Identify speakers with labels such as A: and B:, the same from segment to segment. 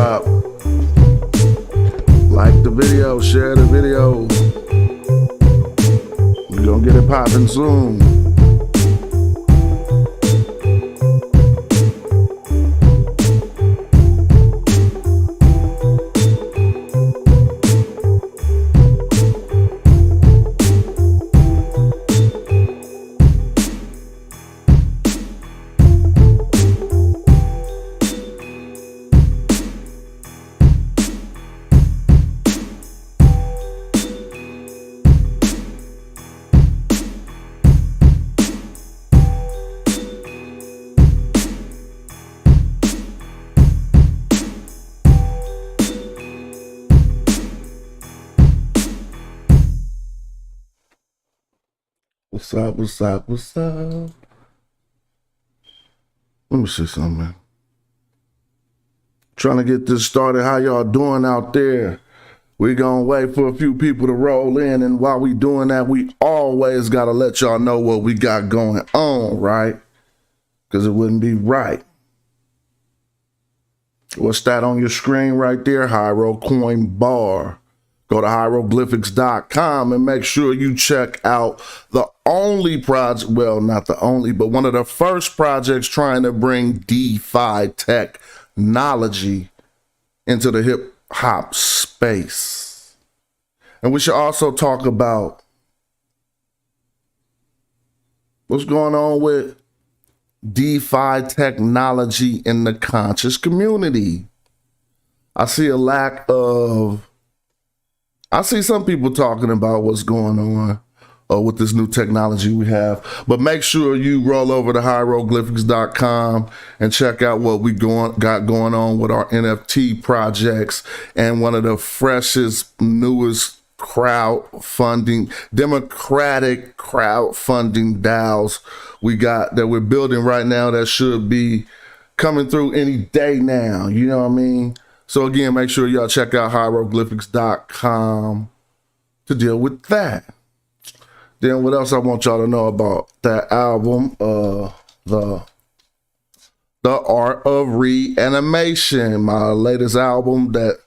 A: drop. Like the video, share the video. We're gonna get it popping soon. What's up, what's up, what's up? Let me see something, man. Trying to get this started. How y'all doing out there? We gonna wait for a few people to roll in, and while we doing that, we always gotta let y'all know what we got going on, right? Because it wouldn't be right. What's that on your screen right there? Hiro Coin Bar. Go to hieroglyphics.com and make sure you check out the only project, well, not the only, but one of the first projects trying to bring DeFi technology into the hip hop space. And we should also talk about what's going on with DeFi technology in the conscious community. I see some people talking about what's going on with this new technology we have, but make sure you roll over to hieroglyphics.com and check out what we got going on with our NFT projects and one of the freshest, newest democratic crowdfunding DAOs we got that we're building right now that should be coming through any day now. You know what I mean? So again, make sure y'all check out hieroglyphics.com to deal with that. Then what else I want y'all to know about that album, The Art of Reanimation, my latest album that,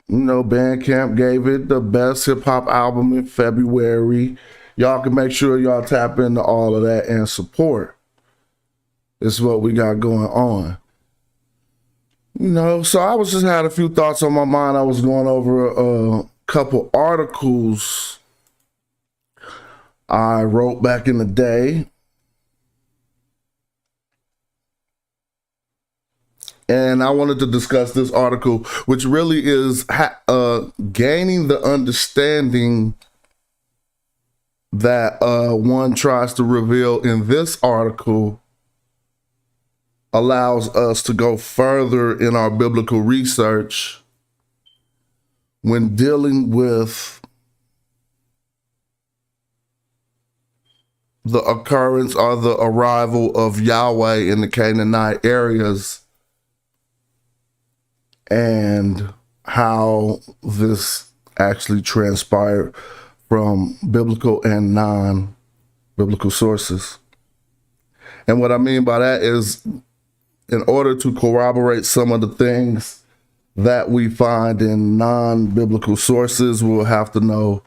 A: Bandcamp gave it the best hip hop album in February. Y'all can make sure y'all tap into all of that and support. This is what we got going on. So I was just had a few thoughts on my mind. I was going over a couple articles I wrote back in the day. And I wanted to discuss this article, which really is gaining the understanding that one tries to reveal in this article allows us to go further in our biblical research when dealing with the occurrence or the arrival of Yahweh in the Canaanite areas and how this actually transpired from biblical and non-biblical sources. And what I mean by that is, in order to corroborate some of the things that we find in non-biblical sources, we'll have to know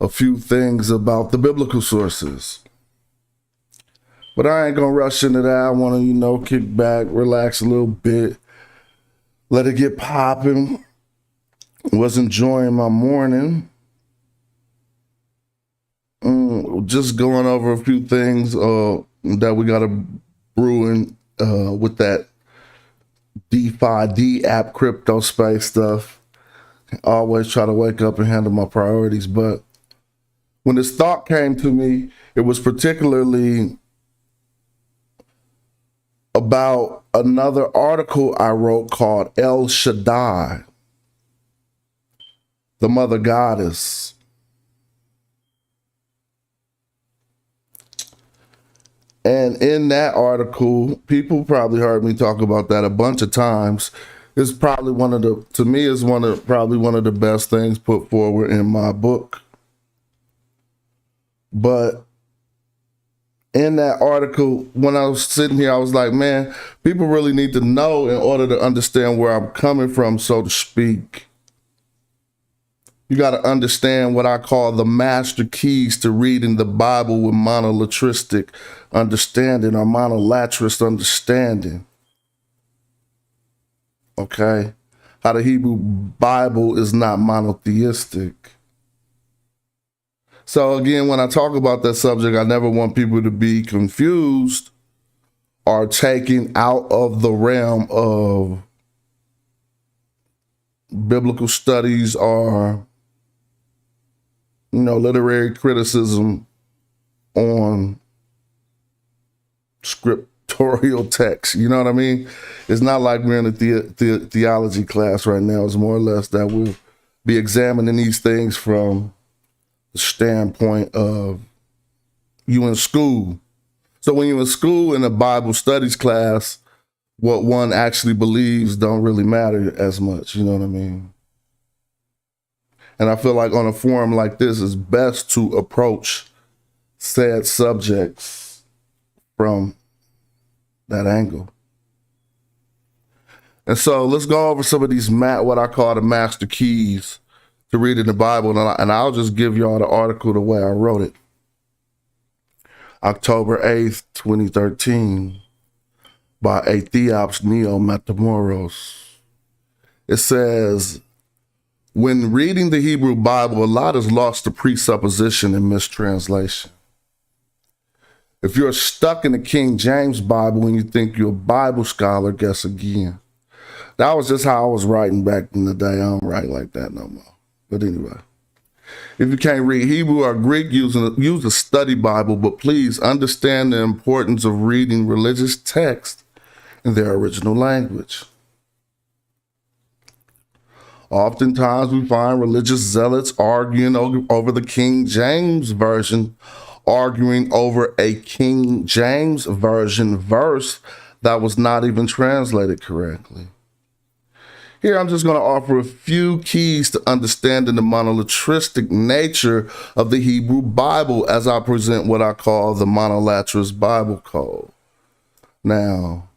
A: a few things about the biblical sources. But I ain't gonna rush into that. I want to, kick back, relax a little bit, let it get popping. Was enjoying my morning. Just going over a few things that we got to brewing with that DeFi, app crypto space stuff. I always try to wake up and handle my priorities. But when this thought came to me, it was particularly about another article I wrote called El Shaddai, the Mother Goddess. And in that article, people probably heard me talk about that a bunch of times. It's probably one of the best things put forward in my book. But in that article, when I was sitting here, I was like, man, people really need to know in order to understand where I'm coming from, so to speak. You got to understand what I call the master keys to reading the Bible with monolatristic understanding or monolatrist understanding. Okay? How the Hebrew Bible is not monotheistic. So again, when I talk about that subject, I never want people to be confused or taken out of the realm of biblical studies or, literary criticism on scriptorial text. You know what I mean? It's not like we're in a theology class right now. It's more or less that we'll be examining these things from the standpoint of you in school. So when you're in school in a Bible studies class, what one actually believes don't really matter as much. You know what I mean? And I feel like on a forum like this, it's best to approach said subjects from that angle. And so let's go over some of these what I call the master keys to reading the Bible. And I'll just give y'all the article the way I wrote it. October 8th, 2013, by Atheops Neo Metamoros. It says, when reading the Hebrew Bible, a lot is lost to presupposition and mistranslation. If you're stuck in the King James Bible and you think you're a Bible scholar, guess again. That was just how I was writing back in the day. I don't write like that no more. But anyway, if you can't read Hebrew or Greek, use a study Bible, but please understand the importance of reading religious texts in their original language. Oftentimes we find religious zealots arguing over the King James Version, arguing over a King James Version verse that was not even translated correctly. Here, I'm just going to offer a few keys to understanding the monolatristic nature of the Hebrew Bible as I present what I call the monolatrist Bible code. Now,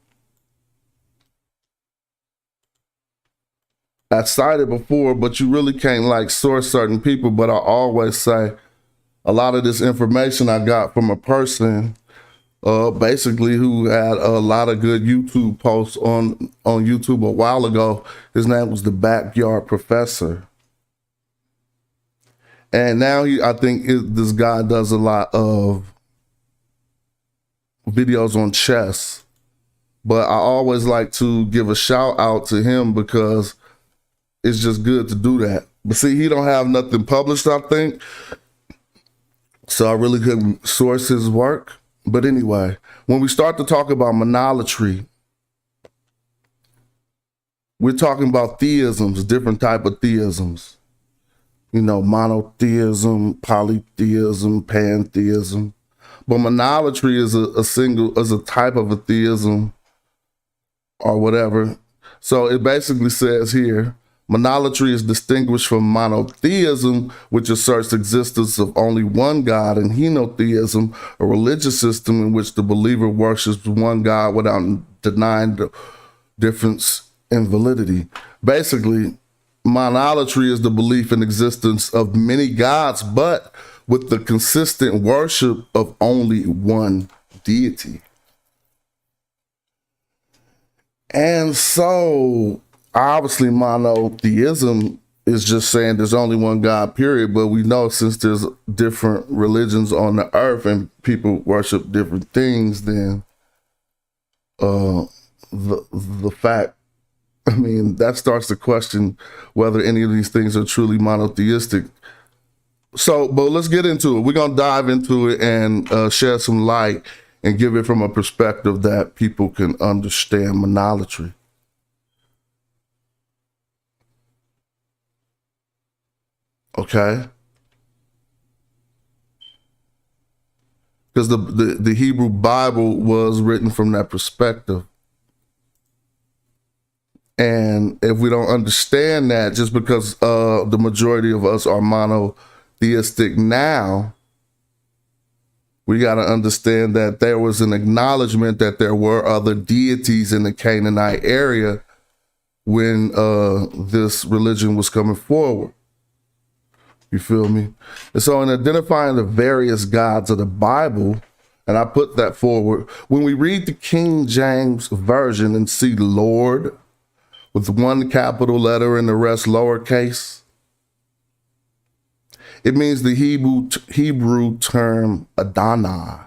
A: I cited before, but you really can't source certain people, but I always say a lot of this information I got from a person basically who had a lot of good YouTube posts on YouTube a while ago. His name was the Backyard Professor. And now I think this guy does a lot of videos on chess. But I always like to give a shout out to him because it's just good to do that. But see, he don't have nothing published, I think. So I really couldn't source his work. But anyway, when we start to talk about monolatry, we're talking about theisms, different type of theisms. Monotheism, polytheism, pantheism. But monolatry is a type of a theism or whatever. So it basically says here, monolatry is distinguished from monotheism, which asserts the existence of only one God, and henotheism, a religious system in which the believer worships one God without denying the difference in validity. Basically, monolatry is the belief in existence of many gods, but with the consistent worship of only one deity. And so, obviously, monotheism is just saying there's only one God, period. But we know since there's different religions on the earth and people worship different things, then the fact, that starts to question whether any of these things are truly monotheistic. So, but let's get into it. We're going to dive into it and shed some light and give it from a perspective that people can understand monolatry. Okay? Because the Hebrew Bible was written from that perspective. And if we don't understand that, just because the majority of us are monotheistic now, We got to understand that there was an acknowledgement that there were other deities in the Canaanite area when this religion was coming forward. You feel me? And so in identifying the various gods of the Bible, and I put that forward, when we read the King James Version and see Lord with one capital letter and the rest lowercase, it means the Hebrew term Adonai,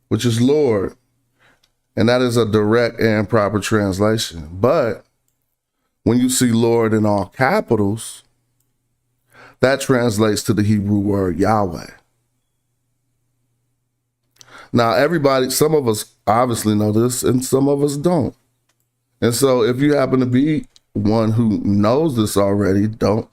A: which is Lord. And that is a direct and proper translation. But when you see Lord in all capitals, that translates to the Hebrew word Yahweh. Now, everybody, some of us obviously know this and some of us don't. And so if you happen to be one who knows this already, don't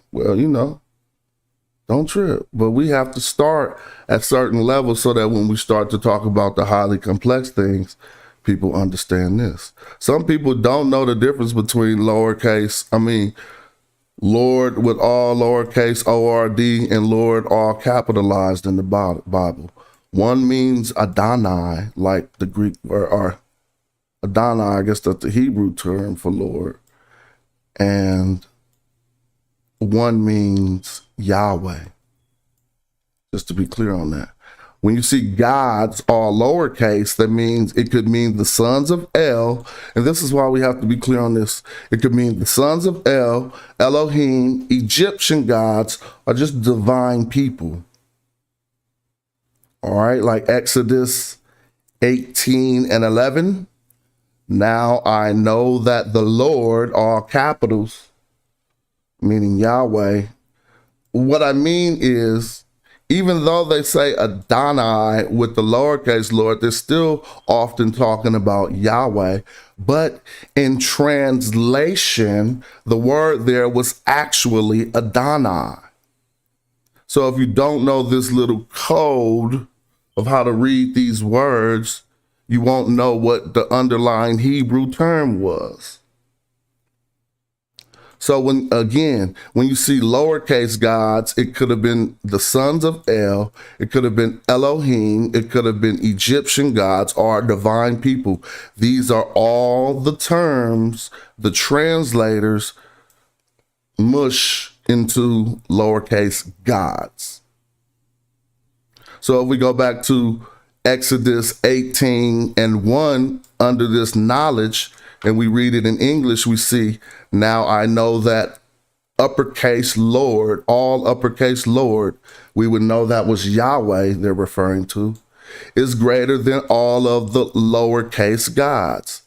A: trip. But we have to start at certain levels so that when we start to talk about the highly complex things, people understand this. Some people don't know the difference between Lord with all lowercase O-R-D and Lord all capitalized in the Bible. One means Adonai, like the Greek, or Adonai, I guess that's the Hebrew term for Lord. And one means Yahweh, just to be clear on that. When you see gods all lowercase, that means it could mean the sons of El, and this is why we have to be clear on this. It could mean the sons of El, Elohim, Egyptian gods, or just divine people. All right, like Exodus 18 and 11. Now I know that the Lord, all capitals, meaning Yahweh. What I mean is, even though they say Adonai with the lowercase Lord, they're still often talking about Yahweh. But in translation, the word there was actually Adonai. So if you don't know this little code of how to read these words, you won't know what the underlying Hebrew term was. So when you see lowercase gods, it could have been the sons of El, it could have been Elohim, it could have been Egyptian gods or divine people. These are all the terms the translators mush into lowercase gods. So if we go back to Exodus 18 and 1, under this knowledge, and we read it in English, we see, now I know that uppercase Lord, all uppercase Lord, we would know that was Yahweh they're referring to, is greater than all of the lowercase gods,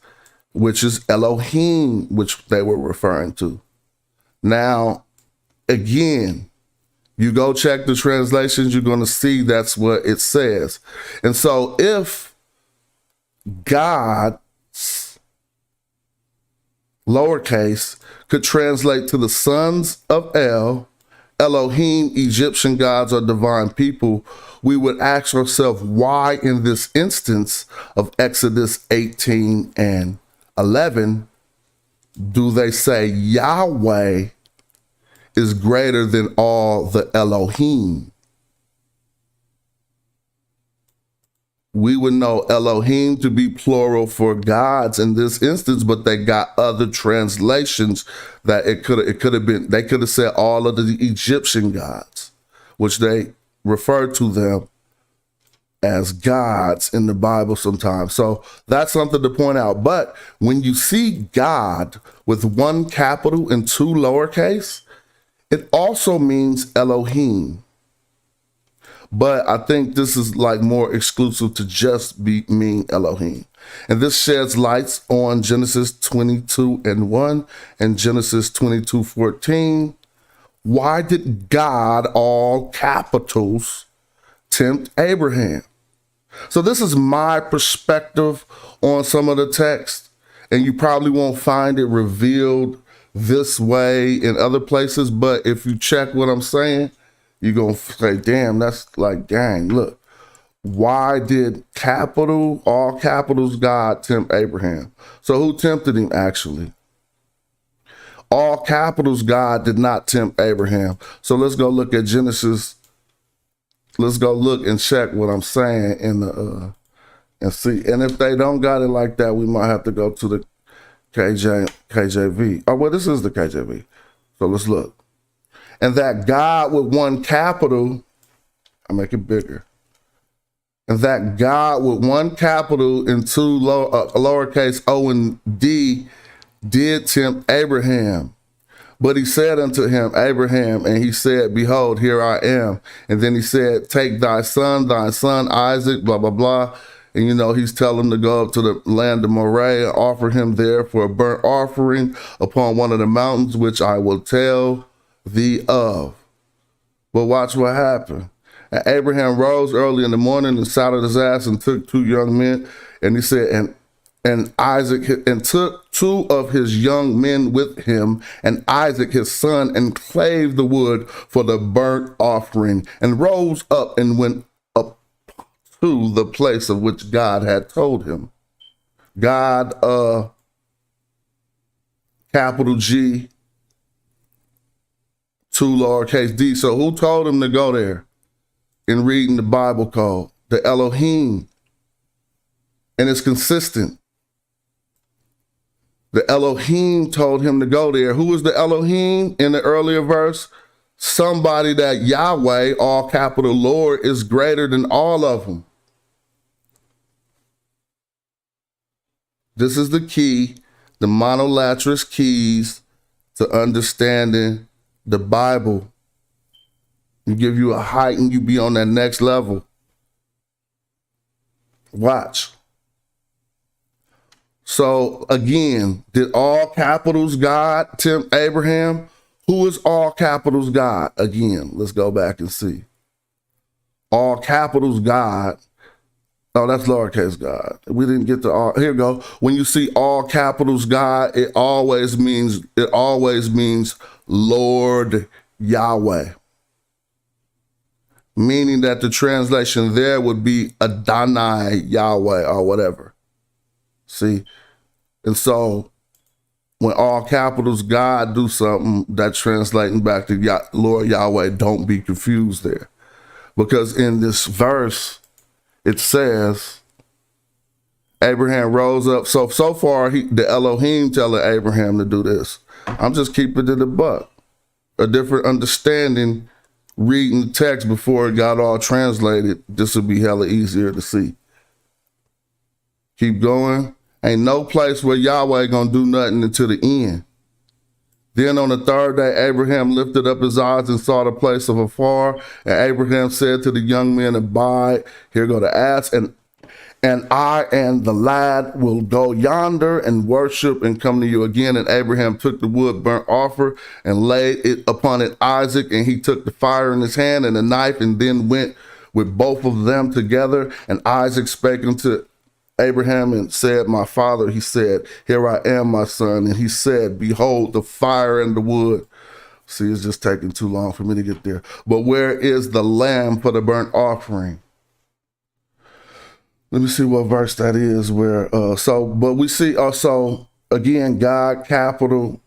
A: which is Elohim, which they were referring to. Now, again, you go check the translations, you're going to see that's what it says. And so if God, lowercase, could translate to the sons of El, Elohim, Egyptian gods, or divine people, we would ask ourselves why in this instance of Exodus 18 and 11, do they say Yahweh is greater than all the Elohim? We would know Elohim to be plural for gods in this instance, but they got other translations that it could have been, they could have said all of the Egyptian gods, which they refer to them as gods in the Bible sometimes. So that's something to point out. But when you see God with one capital and two lowercase, it also means Elohim. But I think this is like more exclusive to just mean Elohim. And this sheds lights on Genesis 22 and 1 and Genesis 22:14. Why did God, all capitals, tempt Abraham? So this is my perspective on some of the text, and you probably won't find it revealed this way in other places. But if you check what I'm saying, you're going to say, damn, that's like, dang, look, why did all capitals God tempt Abraham? So who tempted him actually? All capitals God did not tempt Abraham. So let's go look at Genesis let's go look and check what I'm saying in the and see. And if they don't got it like that, we might have to go to the KJV. Oh, well, this is the KJV. So let's look. And that God with one capital, I make it bigger. And that God with one capital and two lowercase o and d did tempt Abraham. But he said unto him, Abraham, and he said, behold, here I am. And then he said, take thy son Isaac, blah, blah, blah. And, you know, he's telling him to go up to the land of Moriah and offer him there for a burnt offering upon one of the mountains, which I will tell thee of. But watch what happened. And Abraham rose early in the morning and saddled his ass and took two young men. And he said, and Isaac, and took two of his young men with him, and Isaac his son, and clave the wood for the burnt offering, and rose up and went up to the place of which God had told him. God, capital G, two lowercase d. So who told him to go there? In reading the Bible code, the Elohim. And it's consistent. The Elohim told him to go there. Who was the Elohim in the earlier verse? Somebody that Yahweh, all capital Lord, is greater than all of them. This is the key, the Monolatrist keys to understanding the Bible. You give you a height and you be on that next level. Watch. So again, did all capitals God tempt Abraham? Who is all capitals God? Again, let's go back and see. All capitals God. Oh, that's lowercase God. We didn't get to all. Here we go. When you see all capitals God, it always means Lord Yahweh. Meaning that the translation there would be Adonai Yahweh or whatever. See? And so when all capitals God do something, that translating back to Lord Yahweh, don't be confused there. Because in this verse, it says, Abraham rose up. So far, the Elohim telling Abraham to do this. I'm just keeping it a buck. A different understanding. Reading the text before it got all translated, this would be hella easier to see. Keep going. Ain't no place where Yahweh gonna do nothing until the end. Then on the third day, Abraham lifted up his eyes and saw the place of afar. And Abraham said to the young men, abide, here go the ass, and I and the lad will go yonder and worship and come to you again. And Abraham took the wood burnt offer and laid it upon it Isaac, and he took the fire in his hand and the knife, and then went with both of them together. And Isaac spake unto Abraham and said, my father. He said, here I am, my son. And he said, behold, the fire and the wood. See, it's just taking too long for me to get there. But where is the lamb for the burnt offering? Let me see what verse that is where, but we see also, again, God, capital,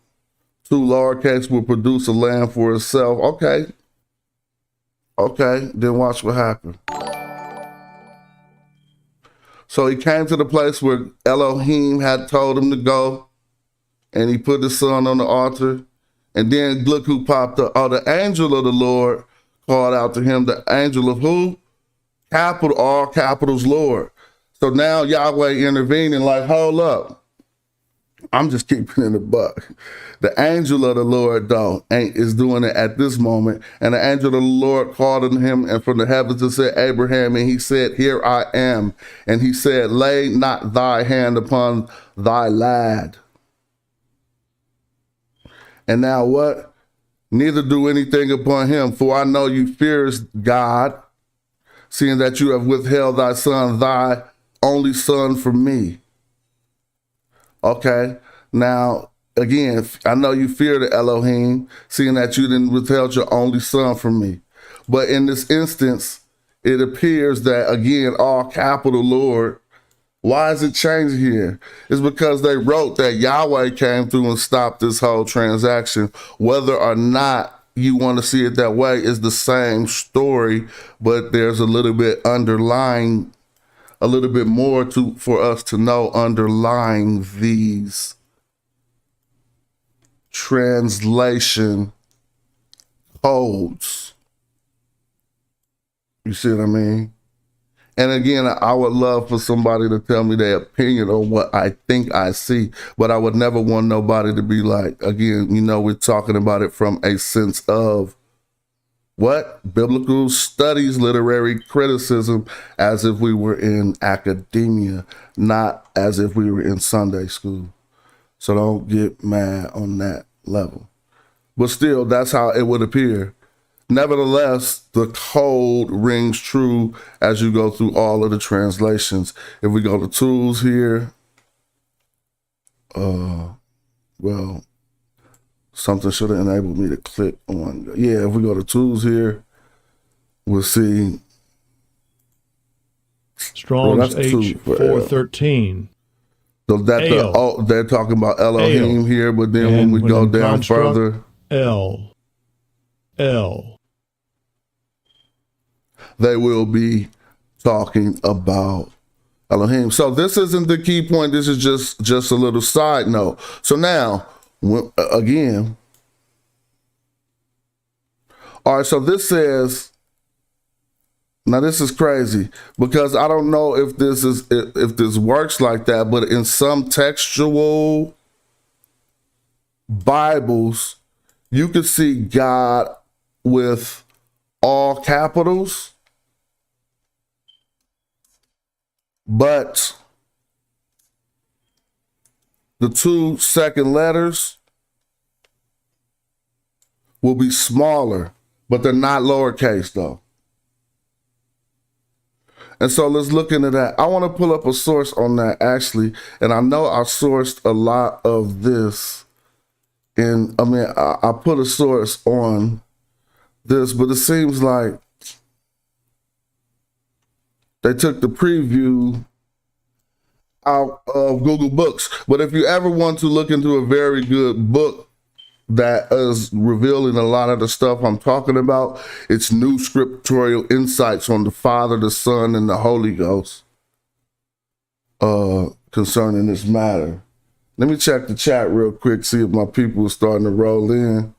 A: two lowercase, will produce a lamb for itself. Okay, then watch what happened. So he came to the place where Elohim had told him to go, and he put his son on the altar. And then look who popped up. Oh, the angel of the Lord called out to him. The angel of who? Capital, all capitals, Lord. So now Yahweh intervening, like, hold up. I'm just keeping it a buck. The angel of the Lord, though, is doing it at this moment. And the angel of the Lord called on him and from the heavens and said, Abraham, and he said, here I am. And he said, lay not thy hand upon thy lad. And now what? Neither do anything upon him, for I know you fearest God, seeing that you have withheld thy son, thy only son from me. Okay, now, again, I know you fear the Elohim, seeing that you didn't withheld your only son from me. But in this instance, it appears that, again, all capital Lord. Why is it changing here? It's because they wrote that Yahweh came through and stopped this whole transaction, whether or not you want to see it that way, is the same story, but there's a little bit underlying, a little bit more for us to know underlying these translation codes. You see what I mean? And again, I would love for somebody to tell me their opinion on what I think I see, but I would never want nobody to be like, again, we're talking about it from a sense of what? Biblical studies, literary criticism, as if we were in academia, not as if we were in Sunday school. So don't get mad on that level. But still, that's how it would appear. Nevertheless, the code rings true as you go through all of the translations. If we go to tools here, well, something should have enabled me to click on. Yeah, if we go to tools here, we'll see.
B: Strong's H413.
A: So they're talking about Elohim here, but then when we go down further,
B: L.
A: They will be talking about Elohim. So this isn't the key point. This is just a little side note. So now, again, all right, so this says, now this is crazy because I don't know if this works like that, but in some textual Bibles, you could see God with all capitals, but the 2 second letters will be smaller, but they're not lowercase though. And so let's look into that. I want to pull up a source on that actually, and I know I sourced a lot of this I put a source on this, but it seems like they took the preview out of Google Books. But if you ever want to look into a very good book that is revealing a lot of the stuff I'm talking about, it's New Scriptural Insights on the Father, the Son, and the Holy Ghost concerning this matter. Let me check the chat real quick, see if my people are starting to roll in.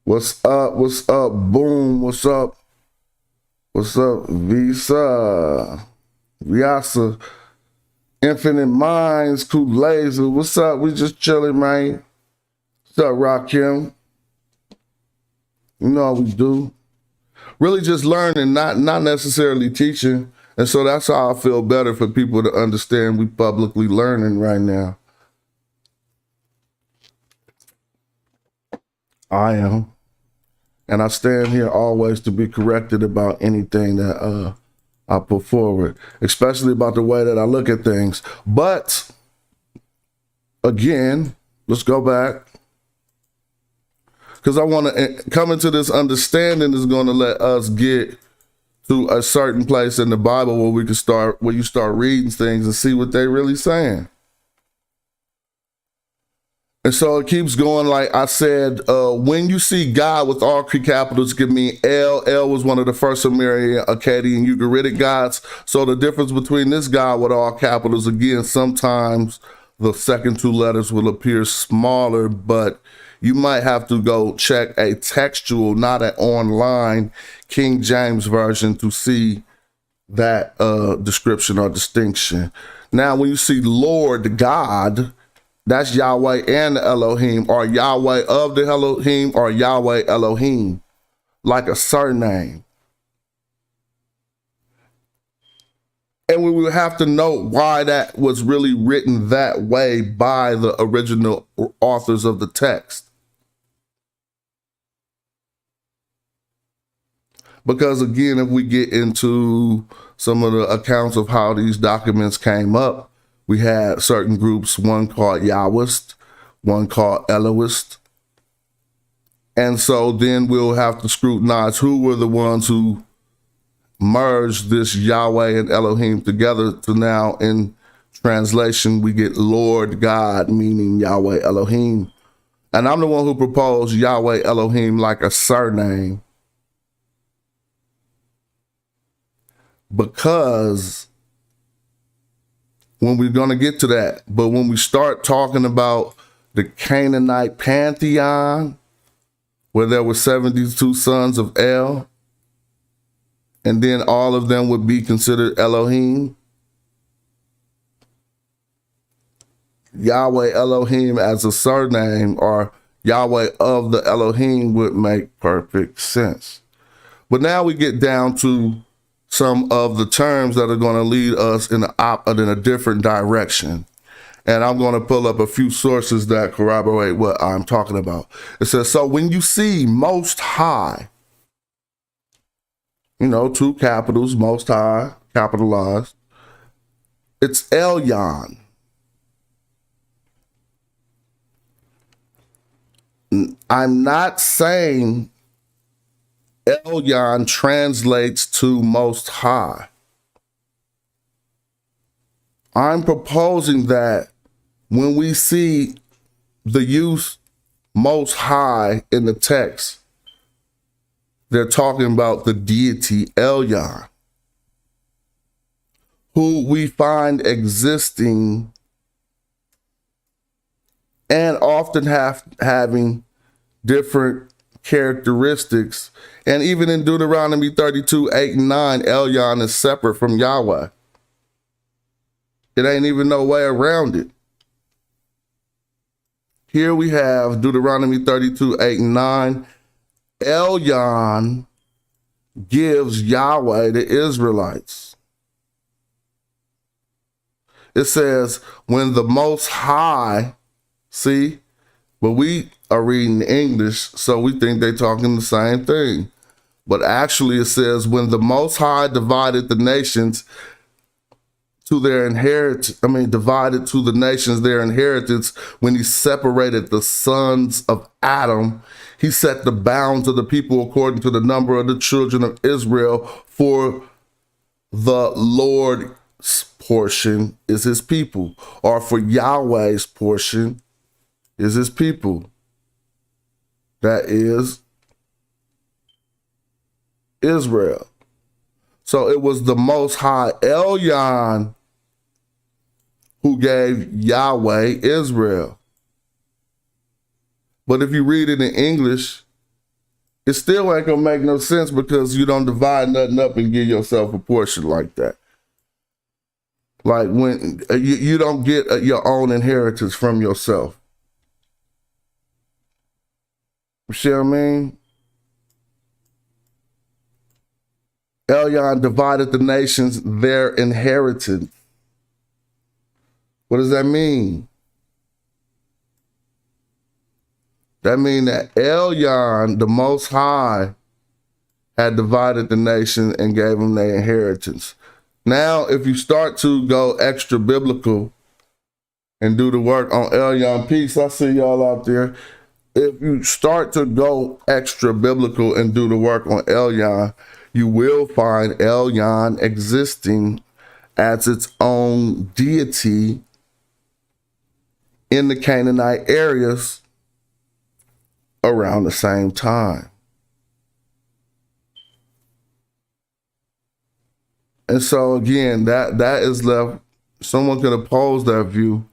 A: What's up? What's up? Boom. What's up? What's up? Visa. Vyasa. Infinite Minds. Cool Laser. What's up? We just chilling, man. What's up, Rakim? You know how we do. Really just learning, not necessarily teaching. And so that's how I feel better for people to understand we publicly learning right now. I am. And I stand here always to be corrected about anything that I put forward, especially about the way that I look at things. But again, let's go back. Because I want to come into this understanding is going to let us get to a certain place in the Bible where we can start, where you start reading things and see what they're really saying. And so it keeps going, like I said, when you see God with all Greek capitals, give me El. El was one of the first Sumerian, Akkadian, Ugaritic gods. So the difference between this God with all capitals, again, sometimes the second 2 letters will appear smaller, but you might have to go check a textual, not an online King James version to see that description or distinction. Now, when you see Lord God, that's Yahweh and Elohim, or Yahweh of the Elohim, or Yahweh Elohim, like a surname. And we will have to know why that was really written that way by the original authors of the text. Because again, if we get into some of the accounts of how these documents came up, we had certain groups, one called Yahwist, one called Elohist. And so then we'll have to scrutinize who were the ones who merged this Yahweh and Elohim together to now in translation, we get Lord God, meaning Yahweh Elohim. And I'm the one who proposed Yahweh Elohim like a surname, because when we're going to get to that, but when we start talking about the Canaanite pantheon, where there were 72 sons of El, and then all of them would be considered Elohim, Yahweh Elohim as a surname, or Yahweh of the Elohim, would make perfect sense. But now we get down to some of the terms that are going to lead us in a different direction. And I'm going to pull up a few sources that corroborate what I'm talking about. It says, so when you see Most High, two capitals, Most High, capitalized, it's Elyon. I'm not saying Elyon translates to Most High. I'm proposing that when we see the use Most High in the text, they're talking about the deity Elyon, who we find existing and often having different characteristics. And even in Deuteronomy 32:8-9, Elyon is separate from Yahweh. It ain't even no way around it. Here we have Deuteronomy 32:8-9. Elyon gives Yahweh the Israelites. It says, when the Most High, see, but we are reading English, so we think they're talking the same thing. But actually it says, when the Most High divided the nations to their divided to the nations their inheritance, when he separated the sons of Adam, he set the bounds of the people according to the number of the children of Israel, for the Lord's portion is his people, or for Yahweh's portion is his people. That is Israel. So it was the Most High Elyon who gave Yahweh Israel. But if you read it in English, it still ain't gonna make no sense, because you don't divide nothing up and give yourself a portion like that. Like when you don't get your own inheritance from yourself. You see what I mean? Elyon divided the nations their inheritance. What does that mean? That means that Elyon, the Most High, had divided the nation and gave them their inheritance. Now, if you start to go extra biblical and do the work on Elyon, peace, I see y'all out there. If you start to go extra biblical and do the work on Elyon, you will find Elyon existing as its own deity in the Canaanite areas around the same time. And so again, that is left, someone can oppose that view,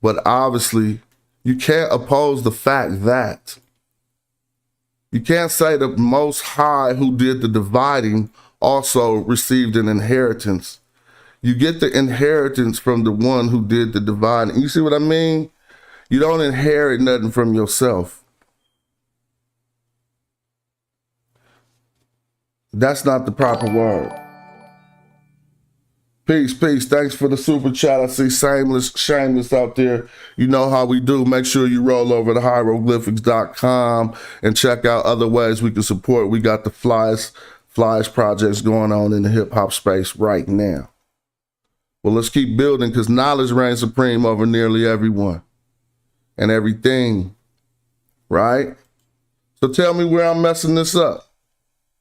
A: but obviously you can't oppose the fact that you can't say the Most High who did the dividing also received an inheritance. You get the inheritance from the one who did the dividing. You see what I mean? You don't inherit nothing from yourself. That's not the proper word. Peace, peace. Thanks for the super chat. I see Shameless out there. You know how we do. Make sure you roll over to hieroglyphics.com and check out other ways we can support. We got the flyest projects going on in the hip hop space right now. Well, let's keep building, because knowledge reigns supreme over nearly everyone and everything, right? So tell me where I'm messing this up.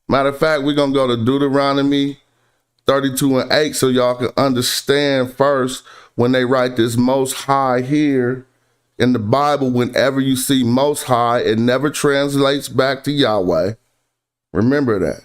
A: Matter of fact, we're going to go to Deuteronomy 32:8 so y'all can understand first when they write this Most High here in the Bible, whenever you see Most High, it never translates back to Yahweh. Remember that.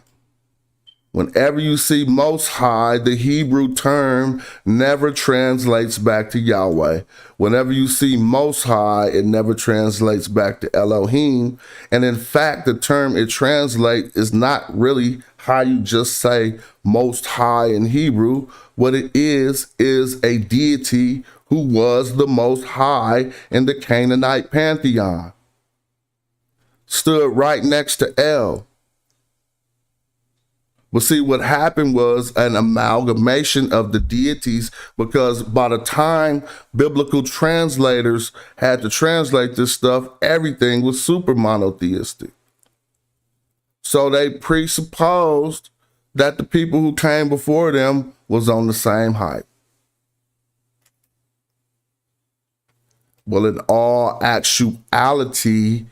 A: Whenever you see Most High, the Hebrew term never translates back to Yahweh. Whenever you see Most High, it never translates back to Elohim. And in fact, the term it translates is not really how you just say Most High in Hebrew. What it is a deity who was the Most High in the Canaanite pantheon. Stood right next to El. But see, what happened was an amalgamation of the deities, because by the time biblical translators had to translate this stuff, everything was super monotheistic. So they presupposed that the people who came before them was on the same height. Well, in all actuality,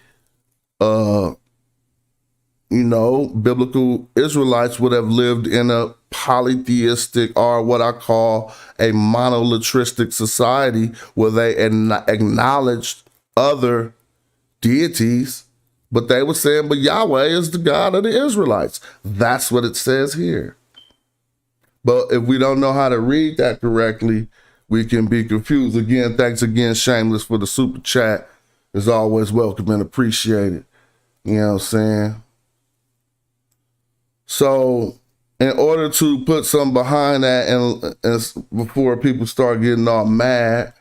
A: biblical Israelites would have lived in a polytheistic, or what I call a monolatristic society, where they acknowledged other deities, but they were saying, but Yahweh is the God of the Israelites. That's what it says here. But if we don't know how to read that correctly, we can be confused. Again, thanks again, Shameless, for the super chat. It's always welcome and appreciated. You know what I'm saying? So in order to put something behind that, and before people start getting all mad,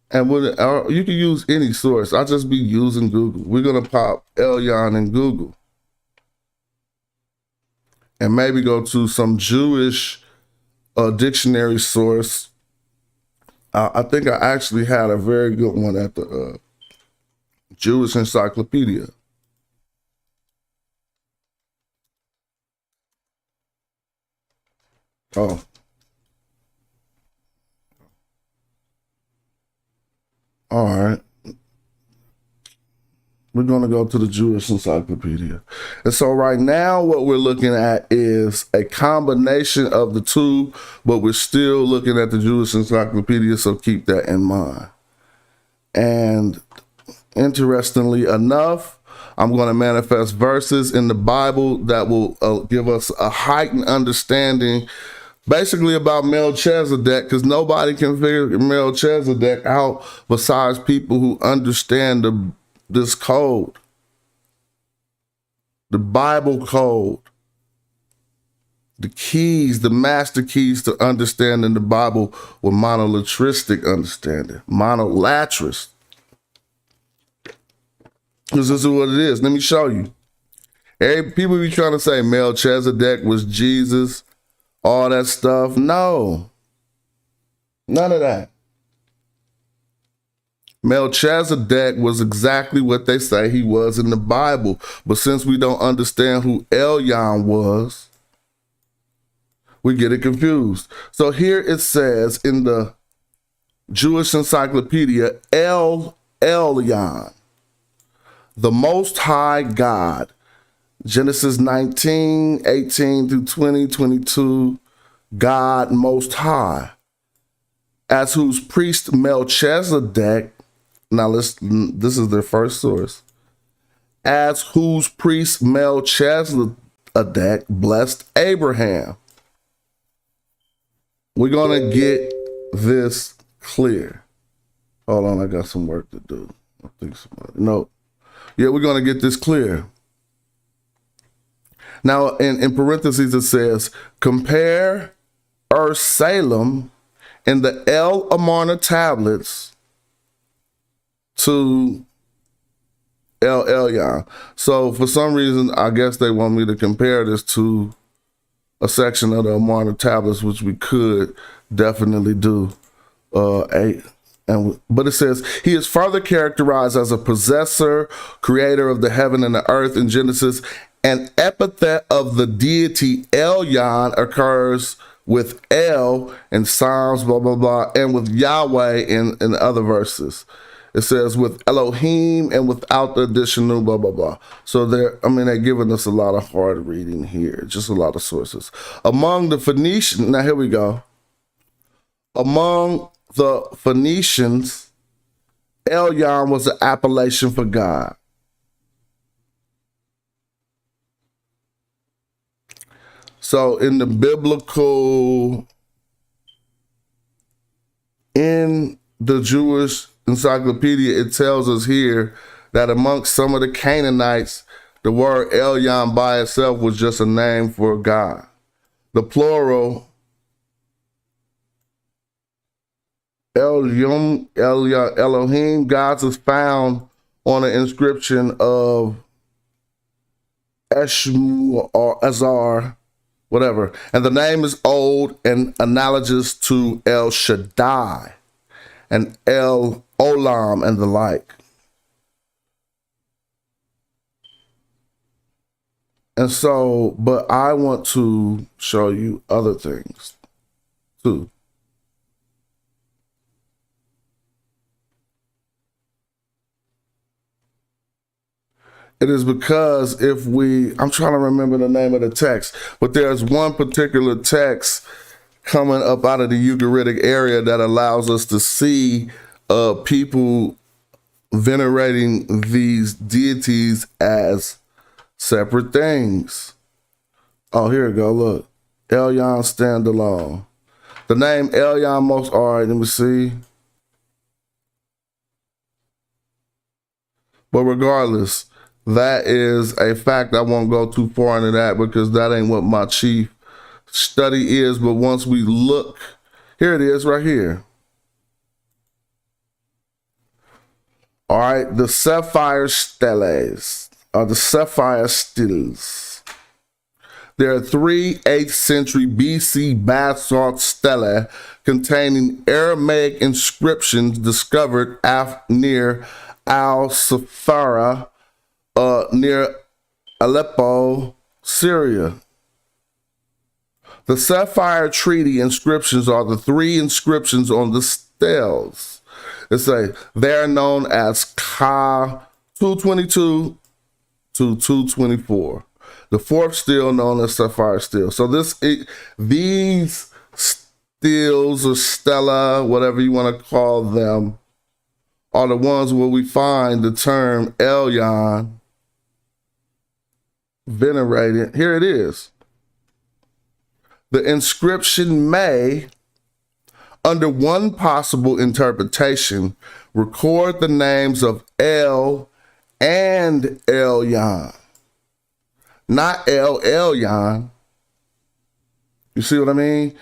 A: and you can use any source. I'll just be using Google. We're going to pop Elyon in Google and maybe go to some Jewish dictionary source. I think I actually had a very good one at the Jewish Encyclopedia. Oh. All right. We're going to go to the Jewish Encyclopedia. And so right now what we're looking at is a combination of the two, but we're still looking at the Jewish Encyclopedia, so keep that in mind. And interestingly enough, I'm going to manifest verses in the Bible that will give us a heightened understanding basically about Melchizedek, because nobody can figure Melchizedek out besides people who understand this code, the Bible code, the keys, the master keys to understanding the Bible with monolatristic understanding, monolatrist. This is what it is. Let me show you. People be trying to say Melchizedek was Jesus, all that stuff. No, none of that. Melchizedek was exactly what they say he was in the Bible. But since we don't understand who Elyon was, we get it confused. So here it says in the Jewish Encyclopedia, Elyon, the Most High God. Genesis 19, 18 through 20, 22, God Most High. As whose priest Melchizedek, now this is their first source. As whose priest Melchizedek blessed Abraham. We're going to get this clear. Hold on, I got some work to do. I think no. Yeah, we're going to get this clear. Now, in parentheses, it says, compare Salem in the El Amarna tablets to El Elyon. So for some reason, I guess they want me to compare this to a section of the Amarna tablets, which we could definitely do. But it says, he is further characterized as a possessor, creator of the heaven and the earth in Genesis. An epithet of the deity Elyon occurs with El in Psalms, blah, blah, blah, and with Yahweh in other verses. It says with Elohim and without the additional blah, blah, blah. So they're giving us a lot of hard reading here, just a lot of sources. Among the Phoenicians, now here we go. Among the Phoenicians, Elyon was an appellation for God. So in the biblical, in the Jewish encyclopedia, it tells us here that amongst some of the Canaanites, the word Elyon by itself was just a name for God. The plural, Elohim, gods, is found on an inscription of Eshmu or Azar, whatever. And the name is old and analogous to El Shaddai and El Olam and the like. And so, but I want to show you other things too. It is because I'm trying to remember the name of the text, but there's one particular text coming up out of the Ugaritic area that allows us to see people venerating these deities as separate things. Oh, here we go. Look, Elyon standalone. The name Elyon most. All right, let me see. But regardless, that is a fact. I won't go too far into that because that ain't what my chief study is. But once we look, here it is right here. All right, the sapphire steles, or the sapphire stills. There are 3 8th century BC basalt stelae containing Aramaic inscriptions discovered near Al-Safara, near Aleppo, Syria. The sapphire treaty inscriptions are the 3 inscriptions on the steles. They're known as Ka 222 to 224. The 4th stele known as sapphire stele. So these steles or stella, whatever you want to call them, are the ones where we find the term Elyon venerated. Here it is. The inscription may, under one possible interpretation, record the names of El and Elyon, not Elyon. You see what I mean?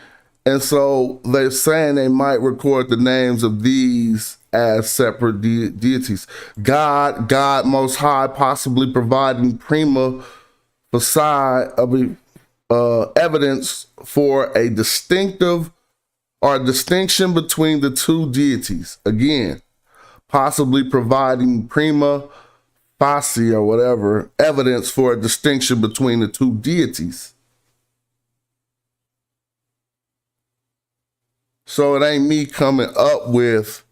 A: And so they're saying they might record the names of these as separate deities. God Most High, possibly providing prima facie of evidence for a distinctive or a distinction between the 2 deities. Again, possibly providing prima facie or whatever evidence for a distinction between the 2 deities. So it ain't me coming up with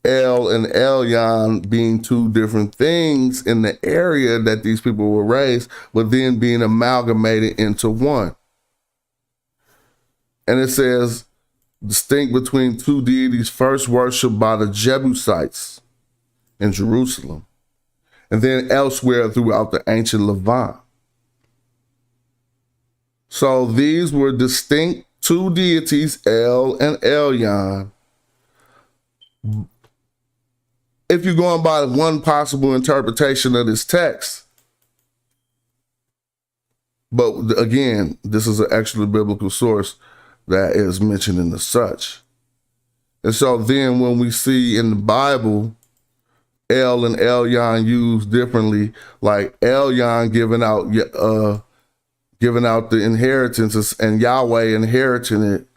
A: El and Elyon being 2 different things in the area that these people were raised, but then being amalgamated into one. And it says, distinct between 2 deities first worshipped by the Jebusites in Jerusalem, and then elsewhere throughout the ancient Levant. So these were distinct 2 deities, El and Elyon. If you're going by one possible interpretation of this text, but again, this is an extra biblical source that is mentioned in the such. And so then when we see in the Bible, El and Elyon used differently, like Elyon giving out the inheritances and Yahweh inheriting it,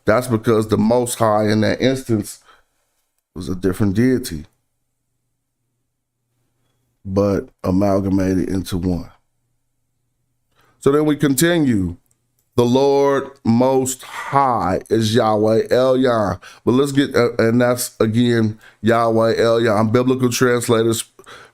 A: that's because the Most High in that instance was a different deity, but amalgamated into one. So then we continue. The Lord Most High is Yahweh Elyon. But let's get, and that's again, Yahweh Elyon. Biblical translators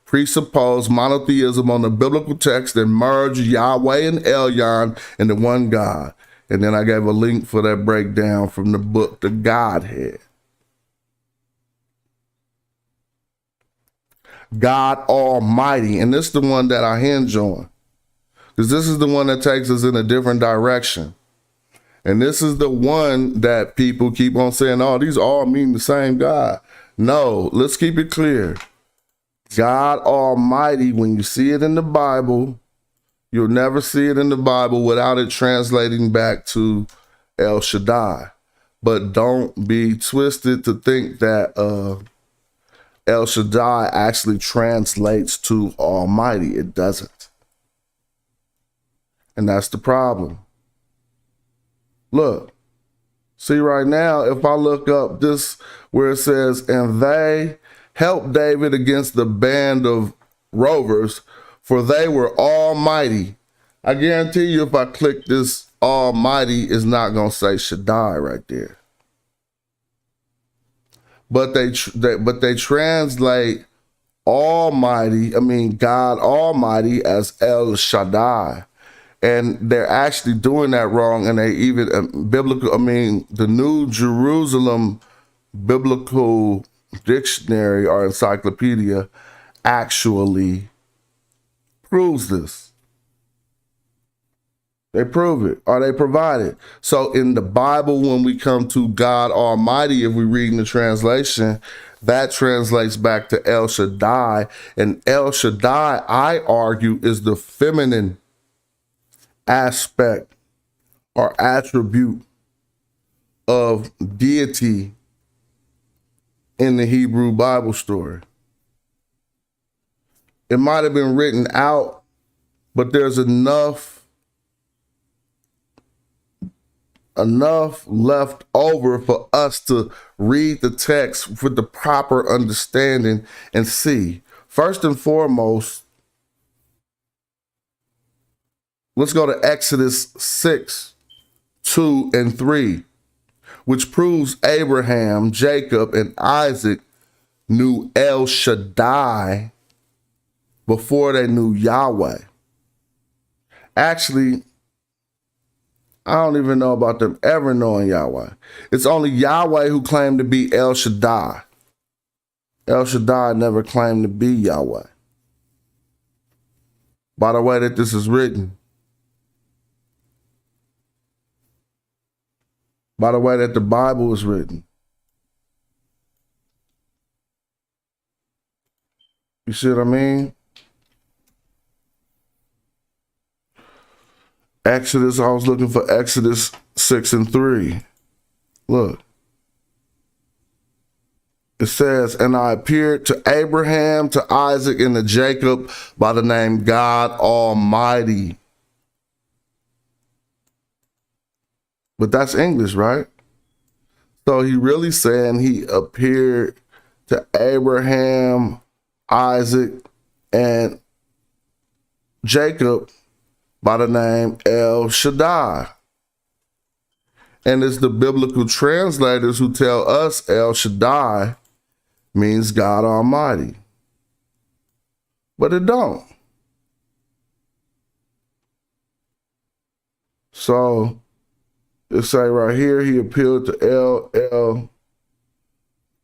A: presuppose monotheism on the biblical text and merge Yahweh and Elyon into one God. And then I gave a link for that breakdown from the book, The Godhead. God Almighty. And this is the one that I hinge on, because this is the one that takes us in a different direction. And this is the one that people keep on saying, oh, these all mean the same God. No, let's keep it clear. God Almighty, when you see it in the Bible, you'll never see it in the Bible without it translating back to El Shaddai. But don't be twisted to think that El Shaddai actually translates to Almighty. It doesn't. And that's the problem. Look, see right now, if I look up this where it says, and they helped David against the band of rovers, for they were almighty. I guarantee you if I click this, Almighty is not going to say Shaddai right there. But they translate Almighty, God Almighty, as El Shaddai. And they're actually doing that wrong. And they even the New Jerusalem Biblical Dictionary or Encyclopedia actually proves this. They prove it, or they provide it. So in the Bible, when we come to God Almighty, if we read in the translation, that translates back to El Shaddai. And El Shaddai, I argue, is the feminine aspect or attribute of deity in the Hebrew Bible story. It might have been written out, but there's enough left over for us to read the text with the proper understanding and see. First and foremost, let's go to Exodus 6, 2 and 3, which proves Abraham, Jacob, and Isaac knew El Shaddai before they knew Yahweh. Actually, I don't even know about them ever knowing Yahweh. It's only Yahweh who claimed to be El Shaddai. El Shaddai never claimed to be Yahweh. By the way that this is written. By the way that the Bible is written. You see what I mean? Exodus, I was looking for Exodus 6 and 3. Look. It says, and I appeared to Abraham, to Isaac, and to Jacob by the name God Almighty. But that's English, right? So he really saying he appeared to Abraham, Isaac, and Jacob by the name El Shaddai. And it's the biblical translators who tell us El Shaddai means God Almighty. But it don't. So it say right here, he appealed to El.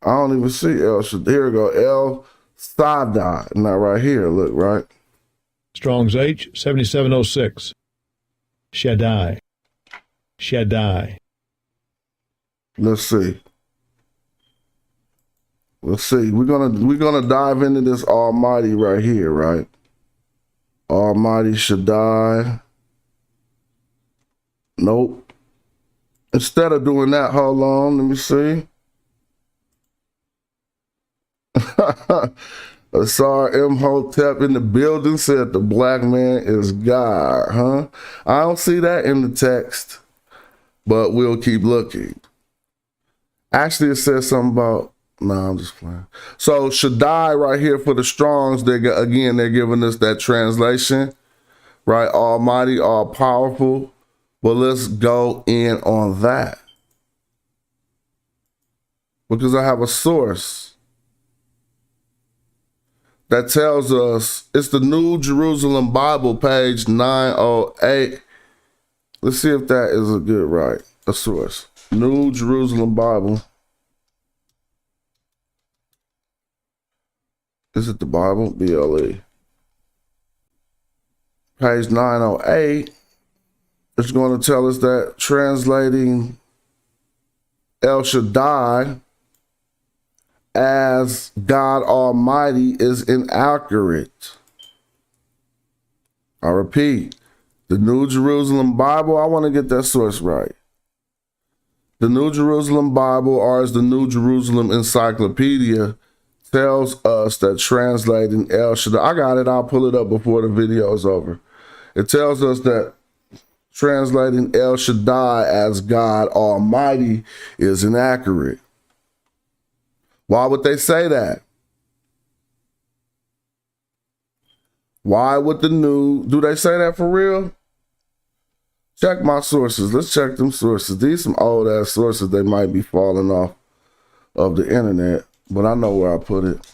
A: I don't even see El Shaddai. Here we go, El Shaddai. Not right here, look, right?
B: Strong's H, 7706. Shaddai. Shaddai.
A: Let's see. We're gonna dive into this Almighty right here, right? Almighty Shaddai. Nope. Instead of doing that, hold on, let me see. Asar Imhotep in the building said the black man is God, huh? I don't see that in the text, but we'll keep looking. Actually, it says something about, I'm just playing. So Shaddai right here for the Strongs, they're giving us that translation, right? Almighty, all powerful. Well, let's go in on that. Because I have a source that tells us, it's the New Jerusalem Bible, page 908. Let's see if that is a good, right? A source. New Jerusalem Bible. Is it the Bible? BLE. Page 908 is going to tell us that translating El Shaddai as God Almighty is inaccurate. I repeat, the New Jerusalem Bible, I want to get that source right. The New Jerusalem Bible, or as the New Jerusalem Encyclopedia, tells us that translating El Shaddai, I got it, I'll pull it up before the video is over. It tells us that translating El Shaddai as God Almighty is inaccurate. Why would they say that? Why would do they say that for real? Check my sources. Let's check them sources. These some old ass sources. They might be falling off of the internet, but I know where I put it.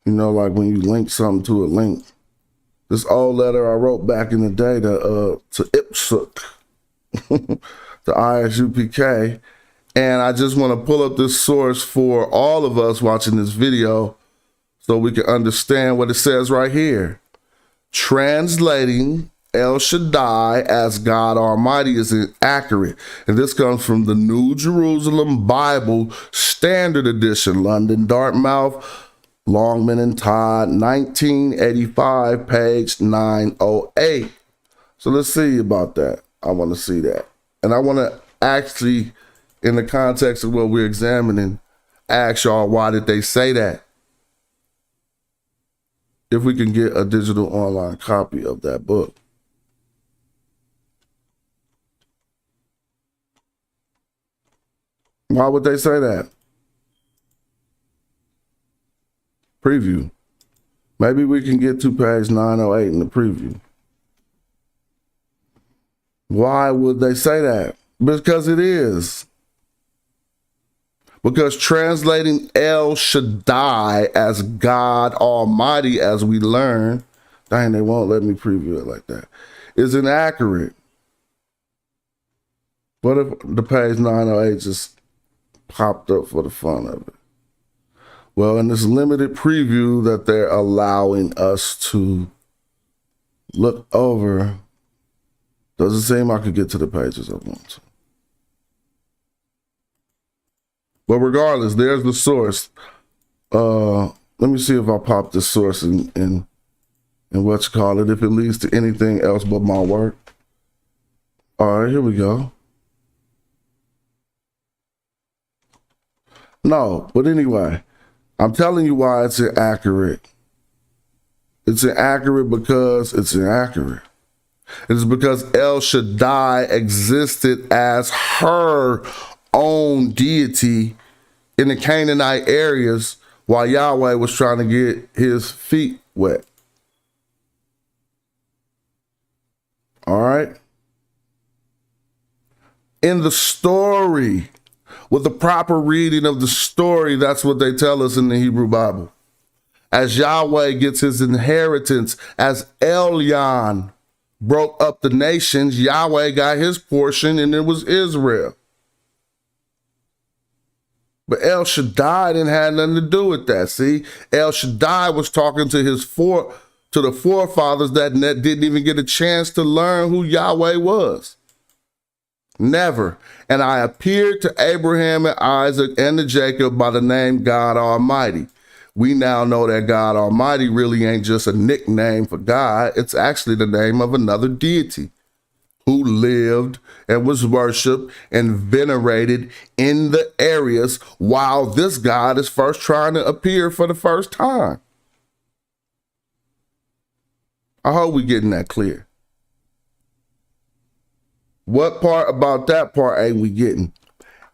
A: You know, like when you link something to a link. This old letter I wrote back in the day to IPSUK, the ISUPK, and I just want to pull up this source for all of us watching this video so we can understand what it says right here. Translating El Shaddai as God Almighty is inaccurate. And this comes from the New Jerusalem Bible Standard Edition, London, Dartmouth, Longman and Todd, 1985, page 908. So let's see about that. I want to see that. And I want to actually, in the context of what we're examining, ask y'all, why did they say that? If we can get a digital online copy of that book. Why would they say that? Preview. Maybe we can get to page 908 in the preview. Why would they say that? Because it is. Because translating El Shaddai as God Almighty, as we learn, dang, they won't let me preview it like that, is inaccurate. What if the page 908 just popped up for the fun of it? Well, in this limited preview that they're allowing us to look over, doesn't seem I could get to the pages I want to. But regardless, there's the source. Let me see if I pop this source in what you call it, if it leads to anything else but my work. All right, here we go. No, but anyway, I'm telling you why it's inaccurate. It's inaccurate because it's inaccurate. It's because El Shaddai existed as her own deity in the Canaanite areas while Yahweh was trying to get his feet wet. All right. In the story, with the proper reading of the story, that's what they tell us in the Hebrew Bible. As Yahweh gets his inheritance, as Elyon broke up the nations, Yahweh got his portion, and it was Israel. But El Shaddai didn't have nothing to do with that. See, El Shaddai was talking to the forefathers that didn't even get a chance to learn who Yahweh was. Never. And I appeared to Abraham and Isaac and to Jacob by the name God Almighty. We now know that God Almighty really ain't just a nickname for God. It's actually the name of another deity who lived and was worshiped and venerated in the areas while this God is first trying to appear for the first time. I hope we're getting that clear. What part about that part ain't we getting?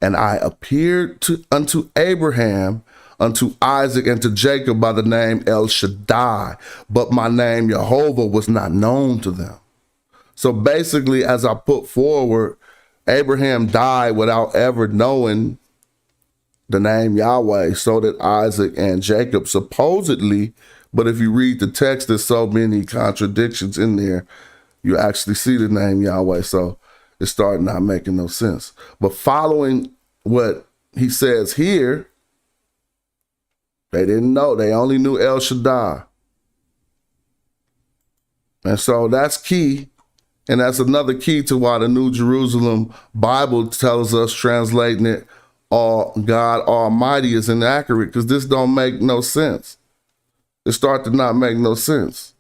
A: And I appeared unto Abraham, unto Isaac, and to Jacob by the name El Shaddai, but my name Jehovah was not known to them. So basically, as I put forward, Abraham died without ever knowing the name Yahweh, so that Isaac and Jacob supposedly, but if you read the text, there's so many contradictions in there, you actually see the name Yahweh. So it started not making no sense. But following what he says here, They didn't know. They only knew El Shaddai. And so that's key. And that's another key to why the New Jerusalem Bible tells us, translating it, all God Almighty is inaccurate, because this don't make no sense. It start to not make no sense.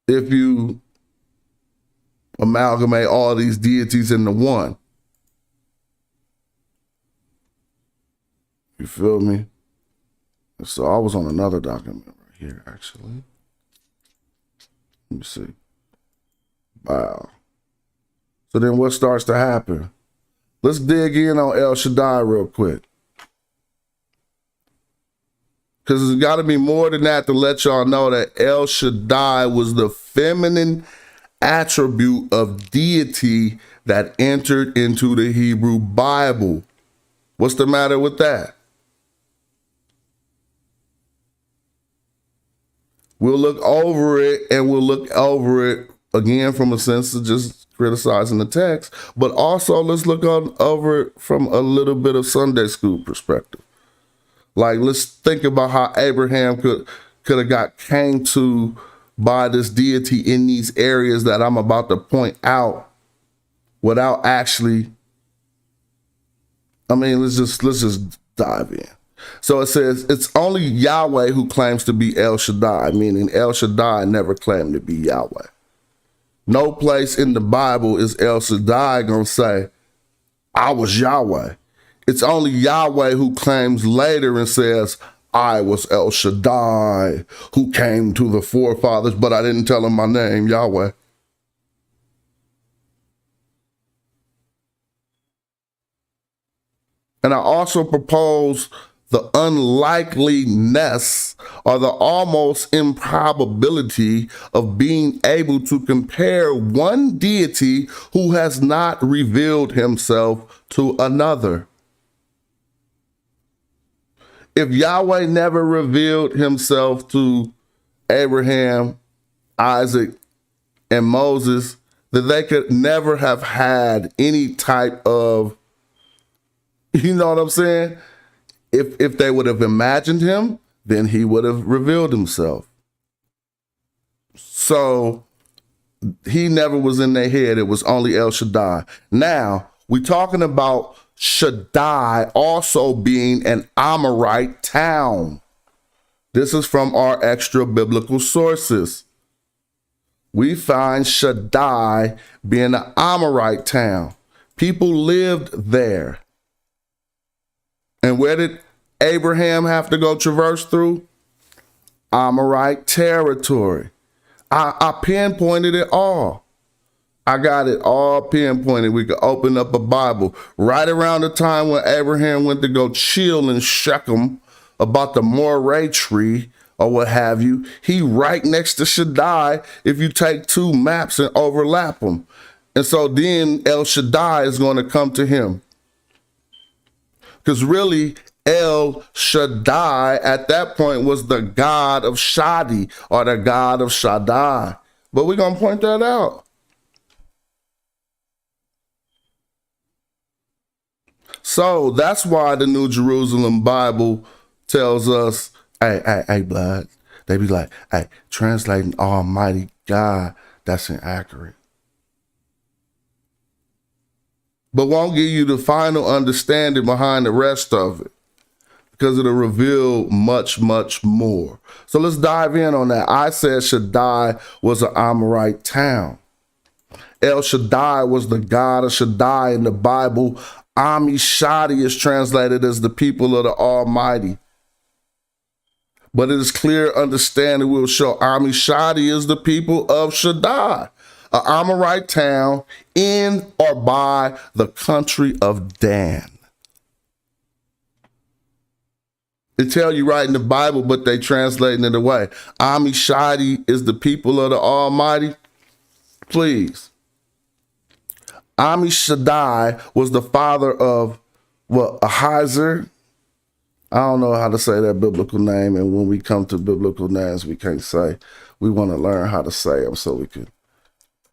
A: If you amalgamate all these deities into one. You feel me? So I was on another document right here, actually. Let me see. Wow. So then what starts to happen? Let's dig in on El Shaddai real quick. Because there's got to be more than that to let y'all know that El Shaddai was the feminine attribute of deity that entered into the Hebrew Bible. What's the matter with that? We'll look over it, and we'll look over it again from a sense of just criticizing the text, but also let's look over it from a little bit of Sunday school perspective. Like, let's think about how Abraham could have came to by this deity in these areas that I'm about to point out without actually, let's just dive in. So it says, it's only Yahweh who claims to be El Shaddai, meaning El Shaddai never claimed to be Yahweh. No place in the Bible is El Shaddai gonna say, I was Yahweh. It's only Yahweh who claims later and says, I was El Shaddai, who came to the forefathers, but I didn't tell them my name, Yahweh. And I also propose the unlikeliness or the almost improbability of being able to compare one deity who has not revealed himself to another. If Yahweh never revealed himself to Abraham, Isaac, and Moses, then they could never have had any type of, you know what I'm saying? If they would have imagined him, then he would have revealed himself. So he never was in their head. It was only El Shaddai. Now, we're talking about Shaddai also being an Amorite town. This is from our extra biblical sources. We find Shaddai being an Amorite town. People lived there. And where did Abraham have to go traverse through? Amorite territory. I pinpointed it all. I got it all pinpointed. We could open up a Bible right around the time when Abraham went to go chill in Shechem about the Moreh tree or what have you. He right next to Shaddai if you take two maps and overlap them. And so then El Shaddai is going to come to him. Because really, El Shaddai at that point was the God of Shadi or the God of Shaddai. But we're going to point that out. So that's why the New Jerusalem Bible tells us, hey, blood. They be like, hey, translating Almighty God, that's inaccurate. But won't give you the final understanding behind the rest of it, because it'll reveal much, much more. So let's dive in on that. I said Shaddai was an Amorite town. El Shaddai was the God of Shaddai in the Bible. Amishadi is translated as the people of the Almighty. But it is clear understanding will show Amishadi is the people of Shaddai, an Amorite town in or by the country of Dan. They tell you right in the Bible, but they translating it away. Amishadi is the people of the Almighty. Please. Amishadai was the father of, Ahizar. I don't know how to say that biblical name. And when we come to biblical names, we can't say. We want to learn how to say them so we can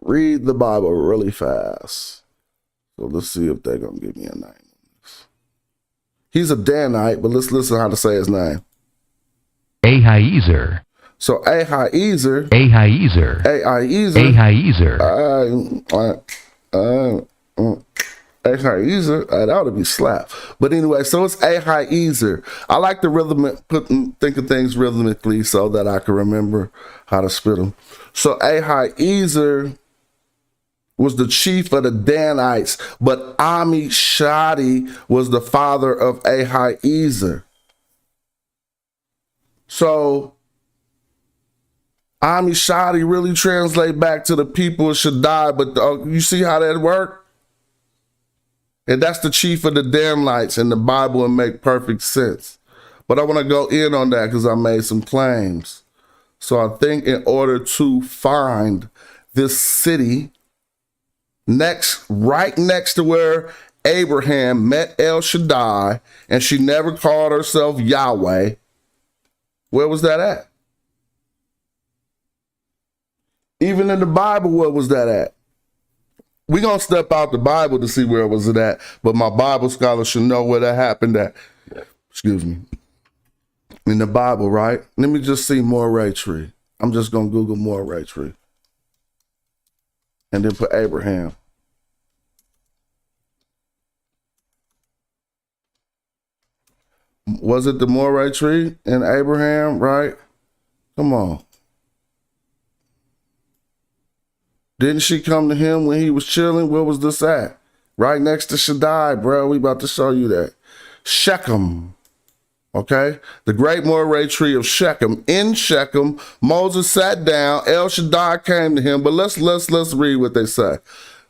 A: read the Bible really fast. So let's see if they're going to give me a name. He's a Danite, but let's listen how to say his name.
C: Ahiezer.
A: So Ahiezer.
C: Ahiezer.
A: Ahiezer.
C: Ahiezer.
A: That ought to be slapped. But anyway, so it's Ahiezer. I like the think of things rhythmically so that I can remember how to spit them. So Ahiezer was the chief of the Danites, but Amishadi was the father of Ahiezer. So Amishadi really translate back to the people should die, but you see how that worked? And that's the chief of the Danites in the Bible and make perfect sense. But I want to go in on that because I made some claims. So I think in order to find this city right next to where Abraham met El Shaddai, and she never called herself Yahweh, where was that at? Even in the Bible, where was that at? We're going to step out the Bible to see where it was at, but my Bible scholars should know where that happened at. Excuse me. In the Bible, right? Let me just see Moray tree. I'm just going to Google Moray tree. And then put Abraham. Was it the Moray tree in Abraham, right? Come on. Didn't she come to him when he was chilling? Where was this at? Right next to Shaddai, bro. We about to show you that. Shechem. Okay? The great Moray tree of Shechem. In Shechem, Moses sat down. El Shaddai came to him. But let's read what they say.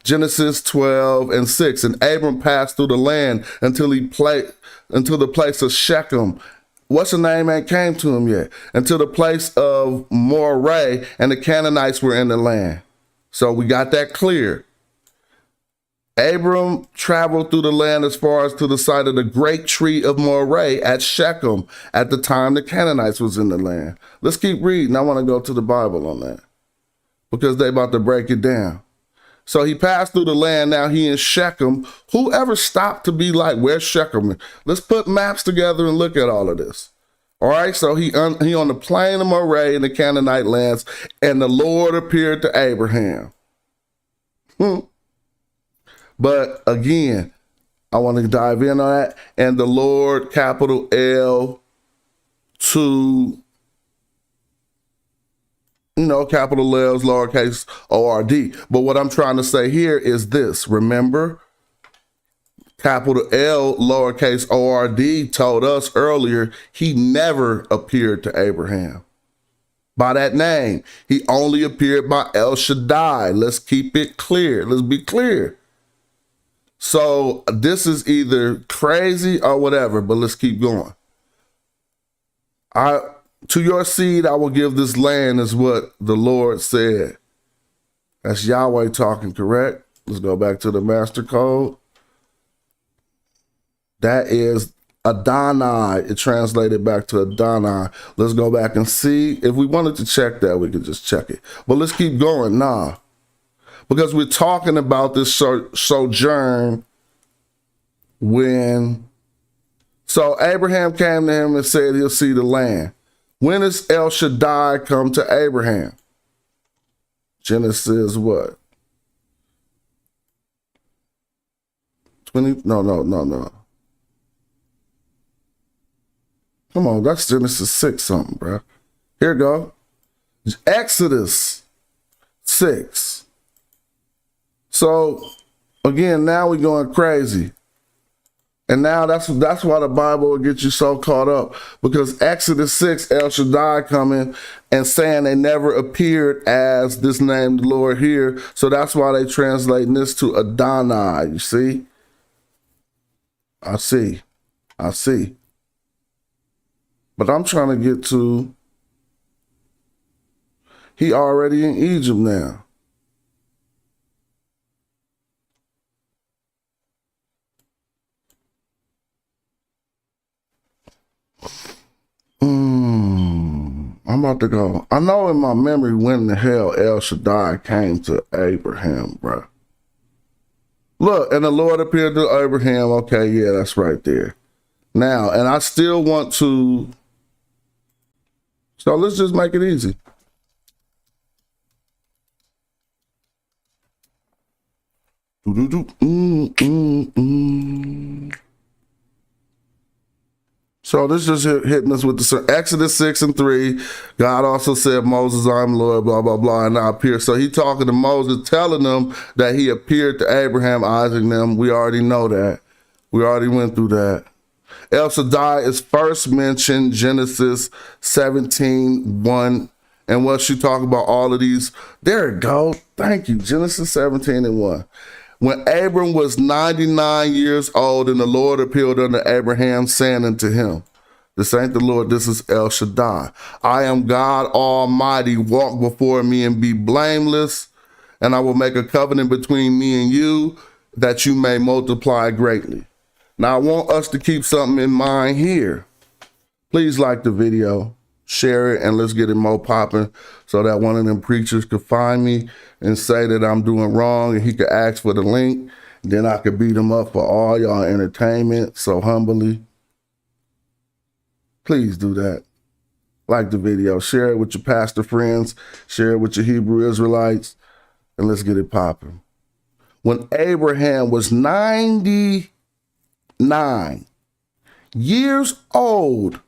A: Genesis 12:6. And Abram passed through the land until the place of Shechem. What's the name ain't came to him yet? Until the place of Moray, and the Canaanites were in the land. So we got that clear. Abram traveled through the land as far as to the site of the great tree of Moray at Shechem at the time the Canaanites was in the land. Let's keep reading. I want to go to the Bible on that because they about to break it down. So he passed through the land. Now he in Shechem. Whoever stopped to be like, where's Shechem? Let's put maps together and look at all of this. All right, so he on the plain of Moray in the Canaanite lands, and the Lord appeared to Abraham. But again, I want to dive in on that. And the Lord, capital L, capital L's, lowercase O-R-D. But what I'm trying to say here is this. Remember, capital L, lowercase O-R-D told us earlier he never appeared to Abraham by that name. He only appeared by El Shaddai. Let's keep it clear. Let's be clear. So this is either crazy or whatever, but let's keep going. To your seed, I will give this land is what the Lord said. That's Yahweh talking, correct? Let's go back to the master code. That is Adonai. It translated back to Adonai. Let's go back and see. If we wanted to check that, we could just check it. But let's keep going. Because we're talking about this sojourn so Abraham came to him and said he'll see the land. When does El Shaddai come to Abraham? Genesis what? 20? No. Come on, that's Genesis 6 something, bro. Here we go. Exodus 6. So, again, now we're going crazy. And now that's why the Bible will get you so caught up. Because Exodus 6, El Shaddai coming and saying they never appeared as this name, the Lord here. So that's why they translating this to Adonai, you see? I see. But I'm trying to get to, he already in Egypt now. I'm about to go. I know in my memory when the hell El Shaddai came to Abraham, bro. Look, and the Lord appeared to Abraham. Okay, yeah, that's right there. Now, and I still want to, so let's just make it easy. So this is just hitting us with the Exodus 6:3. God also said, Moses, I'm Lord, blah, blah, blah, and I appear. So he talking to Moses, telling them that he appeared to Abraham, Isaac, and them. We already know that. We already went through that. El Shaddai is first mentioned Genesis 17:1. And once you talk about all of these, there it go. Thank you. Genesis 17:1. When Abram was 99 years old, and the Lord appeared unto Abraham, saying unto him, this ain't the Lord, this is El Shaddai. I am God Almighty. Walk before me and be blameless, and I will make a covenant between me and you, that you may multiply greatly. Now, I want us to keep something in mind here. Please like the video, share it, and let's get it more popping so that one of them preachers could find me and say that I'm doing wrong, and he could ask for the link. Then I could beat him up for all y'all entertainment. So humbly, please do that. Like the video, share it with your pastor friends, share it with your Hebrew Israelites, and let's get it popping. When Abraham was 99 years old,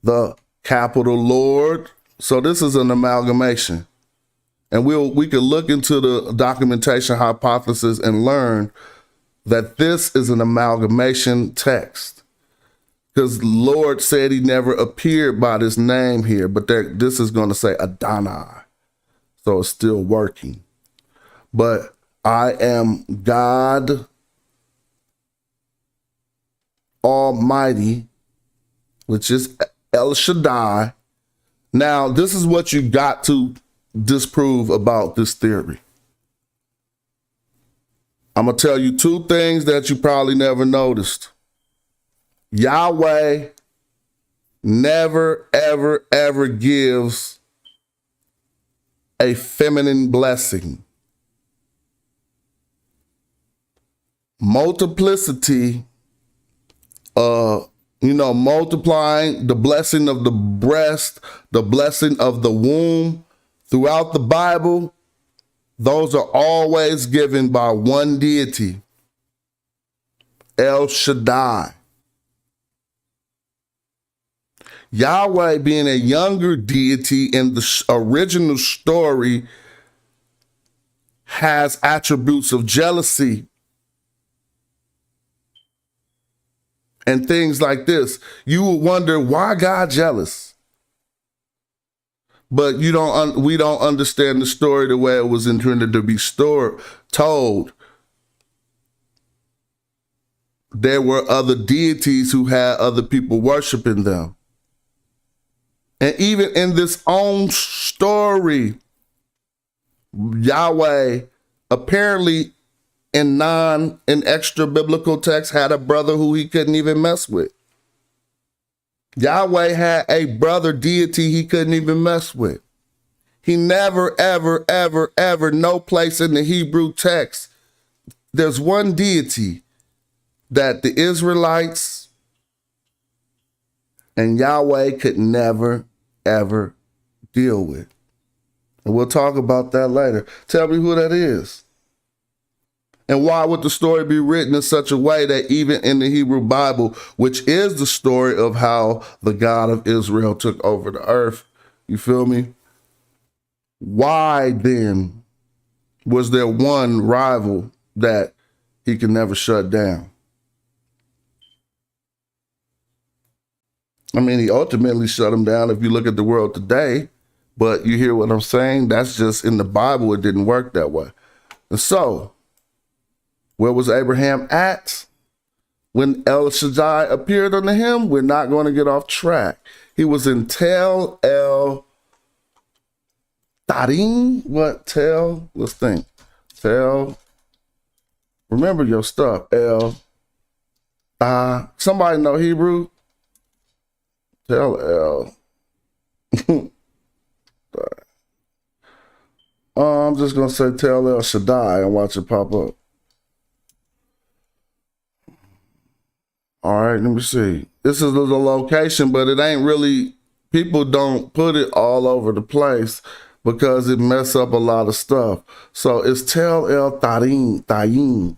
A: the capital Lord. So this is an amalgamation. And we could look into the documentation hypothesis and learn that this is an amalgamation text. Because Lord said he never appeared by this name here, but this is going to say Adonai. So it's still working. But I am God Almighty, which is El Shaddai. Now, this is what you got to disprove about this theory. I'm going to tell you two things that you probably never noticed. Yahweh never, ever, ever gives a feminine blessing. Multiplicity, multiplying, the blessing of the breast, the blessing of the womb throughout the Bible, those are always given by one deity, El Shaddai. Yahweh, being a younger deity in the original story, has attributes of jealousy and things like this. You will wonder, why God jealous? But we don't understand the story the way it was intended to be told. There were other deities who had other people worshiping them. And even in this own story, Yahweh apparently in extra biblical text had a brother who he couldn't even mess with. Yahweh had a brother deity he couldn't even mess with. He never, ever, ever, ever, no place in the Hebrew text, there's one deity that the Israelites and Yahweh could never, ever deal with. And we'll talk about that later. Tell me who that is. And why would the story be written in such a way that even in the Hebrew Bible, which is the story of how the God of Israel took over the earth, you feel me? Why then was there one rival that he could never shut down? I mean, he ultimately shut him down if you look at the world today, but you hear what I'm saying? That's just in the Bible, it didn't work that way. And so, where was Abraham at when El Shaddai appeared unto him? We're not going to get off track. He was in Tel El Tarim. What? Tel? Let's think. Tel. Remember your stuff. El. Somebody know Hebrew? Tel El. I'm just going to say Tel El Shaddai and watch it pop up. All right. right, let me see. This is the location, but it ain't really, people don't put it all over the place because it mess up a lot of stuff. So it's Tel El Tayin, Thadin.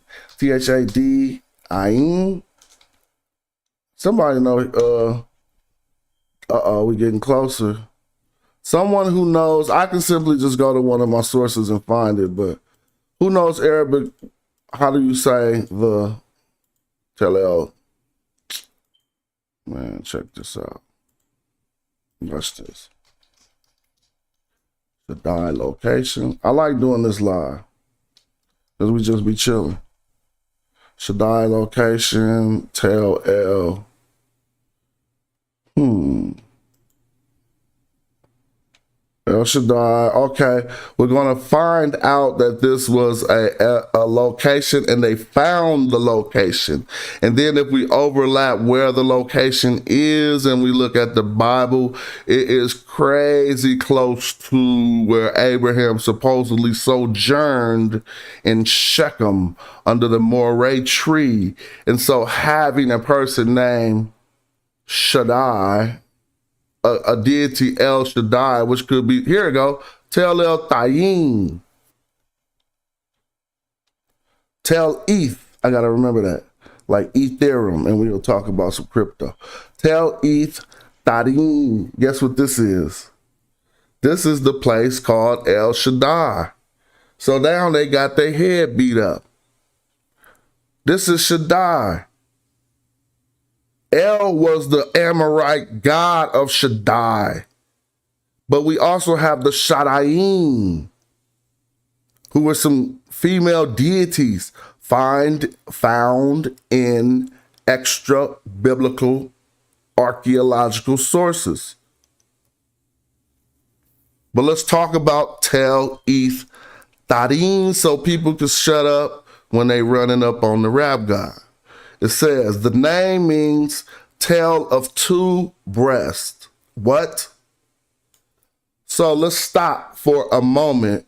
A: Somebody know, we getting closer. Someone who knows, I can simply just go to one of my sources and find it, but who knows Arabic? How do you say the Tel El? Man, check this out. Watch this. The die location. I like doing this live because we just be chilling. Shaddai location, Tel El. El Shaddai. Okay, we're gonna find out that this was a location, and they found the location. And then if we overlap where the location is, and we look at the Bible, it is crazy close to where Abraham supposedly sojourned in Shechem under the Moreh tree. And so having a person named Shaddai, a deity El Shaddai, which could be, here we go, Tel El Tayin. Tel Eth, I gotta remember that, like Ethereum, and we will talk about some crypto. Tel Eth Tayin. Guess what this is? This is the place called El Shaddai. So now they got their head beat up. This is Shaddai. El was the Amorite god of Shaddai. But we also have the Shaddaiim, who were some female deities found in extra biblical archaeological sources. But let's talk about Tel Eth Tarin so people can shut up when they running up on the rap god. It says, the name means tale of two breasts. What? So let's stop for a moment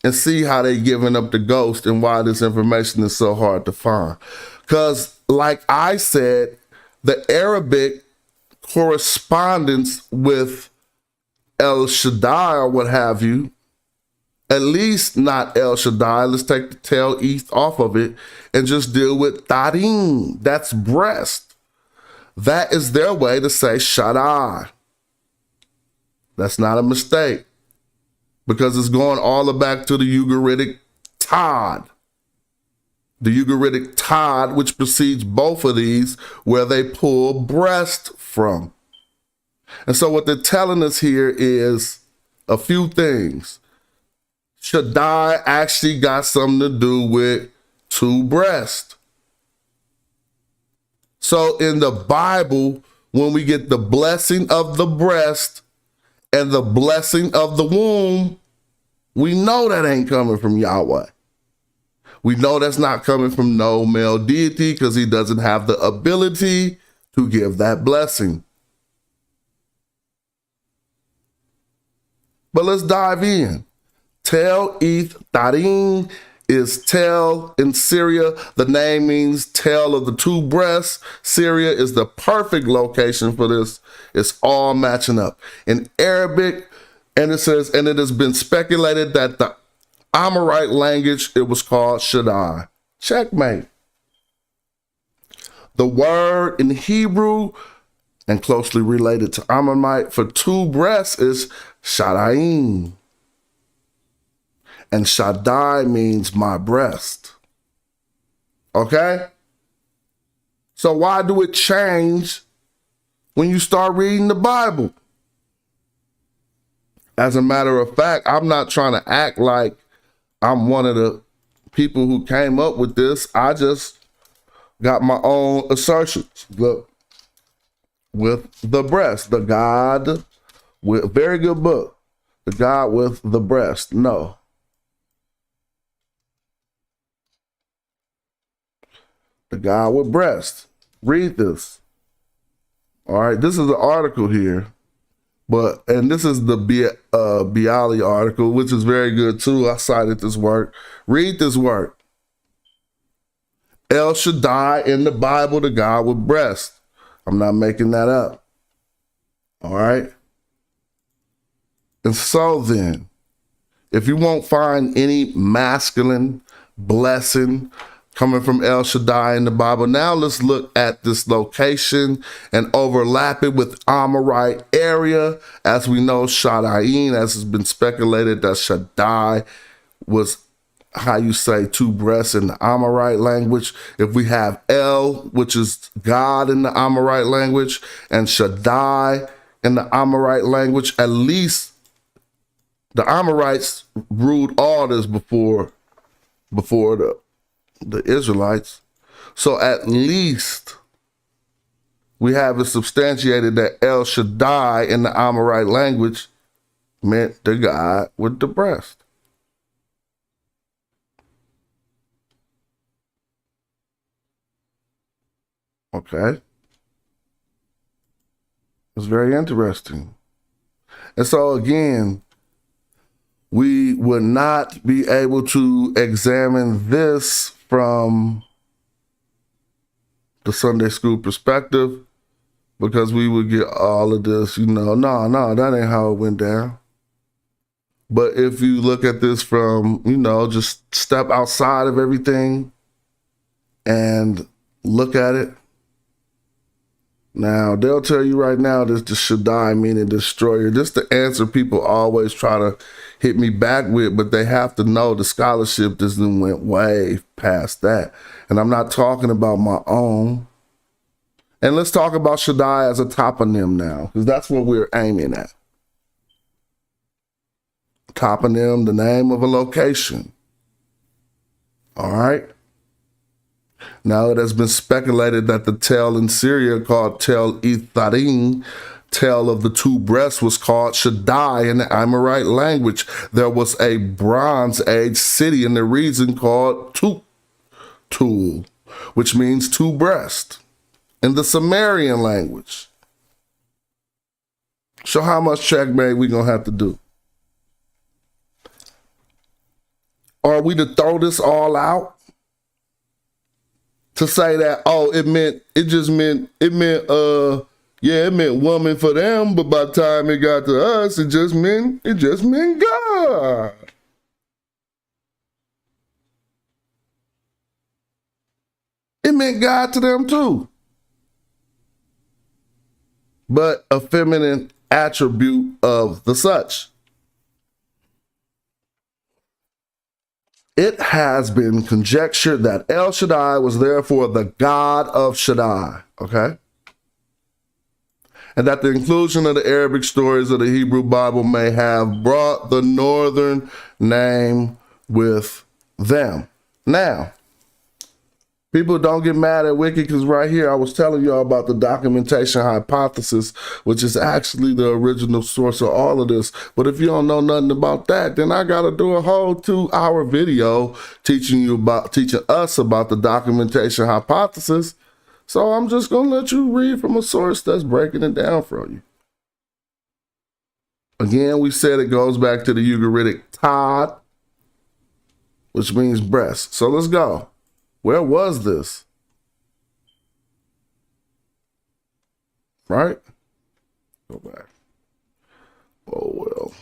A: and see how they giving up the ghost and why this information is so hard to find. Because like I said, the Arabic correspondence with El Shaddai or what have you, at least not El Shaddai. Let's take the Tel Eth off of it and just deal with Tarim. That's breast. That is their way to say Shaddai. That's not a mistake because it's going all the back to the Ugaritic Todd. The Ugaritic Todd, which precedes both of these, where they pull breast from. And so what they're telling us here is a few things. Shaddai actually got something to do with two breasts. So in the Bible, when we get the blessing of the breast and the blessing of the womb, we know that ain't coming from Yahweh. We know that's not coming from no male deity because he doesn't have the ability to give that blessing. But let's dive in. Tel Eth Tarin is Tel in Syria. The name means tale of the two breasts. Syria is the perfect location for this. It's all matching up. In Arabic, and it says, and it has been speculated that the Amorite language, it was called Shaddai. Checkmate. The word in Hebrew, and closely related to Ammonite, for two breasts is Shaddaiim. And Shaddai means my breast. Okay? So why do it change when you start reading the Bible? As a matter of fact, I'm not trying to act like I'm one of the people who came up with this. I just got my own assertions. Look, with the breast, the God with, very good book, the God with the breast. No. The God with breast. Read this. All right, this is an article here, and this is the Bialy article, which is very good too. I cited this work. Read this work. El Shaddai in the Bible, the God with breast. I'm not making that up. All right. And so then, if you won't find any masculine blessing coming from El Shaddai in the Bible, now let's look at this location and overlap it with Amorite area. As we know, Shaddai, as has been speculated that Shaddai was how you say two breasts in the Amorite language. If we have El, which is God in the Amorite language, and Shaddai in the Amorite language, at least the Amorites ruled all this before the Israelites. So at least we have it substantiated that El Shaddai in the Amorite language meant the God with the breast. Okay. It's very interesting. And so again, we would not be able to examine this from the Sunday school perspective because we would get all of this, no, that ain't how it went down. But if you look at this from, just step outside of everything and look at it. Now, they'll tell you right now this the Shaddai meaning destroyer. This the answer people always try to hit me back with, but they have to know the scholarship just went way past that. And I'm not talking about my own. And let's talk about Shaddai as a toponym now, because that's what we're aiming at. Toponym, the name of a location. All right. Now it has been speculated that the Tel in Syria called Tel Etharim, Tel of the two breasts, was called Shaddai in the Amorite language. There was a Bronze Age city in the region called Tul, which means two breast in the Sumerian language. So how much checkmate we gonna have to do? Are we to throw this all out? To say that, it meant woman for them, but by the time it got to us, it just meant God. It meant God to them too. But a feminine attribute of the such. It has been conjectured that El Shaddai was therefore the God of Shaddai, okay? And that the inclusion of the Arabic stories of the Hebrew Bible may have brought the northern name with them. Now, people don't get mad at Wiki because right here I was telling y'all about the documentation hypothesis, which is actually the original source of all of this. But if you don't know nothing about that, then I got to do a whole 2-hour video teaching us about the documentation hypothesis. So I'm just going to let you read from a source that's breaking it down for you. Again, we said it goes back to the Ugaritic Tod, which means breast. So let's go. Where was this? Right? Go back. Oh, well.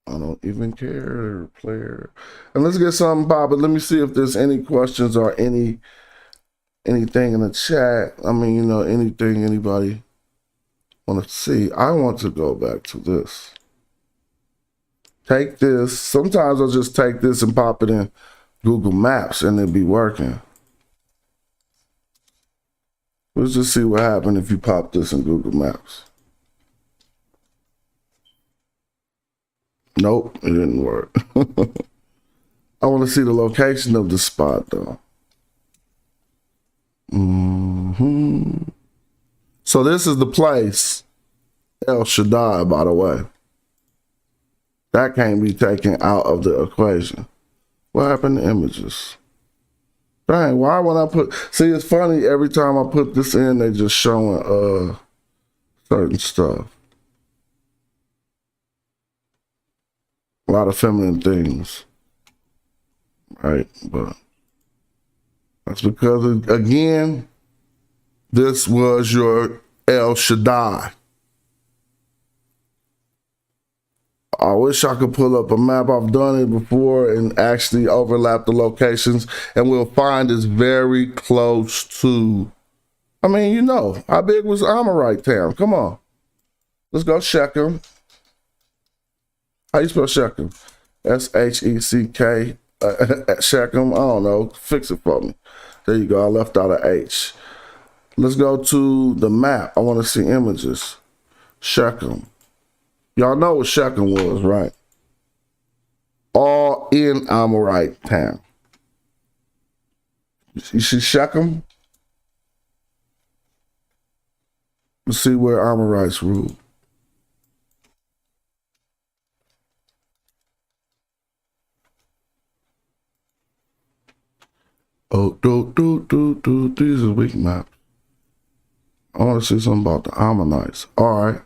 A: I don't even care, player. And let's get something popping. Let me see if there's any questions or anything in the chat. I mean, anything anybody want to see. I want to go back to this. Take this. Sometimes I'll just take this and pop it in Google Maps and it'll be working. Let's just see what happened if you pop this in Google Maps. Nope, it didn't work. I want to see the location of the spot though. So this is the place, El Shaddai, by the way. That can't be taken out of the equation. What happened to images? Dang, why would I put... See, it's funny, every time I put this in, they just showing certain stuff. A lot of feminine things. Right, but that's because, again, This was your El Shaddai. I wish I could pull up a map. I've done it before and actually overlap the locations, and we'll find it's very close to, I mean, you know, how big was Amorite town? Come on. Let's go Shechem. How you spell Shechem? S-H-E-C-K. Shechem, I don't know. Fix it for me. There you go. I left out an H. Let's go to the map. I want to see images. Shechem. Y'all know what Shechem was, right? All in Amorite town. You see Shechem? Let's see where Amorites ruled. Oh, these are weak maps. I want to see something about the Ammonites. All right.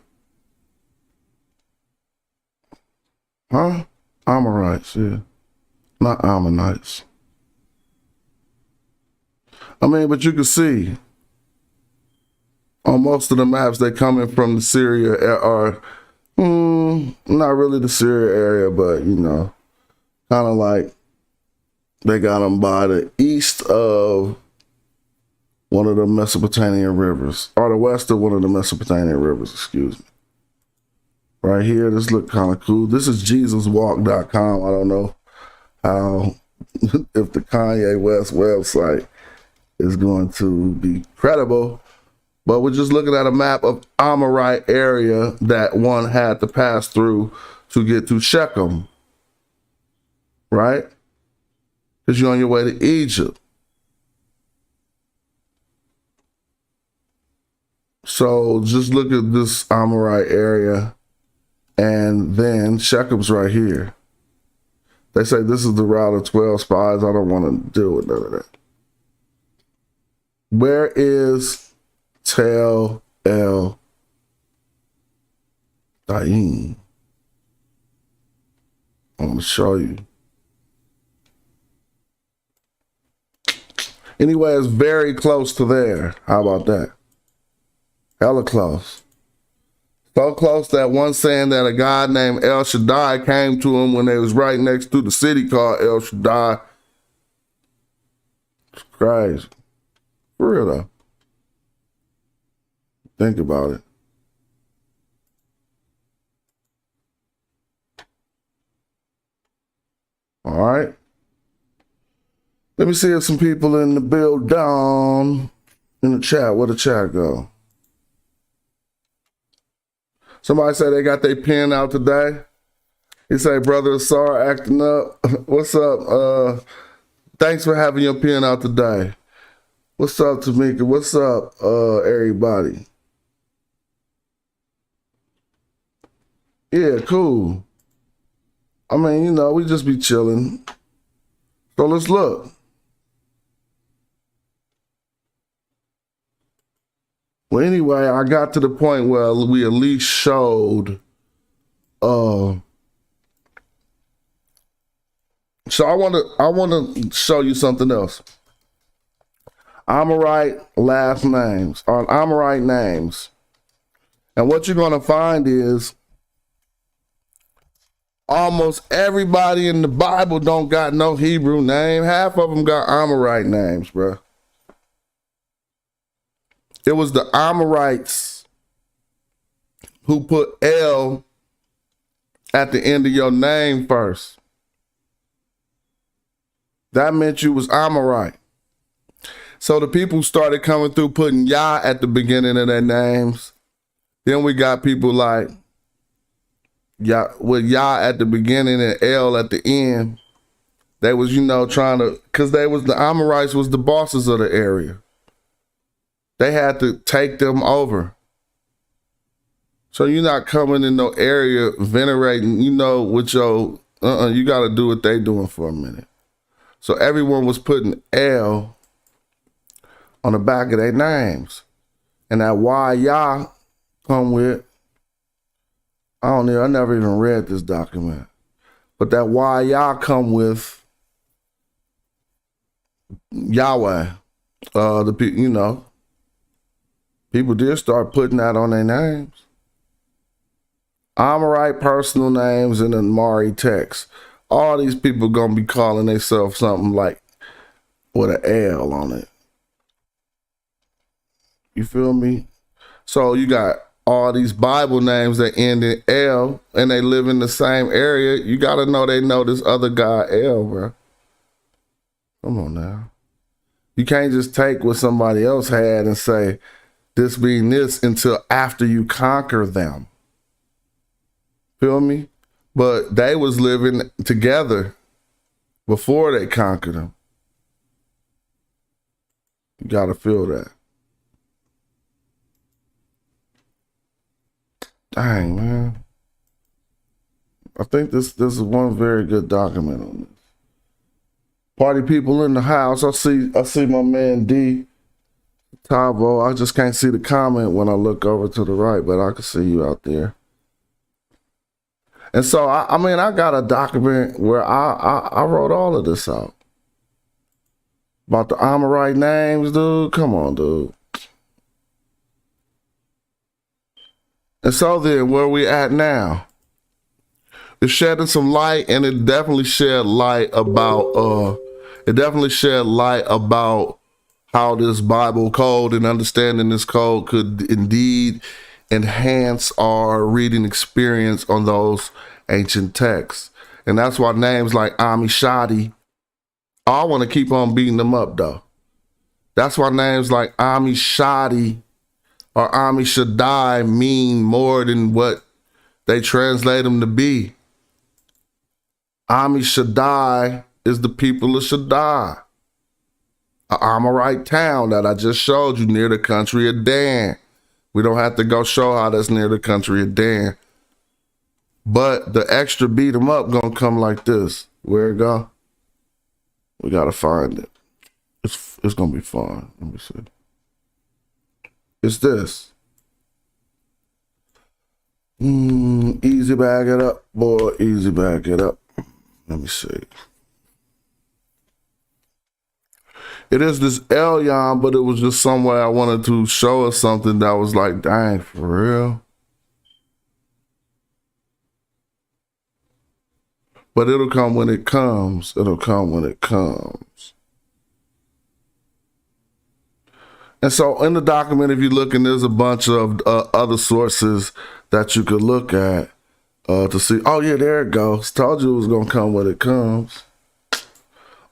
A: Huh? Amorites, yeah. Not Ammonites. I mean, but you can see on most of the maps, they coming from the Syria or not really the Syria area, but you know, kind of like they got them by the east of one of the Mesopotamian rivers, or the west of one of the Mesopotamian rivers, excuse me. Right here, this look kind of cool. This is JesusWalk.com. I don't know how, if the Kanye West website is going to be credible, but we're just looking at a map of Amorite area that one had to pass through to get to Shechem, right? Because you're on your way to Egypt. So just look at this Amorite area, and then Shechem's right here. They say this is the route of 12 spies. I don't want to deal with none of that. Where is Tel El Dain? I'm going to show you. Anyway, it's very close to there. How about that? Hella close. So close that one saying that a guy named El Shaddai came to him when they was right next to the city called El Shaddai. It's crazy. For real though. Think about it. All right. Let me see if some people in the build down in the chat. Where the chat go? Somebody say they got their pen out today. He say, brother Asar acting up. What's up? Thanks for having your pen out today. What's up, Tamika? What's up, everybody? Yeah, cool. I mean, you know, we just be chilling. So let's look. Well, anyway, I got to the point where we at least showed, so I want to show you something else. Amorite last names, or Amorite names. And what you're going to find is almost everybody in the Bible don't got no Hebrew name. Half of them got Amorite names, bro. It was the Amorites who put El at the end of your name first. That meant you was Amorite. So the people started coming through putting Yah at the beginning of their names. Then we got people like Yah with Yah at the beginning and El at the end. They was, you know, trying to, because they was, the Amorites was the bosses of the area. They had to take them over. So you're not coming in no area venerating, you know, with your, you got to do what they doing for a minute. So everyone was putting L on the back of their names. And that why Yah come with, I never even read this document. But that why Yah come with Yahweh, you know. People did start putting that on their names. Amorite personal names and then Mari text. All these people gonna be calling themselves something like with an L on it. You feel me? So you got all these Bible names that end in L and they live in the same area. You gotta know they know this other guy L, bro. Come on now. You can't just take what somebody else had and say this being this until after you conquer them. Feel me? But they was living together before they conquered them. You gotta feel that. Dang, man. I think this is one very good document on this. Party people in the house. I see my man D. Tavo. I just can't see the comment when I look over to the right, but I can see you out there. And so I mean I got a document where I wrote all of this out. About the Amorite names, dude. Come on, dude. And so then, where we at now? It's shedding some light, and it definitely shed light about how this Bible code and understanding this code could indeed enhance our reading experience on those ancient texts. And that's why names like Amishadi, I want to keep on beating them up though. That's why names like Amishadi or Amishadai mean more than what they translate them to be. Amishadai is the people of Shaddai, an Amorite town that I just showed you near the country of Dan. We don't have to go show how that's near the country of Dan. But the extra beat 'em up gonna come like this. Where it go? We gotta find it. It's gonna be fun. Let me see. It's this. Easy bag it up, boy. Easy bag it up. Let me see. It is this Elyon, but it was just somewhere I wanted to show us something that was like, dang, for real. But it'll come when it comes. It'll come when it comes. And so in the document, if you look, and there's a bunch of other sources that you could look at to see. Oh, yeah, there it goes. Told you it was going to come when it comes.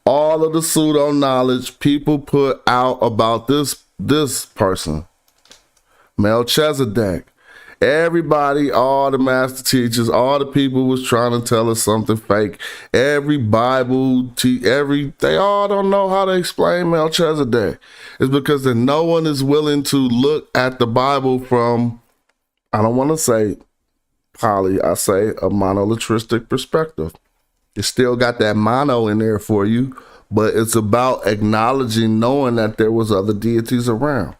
A: All of the pseudo knowledge people put out about this person, Melchizedek. Everybody, all the master teachers, all the people was trying to tell us something fake. Every Bible, they all don't know how to explain Melchizedek. It's because that no one is willing to look at the Bible from, I don't want to say poly, I say a monolatristic perspective. It's still got that mono in there for you, but it's about acknowledging, knowing that there was other deities around.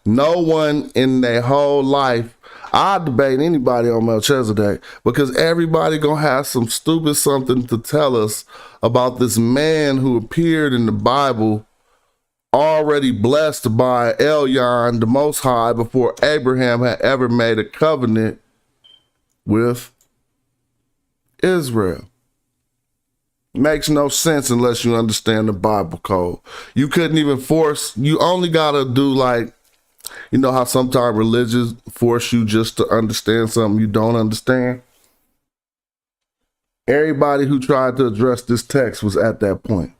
A: No one in their whole life, I debate anybody on Melchizedek, because everybody gonna have some stupid something to tell us about this man who appeared in the Bible, already blessed by Elyon, the Most High, before Abraham had ever made a covenant with Israel. Makes no sense unless you understand the Bible code. You couldn't even force, you only gotta do like, you know how sometimes religions force you just to understand something you don't understand? Everybody who tried to address this text was at that point.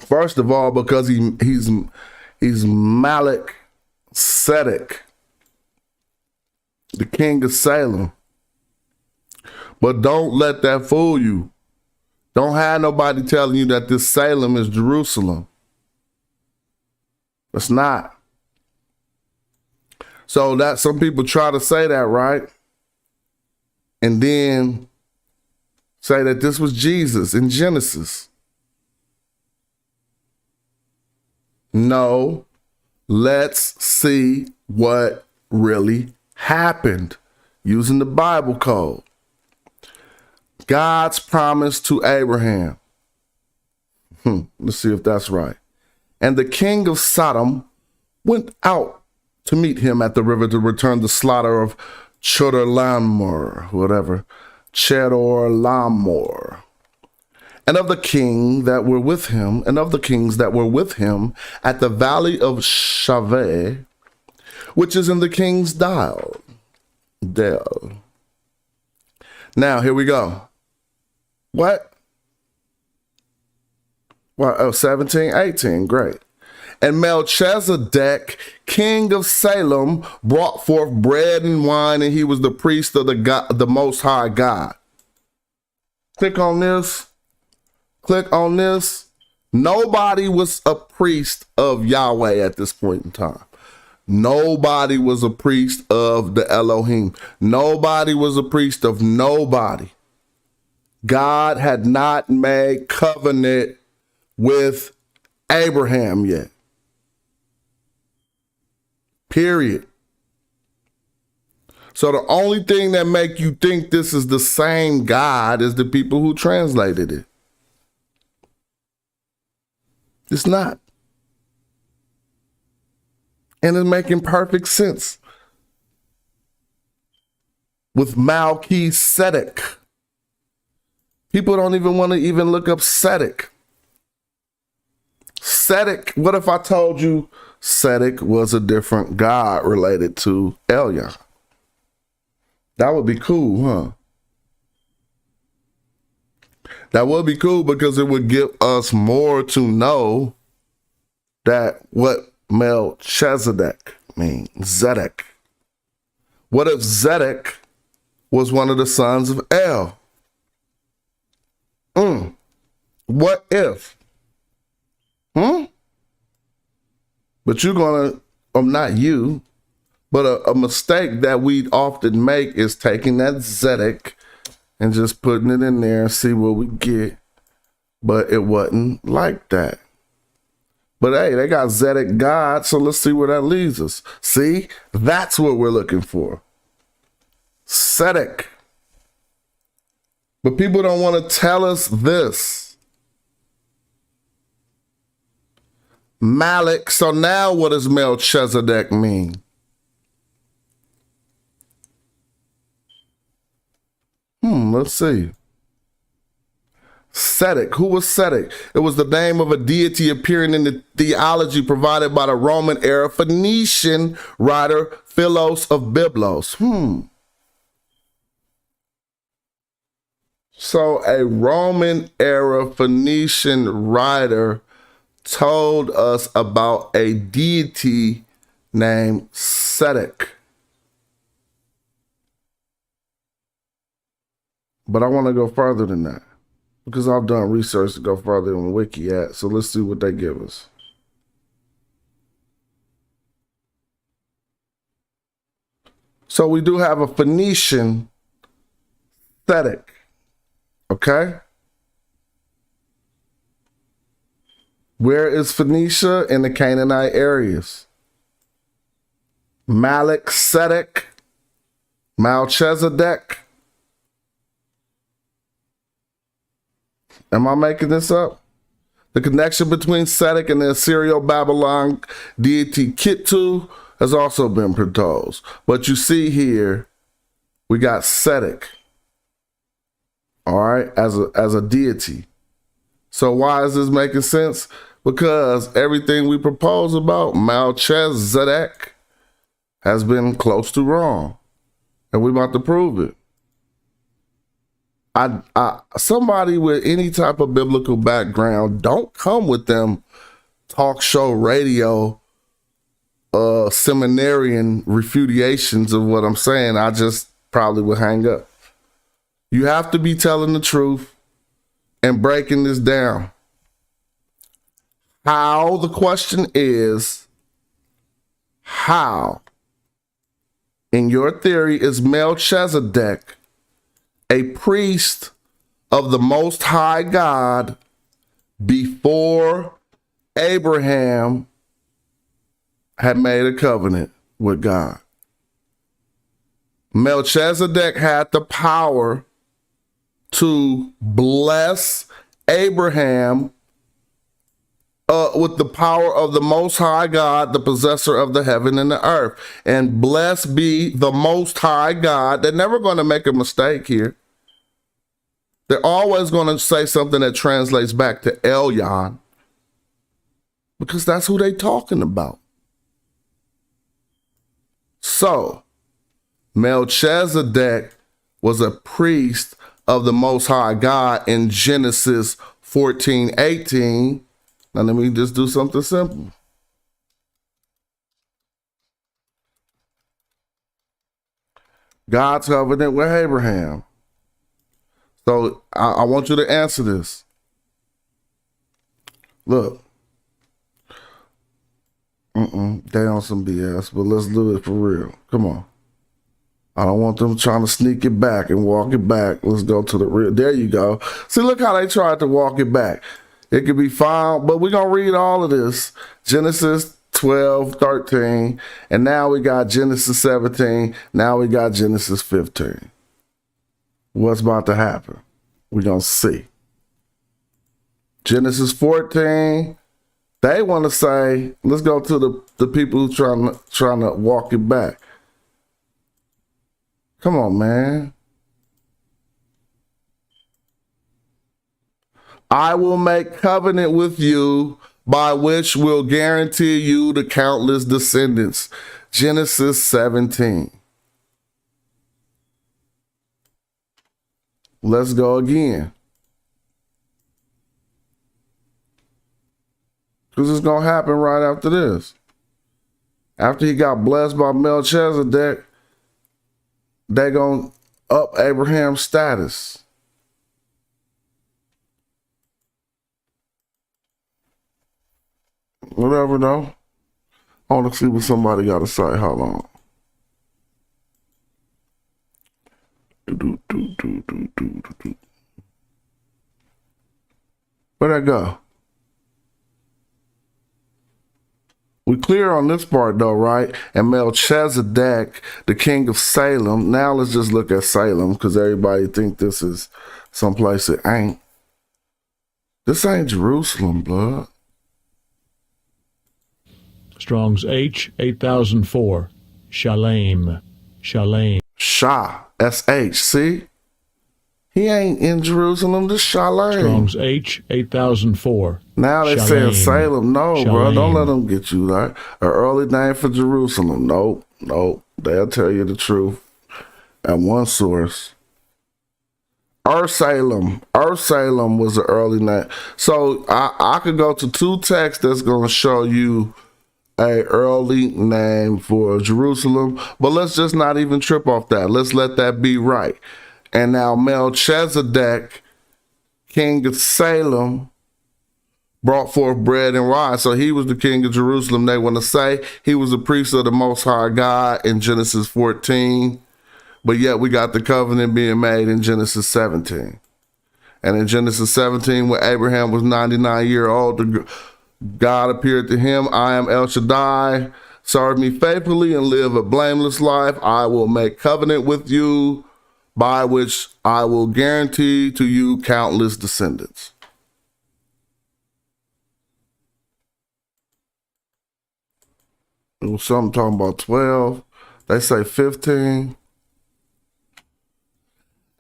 A: First of all, because he's Malik Sedek, the king of Salem. But don't let that fool you. Don't have nobody telling you that this Salem is Jerusalem. It's not. So that some people try to say that, right? And then say that this was Jesus in Genesis. No, let's see what really happened using the Bible code. God's promise to Abraham. Let's see if that's right. And the king of Sodom went out to meet him at the river to return the slaughter of Chedorlaomer, whatever, Chedorlaomer, and of the king that were with him, and of the kings that were with him at the valley of Shaveh, which is in the king's Dale. Now, here we go. What? Well, oh, 17, 18, great. And Melchizedek, king of Salem, brought forth bread and wine, and he was the priest of the Most High God. Click on this. Click on this. Nobody was a priest of Yahweh at this point in time. Nobody was a priest of the Elohim. Nobody was a priest of nobody. God had not made covenant with Abraham yet. Period. So the only thing that make you think this is the same God is the people who translated it. It's not. And it's making perfect sense. With Melchizedek. People don't even want to even look up Sedek. Sedek, what if I told you Sedek was a different god related to Elyon? That would be cool, huh? That would be cool because it would give us more to know that what Melchizedek means, Zedek. What if Zedek was one of the sons of El? What if? But you're gonna, not you, but a mistake that we often make is taking that Zedek and just putting it in there and see what we get. But it wasn't like that. But hey, they got Zedek God, so let's see where that leads us. See, that's what we're looking for. Zedek. But people don't want to tell us this. Malik. So now what does Melchizedek mean? Let's see. Sedek. Who was Sedek? It was the name of a deity appearing in the theology provided by the Roman era Phoenician writer Philos of Byblos. So a Roman era Phoenician writer told us about a deity named Sedek. But I want to go further than that because I've done research to go further than Wiki at. So let's see what they give us. So we do have a Phoenician Sedek. Okay. Where is Phoenicia? In the Canaanite areas. Malik Sedek, Melchizedek. Am I making this up? The connection between Sedek and the Assyrio-Babylon deity Kittu has also been proposed. But you see here, we got Sedek, all right, as a deity. So why is this making sense? Because everything we propose about Melchizedek has been close to wrong. And we're about to prove it. Somebody with any type of biblical background, don't come with them talk show radio seminarian refudiations of what I'm saying. I just probably would hang up. You have to be telling the truth and breaking this down. How, the question is, how, in your theory, is Melchizedek a priest of the Most High God before Abraham had made a covenant with God? Melchizedek had the power to bless Abraham with the power of the Most High God, the possessor of the heaven and the earth. And blessed be the Most High God. They're never going to make a mistake here. They're always going to say something that translates back to Elyon, because that's who they're talking about. So, Melchizedek was a priest of the Most High God in Genesis 14:18. Now let me just do something simple. God's covenant with Abraham. So I want you to answer this. Look, they on some BS, but let's do it for real. Come on. I don't want them trying to sneak it back and walk it back. Let's go to the real. There you go. See, look how they tried to walk it back. It could be found, but we're going to read all of this. Genesis 12:13, and now we got Genesis 17. Now we got Genesis 15. What's about to happen? We're going to see. Genesis 14, they want to say, let's go to the people who trying to walk it back. Come on, man. I will make covenant with you by which will guarantee you the countless descendants. Genesis 17. Let's go again. Because it's going to happen right after this. After he got blessed by Melchizedek, they're going to up Abraham's status. Whatever, though. I want to see what somebody got to say. Hold on. Where'd that go? We clear on this part, though, right? And Melchizedek, the king of Salem. Now let's just look at Salem, because everybody think this is someplace it ain't. This ain't Jerusalem, blood.
B: Strong's H 8004. Shalem. Shalem.
A: Shah. S-H. See? He ain't in Jerusalem. This Shalem.
B: Strong's H 8004.
A: Now they saying Salem. No,
B: Shalem.
A: bro. Don't let them get you that. An early name for Jerusalem. Nope. They'll tell you the truth. At one source. Salem was an early name. So I could go to two texts that's going to show you a early name for Jerusalem, but let's just not even trip off that. Let's let that be right. And now Melchizedek, king of Salem, brought forth bread and wine. So he was the king of Jerusalem. They want to say he was a priest of the Most High God in Genesis 14, but yet we got the covenant being made in Genesis 17. And in Genesis 17, when Abraham was 99 years old, God appeared to him. I am El Shaddai. Serve me faithfully and live a blameless life. I will make covenant with you, by which I will guarantee to you countless descendants. It was something talking about 12. They say 15.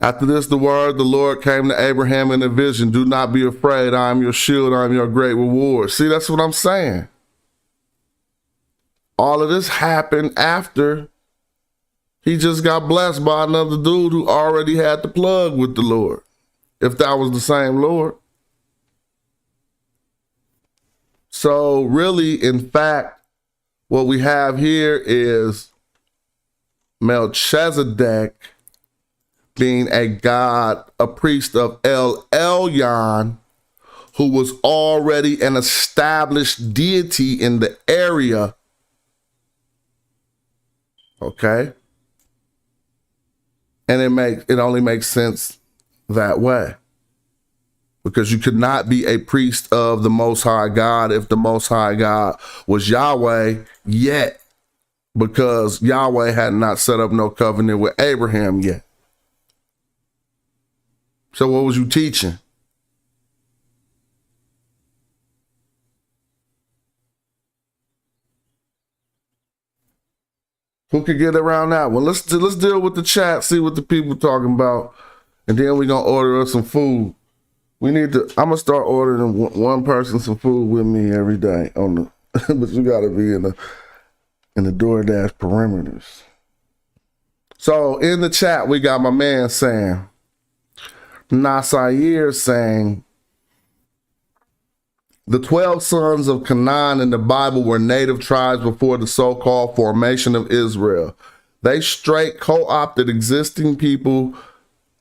A: After this, the word, the Lord came to Abraham in a vision. Do not be afraid. I am your shield. I am your great reward. See, that's what I'm saying. All of this happened after he just got blessed by another dude who already had the plug with the Lord. If that was the same Lord. So really, in fact, what we have here is Melchizedek being a god, a priest of El Elyon, who was already an established deity in the area. Okay? And it only makes sense that way. Because you could not be a priest of the Most High God if the Most High God was Yahweh yet, because Yahweh had not set up no covenant with Abraham yet. So what was you teaching? Who could get around that one? Let's deal with the chat, see what the people talking about, and then we're gonna order us some food. We need to. I'm gonna start ordering one person some food with me every day on the. But you gotta be in the DoorDash perimeters. So in the chat, we got my man saying, Nasair saying, the 12 sons of Canaan in the Bible were native tribes before the so-called formation of Israel. They straight co-opted existing people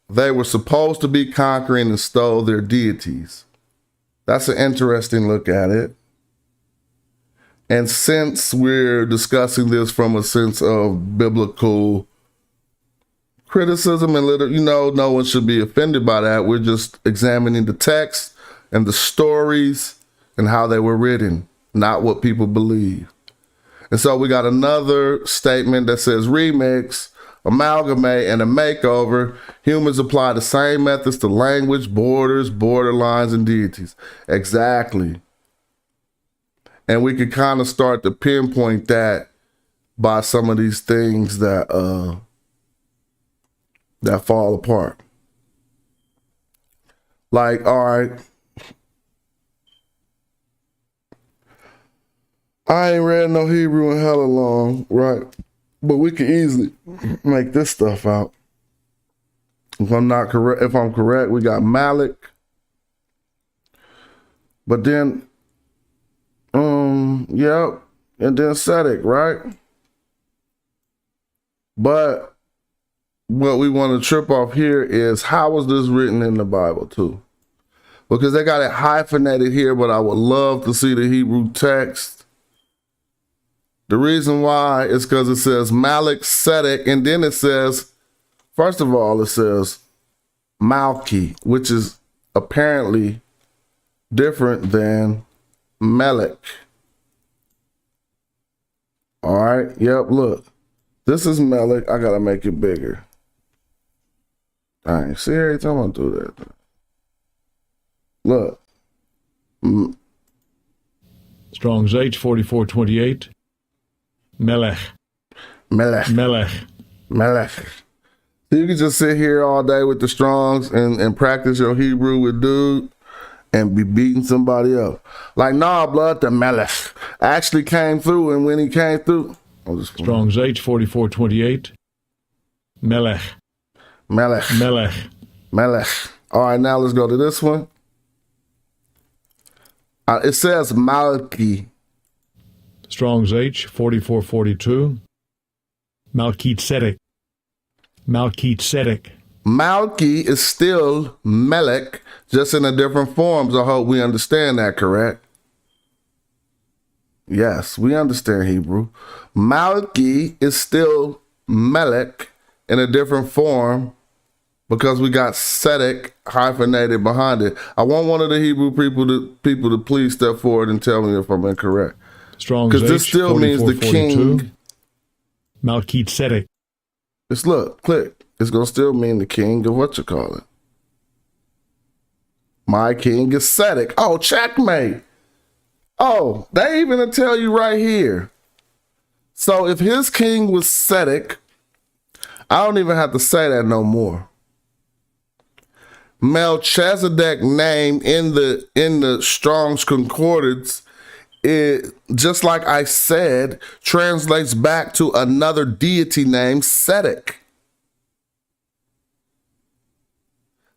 A: they were supposed to be conquering and stole their deities. That's an interesting look at it. And since we're discussing this from a sense of biblical criticism and no one should be offended by that. We're just examining the text and the stories and how they were written, not what people believe. And so we got another statement that says remix, amalgamate, and a makeover. Humans apply the same methods to language, borders, borderlines, and deities. Exactly. And we could kind of start to pinpoint that by some of these things that fall apart. Like, all right, I ain't read no Hebrew in hella long, right? But we can easily make this stuff out. If I'm correct, we got Malik. But then, yep, and then Sedek, right? But what we want to trip off here is, how was this written in the Bible too? Because they got it hyphenated here, but I would love to see the Hebrew text. The reason why is because it says Malik Sedek, and then it says, first of all, it says Malki, which is apparently different than Melech. All right, yep, look. This is Melech. I gotta make it bigger. All right, see, every time I do that. Look.
B: Strong's H 4428. Melech.
A: Melech.
B: Melech.
A: Melech. So you can just sit here all day with the Strongs and practice your Hebrew with dude and be beating somebody up. Like, nah, blood, the Melech actually came through, and when he came through,
B: Strong's H 4428. Melech.
A: Melech.
B: Melech.
A: Melech. All right, now let's go to this one. It says Malki.
B: Strong's H 4442. Melchizedek. Melchizedek.
A: Malki is still Melech, just in a different forms. I hope we understand that, correct? Yes, we understand Hebrew. Malki is still Melech in a different form because we got Sedek hyphenated behind it. I want one of the Hebrew people to please step forward and tell me if I'm incorrect.
B: Strong's
A: Because this still means the king.
B: Melchizedek.
A: It's click. It's gonna still mean the king of what you call it. My king is Sedek. Oh, checkmate. Oh, they even tell you right here. So if his king was Sedek, I don't even have to say that no more. Melchizedek name in the Strong's Concordance, it, just like I said, translates back to another deity named Sedek.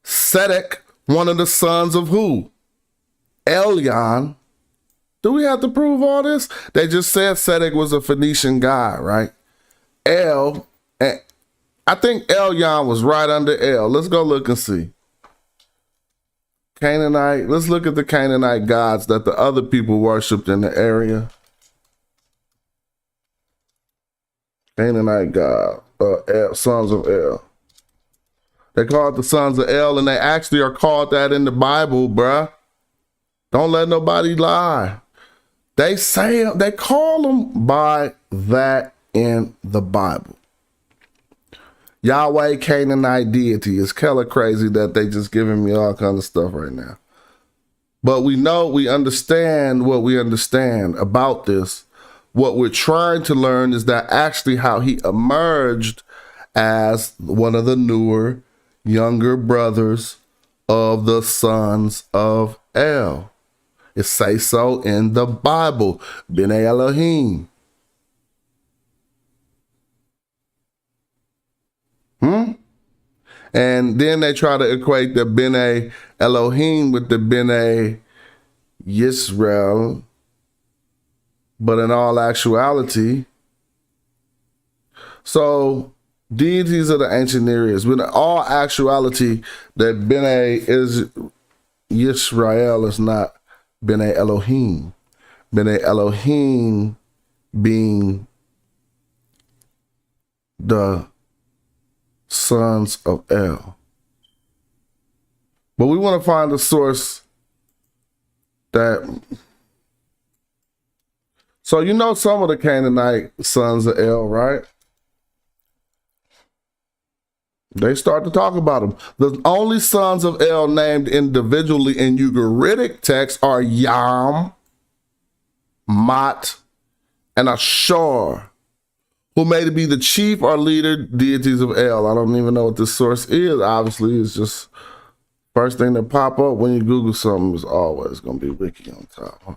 A: Sedek, one of the sons of who? Elyon. Do we have to prove all this? They just said Sedek was a Phoenician god, right? I think Elyon was right under El. Let's go look and see. Canaanite. Let's look at the Canaanite gods that the other people worshipped in the area. Canaanite god, sons of El. They call it the sons of El, and they actually are called that in the Bible, bruh. Don't let nobody lie. They call them by that in the Bible. Yahweh Canaanite deity. It's hella crazy that they just giving me all kinds of stuff right now. But we understand what we understand about this. What we're trying to learn is that actually how he emerged as one of the newer, younger brothers of the sons of El. It says so in the Bible, B'nai Elohim. And then they try to equate the B'nai Elohim with the B'nai Yisrael. But in all actuality, so deities of the ancient Near East, but in all actuality, that B'nai is Yisrael is not B'nai Elohim. B'nai Elohim being the sons of El. But we want to find a source that... So you know some of the Canaanite sons of El, right? They start to talk about them. The only sons of El named individually in Ugaritic texts are Yam, Mat, and Ashur, who may be the chief or leader deities of El. I don't even know what this source is. Obviously, it's just first thing that pop up when you Google something is always going to be wiki on top. Huh?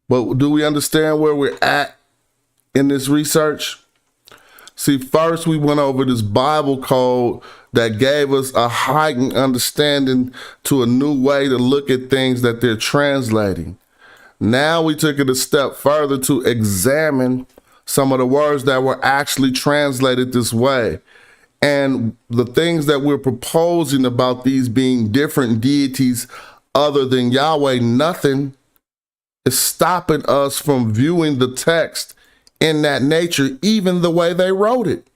A: But do we understand where we're at in this research? See, first we went over this Bible code that gave us a heightened understanding to a new way to look at things that they're translating. Now we took it a step further to examine some of the words that were actually translated this way. And the things that we're proposing about these being different deities other than Yahweh, nothing is stopping us from viewing the text in that nature, even the way they wrote it.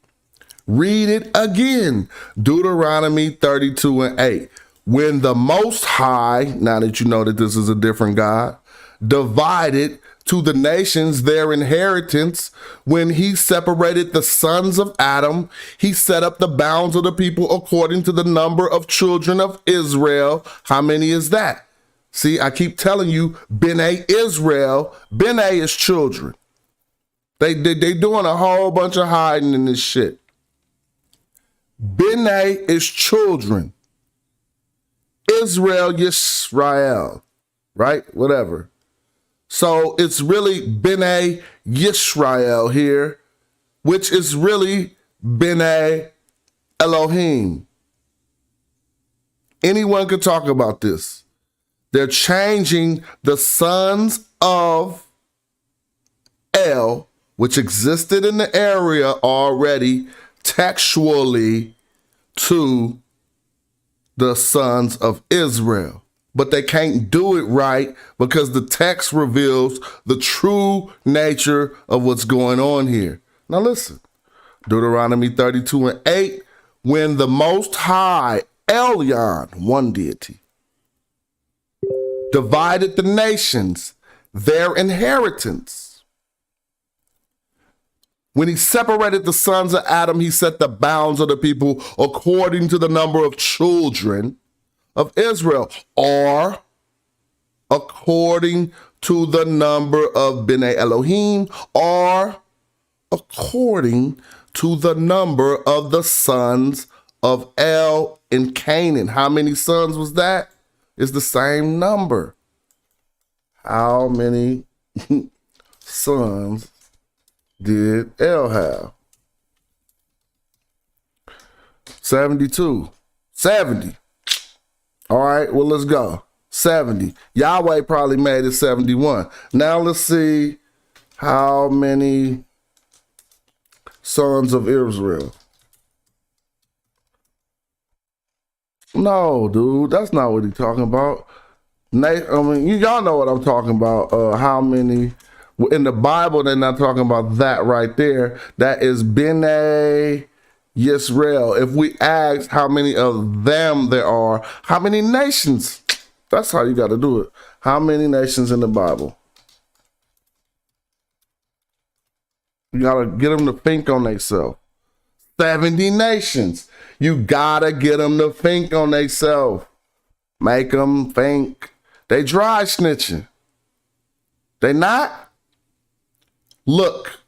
A: Read it again. Deuteronomy 32:8. When the Most High, now that you know that this is a different God, divided to the nations their inheritance, when he separated the sons of Adam, he set up the bounds of the people according to the number of children of Israel. How many is that? See, I keep telling you, B'nai Israel, B'nai is children. They doing a whole bunch of hiding in this shit. B'nai is children. Israel, Yisrael, right? Whatever. So it's really B'nai Yisrael here, which is really B'nai Elohim. Anyone could talk about this. They're changing the sons of El, which existed in the area already textually, to the sons of Israel. But they can't do it right because the text reveals the true nature of what's going on here. Now listen, Deuteronomy 32:8, when the Most High, Elyon, one deity, divided the nations, their inheritance. When he separated the sons of Adam, he set the bounds of the people according to the number of children of Israel, or according to the number of B'nai Elohim, or according to the number of the sons of El in Canaan. How many sons was that? It's the same number. How many sons did El have? 72. 70. All right, well, let's go. 70. Yahweh probably made it 71. Now let's see how many sons of Israel. No, dude, that's not what he's talking about. Y'all know what I'm talking about. How many in the Bible? They're not talking about that right there. That is B'nai Yisrael. If we ask how many of them there are, how many nations? That's how you got to do it. How many nations in the Bible? You got to get them to think on themselves. 70 nations. You gotta get them to think on themselves. Make them think. They dry snitching. They not? Look,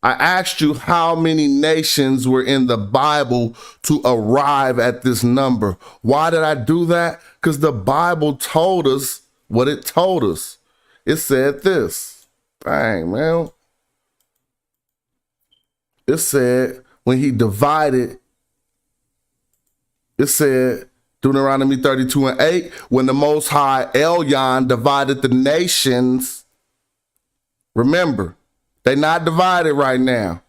A: I asked you how many nations were in the Bible to arrive at this number. Why did I do that? Because the Bible told us what it told us. It said this. Dang, man. It said when he divided, it said Deuteronomy 32:8, when the Most High Elyon divided the nations. Remember, they're not divided right now.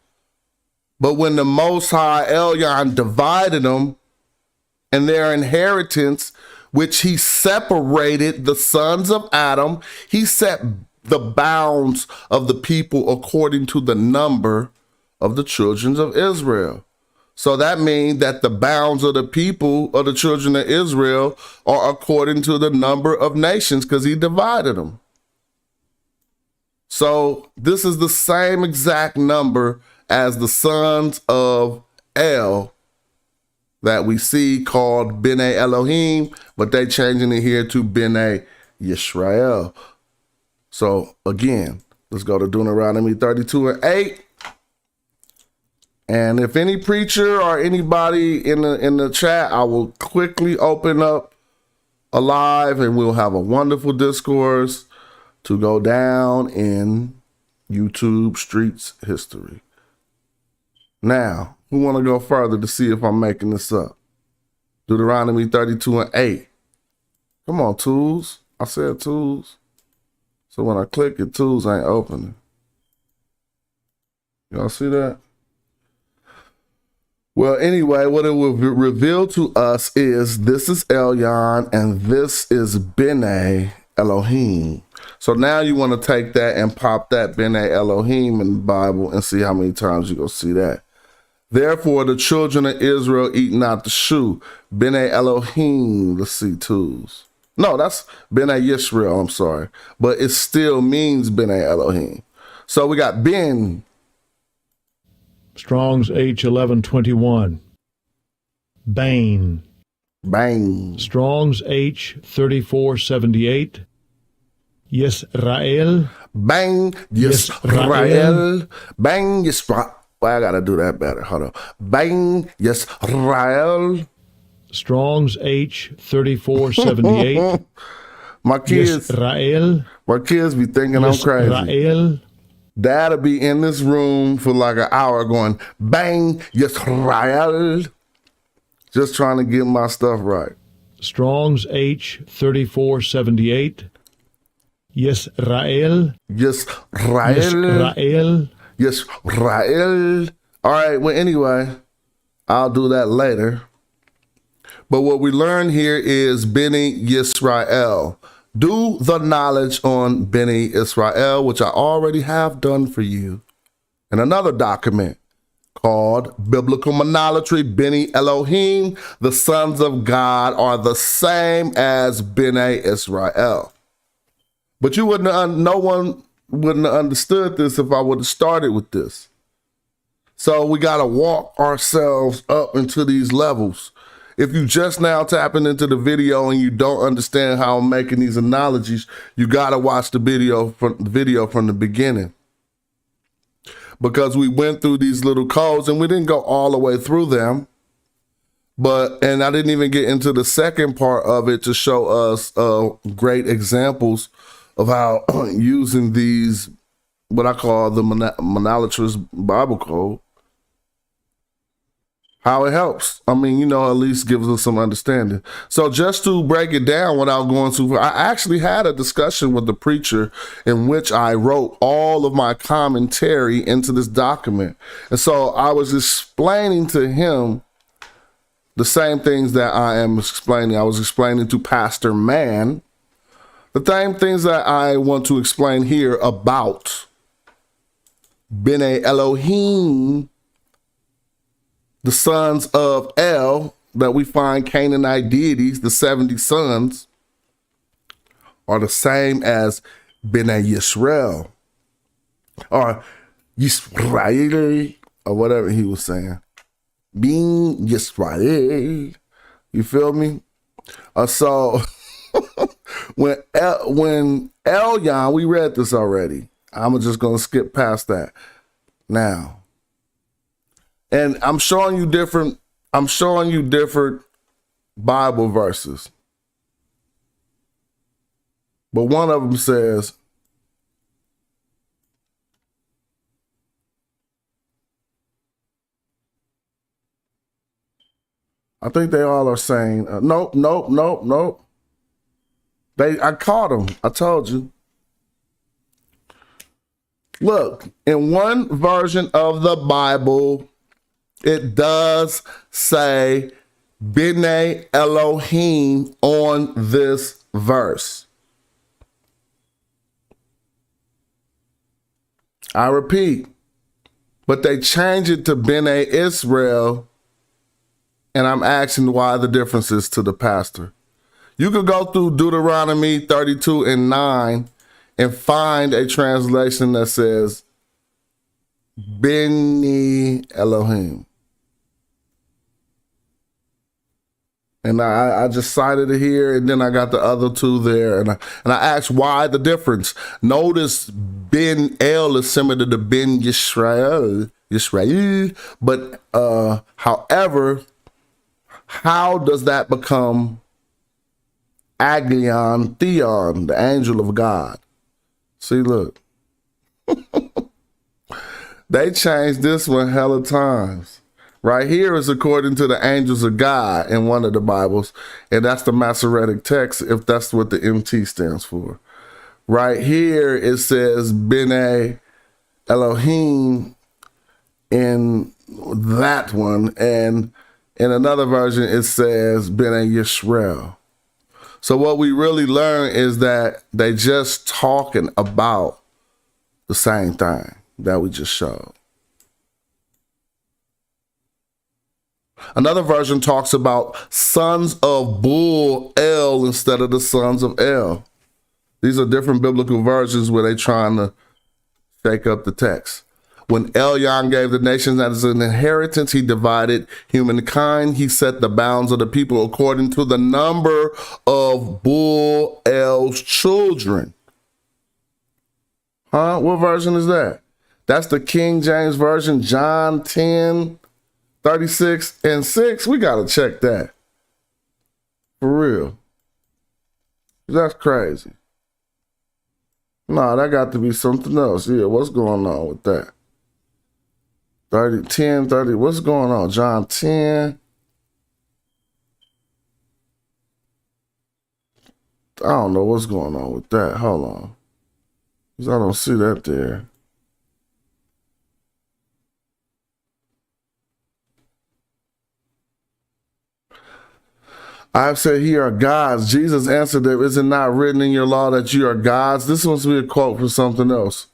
A: But when the Most High Elyon divided them and their inheritance, which he separated the sons of Adam, he set the bounds of the people according to the number of the children of Israel. So that means that the bounds of the people of the children of Israel are according to the number of nations, because he divided them. So this is the same exact number as the sons of El that we see called B'nai Elohim, but they changing it here to B'nai Yisrael. So again, let's go to Deuteronomy 32:8. And if any preacher or anybody in the chat, I will quickly open up a live and we'll have a wonderful discourse to go down in YouTube streets history. Now, who want to go further to see if I'm making this up? Deuteronomy 32:8. Come on, tools. I said tools. So when I click it, tools ain't opening. Y'all see that? Well, anyway, what it will reveal to us is this is Elyon and this is B'nai Elohim. So now you want to take that and pop that B'nai Elohim in the Bible and see how many times you're going to see that. Therefore, the children of Israel eat not the shoe. B'nai Elohim, let's see, tools. No, that's B'nai Yisrael, I'm sorry. But it still means B'nai Elohim. So we got Ben.
B: Strong's H1121. Bane.
A: Bang.
B: Strong's H3478. Yisrael.
A: Bang. Yisrael. Bang. Yisrael. Well, I got to do that better. Hold on. Bang. Yisrael.
B: Strong's H3478.
A: My kids.
B: Yisrael.
A: My kids be thinking I'm crazy.
B: Yisrael.
A: Dad'll be in this room for like an hour going, bang, Yisrael. Just trying to get my stuff right.
B: Strong's H3478. Yisrael.
A: Yisrael. Yisrael. All right, well, anyway, I'll do that later. But what we learn here is B'nai Yisrael. Do the knowledge on B'nai Israel, which I already have done for you in another document called Biblical Monolatry. B'nai Elohim, the sons of God, are the same as B'nai Israel. But no one wouldn't have understood this if I would have started with this. So we got to walk ourselves up into these levels. If you just now tapping into the video and you don't understand how I'm making these analogies, you got to watch the video from the beginning. Because we went through these little codes and we didn't go all the way through them. And I didn't even get into the second part of it to show us great examples of how using these, what I call the Monolatrist Bible code, how it helps. I mean, at least gives us some understanding. So just to break it down without going too far, I actually had a discussion with the preacher in which I wrote all of my commentary into this document. And so I was explaining to him the same things that I am explaining. I was explaining to Pastor Mann the same things that I want to explain here about B'nai Elohim, the sons of El, that we find Canaanite deities, the 70 sons, are the same as B'nai Yisrael, or Yisrael, or whatever he was saying. Being Yisrael, you feel me? So when Elyon, we read this already. I'm just going to skip past that now. And I'm showing you different Bible verses. But one of them says, I think they all are saying, nope. I caught them. I told you. Look, in one version of the Bible, it does say B'nai Elohim on this verse. I repeat, but they changed it to B'nai Israel, and I'm asking why the difference is to the pastor. You could go through Deuteronomy 32:9 and find a translation that says B'nai Elohim. And I just cited it here, and then I got the other two there, and I asked why the difference. Notice Ben El is similar to Ben Yisrael, but however, how does that become Agion Theon, the angel of God? See, look. They changed this one hella times. Right here is according to the angels of God in one of the Bibles, and that's the Masoretic text, if that's what the MT stands for. Right here it says B'nai Elohim in that one, and in another version it says B'nai Yisrael. So what we really learn is that they just talking about the same thing that we just showed. Another version talks about sons of Bull El instead of the sons of El. These are different biblical versions where they're trying to shake up the text. When Elyon gave the nations as an inheritance, he divided humankind. He set the bounds of the people according to the number of Bull El's children. Huh? What version is that? That's the King James Version, John 10:36-6. We got to check that. For real. That's crazy. No, that got to be something else. Yeah, what's going on with that? 30, what's going on? John 10. I don't know what's going on with that. Hold on. Because I don't see that there. I've said, ye are gods. Jesus answered them, is it not written in your law that you are gods? This must be a quote for something else.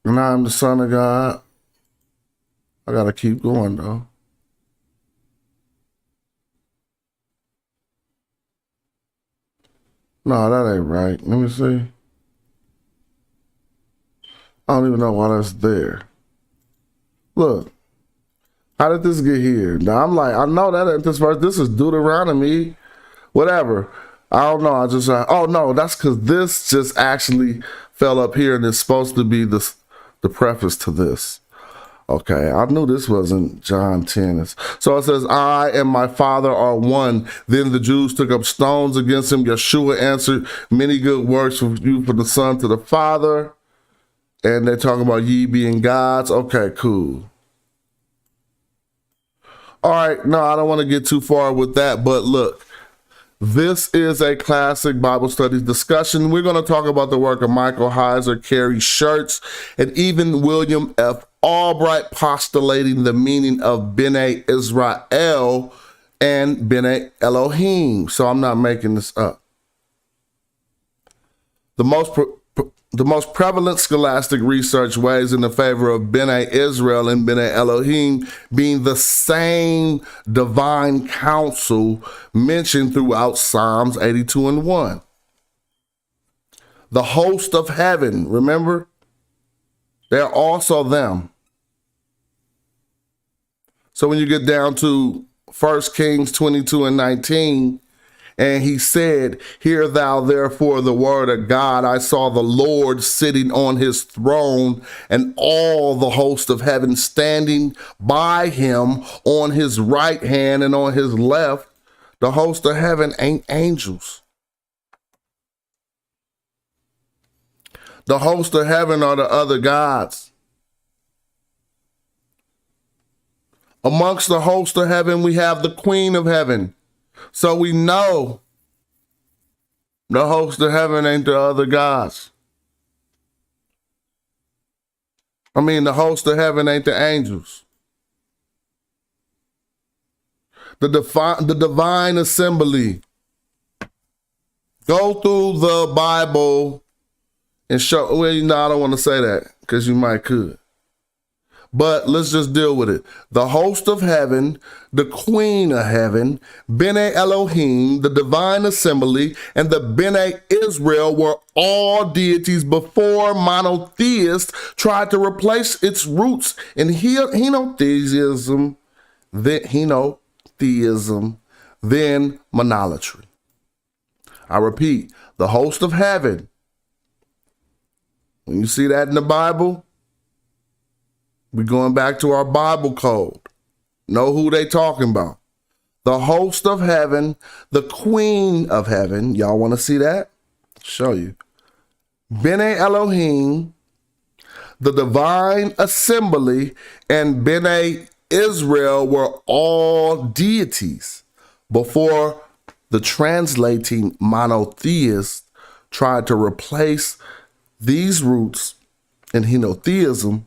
A: And I am the Son of God. I got to keep going, though. No, that ain't right. Let me see. I don't even know why that's there. Look. How did this get here? Now I'm like, I know that at this verse, this is Deuteronomy, whatever. I don't know. I just, oh no, that's because this just actually fell up here and it's supposed to be the preface to this. Okay, I knew this wasn't John 10. So it says, I and my Father are one. Then the Jews took up stones against him. Yeshua answered, many good works from you from the Son to the Father. And they're talking about ye being gods. Okay, cool. All right, no, I don't want to get too far with that, but look, this is a classic Bible studies discussion. We're going to talk about the work of Michael Heiser, Carrie Schertz, and even William F. Albright postulating the meaning of B'nai Israel and B'nai Elohim. So I'm not making this up. The most prevalent scholastic research weighs in the favor of B'nai Israel and B'nai Elohim being the same divine council mentioned throughout Psalms 82:1. The host of heaven, remember? They're also them. So when you get down to 1 Kings 22:19, And he said, hear thou therefore the word of God. I saw the Lord sitting on his throne and all the host of heaven standing by him on his right hand and on his left. The host of heaven ain't angels. The host of heaven are the other gods. Amongst the host of heaven, we have the queen of heaven. So we know the host of heaven ain't the other gods. I mean, the host of heaven ain't the angels. The divine assembly. Go through the Bible and show, well, I don't want to say that because you might could. But let's just deal with it. The host of heaven, the queen of heaven, Bene Elohim, the divine assembly, and the Bene Israel were all deities before monotheist tried to replace its roots in henotheism, then monolatry. I repeat, the host of heaven. When you see that in the Bible, we're going back to our Bible code. Know who they talking about. The host of heaven, the queen of heaven. Y'all want to see that? Show you. Bene Elohim, the divine assembly, and Bene Israel were all deities before the translating monotheists tried to replace these roots in henotheism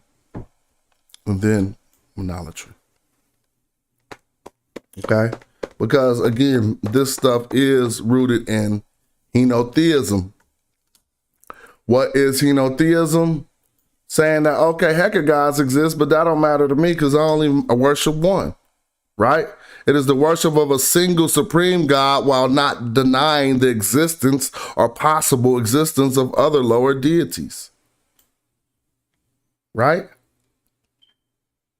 A: and then monolatry. Okay? Because again, this stuff is rooted in henotheism. What is henotheism? Saying that, okay, heck of gods exist, but that don't matter to me because I only worship one, right? It is the worship of a single supreme God while not denying the existence or possible existence of other lower deities, right?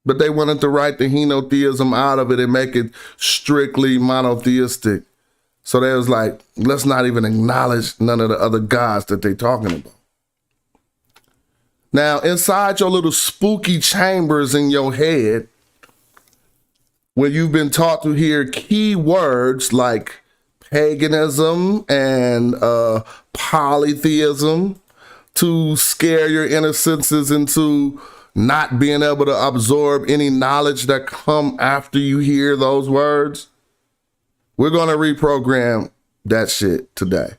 A: But they wanted to write the henotheism out of it and make it strictly monotheistic. So they was like, let's not even acknowledge none of the other gods that they talking about. Now, inside your little spooky chambers in your head, when you've been taught to hear key words like paganism and polytheism to scare your inner senses into not being able to absorb any knowledge that come after you hear those words, we're going to reprogram that shit today.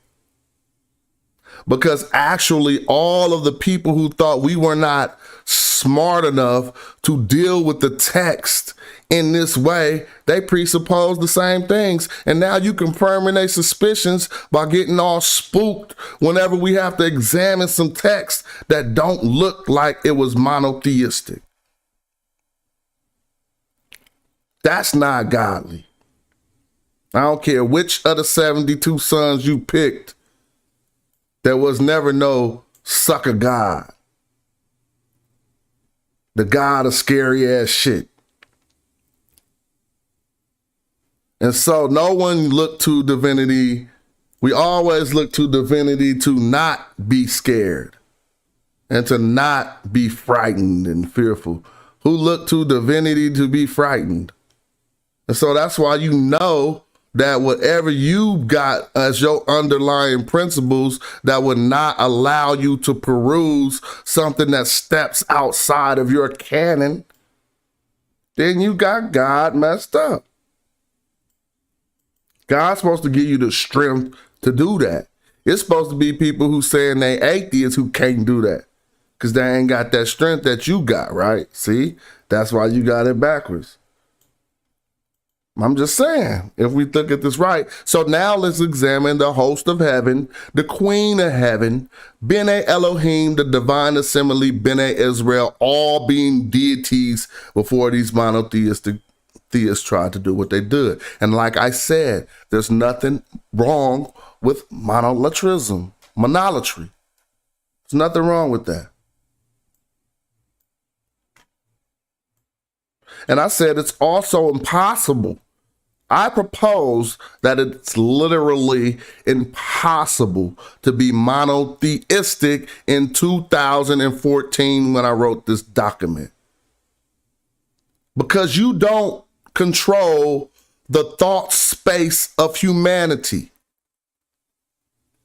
A: Because actually all of the people who thought we were not smart enough to deal with the text in this way, they presuppose the same things. And now you confirming their suspicions by getting all spooked whenever we have to examine some text that don't look like it was monotheistic. That's not godly. I don't care which of the 72 sons you picked. There was never no sucker God. The God of scary ass shit. And so no one looked to divinity. We always look to divinity to not be scared and to not be frightened and fearful. Who looked to divinity to be frightened? And so that's why you know that whatever you got as your underlying principles that would not allow you to peruse something that steps outside of your canon, then you got God messed up. God's supposed to give you the strength to do that. It's supposed to be people who saying they atheists who can't do that because they ain't got that strength that you got, right? See, that's why you got it backwards. I'm just saying, if we look at this right. So now let's examine the host of heaven, the queen of heaven, Bene Elohim, the divine assembly, Bene Israel, all being deities before these monotheistic theists tried to do what they did. And like I said, there's nothing wrong with monolatry. There's nothing wrong with that. And I said it's also impossible I propose that it's literally impossible to be monotheistic in 2014 when I wrote this document. Because you don't control the thought space of humanity.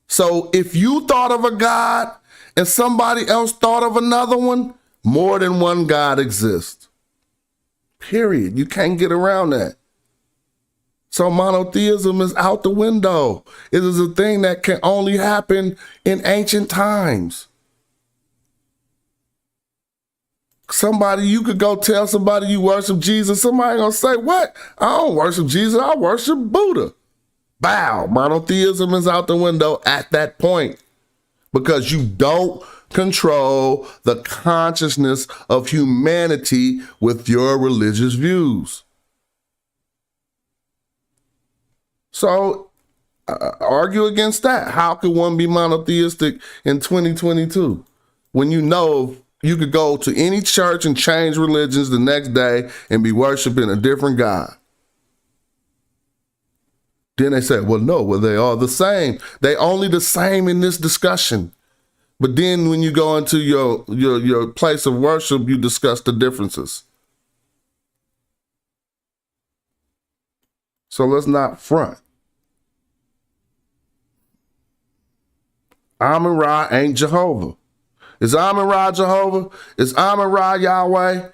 A: So if you thought of a God and somebody else thought of another one, more than one God exists. Period. You can't get around that. So monotheism is out the window. It is a thing that can only happen in ancient times. You could go tell somebody you worship Jesus. Somebody gonna say, what? I don't worship Jesus. I worship Buddha. Bow. Monotheism is out the window at that point because you don't control the consciousness of humanity with your religious views. So argue against that. How could one be monotheistic in 2022 when you know you could go to any church and change religions the next day and be worshiping a different God? Then they say, well, they are the same. They only the same in this discussion. But then when you go into your place of worship, you discuss the differences. So let's not front. Amun-Ra ain't Jehovah. Is Amun-Ra Jehovah? Is Amun-Ra Yahweh?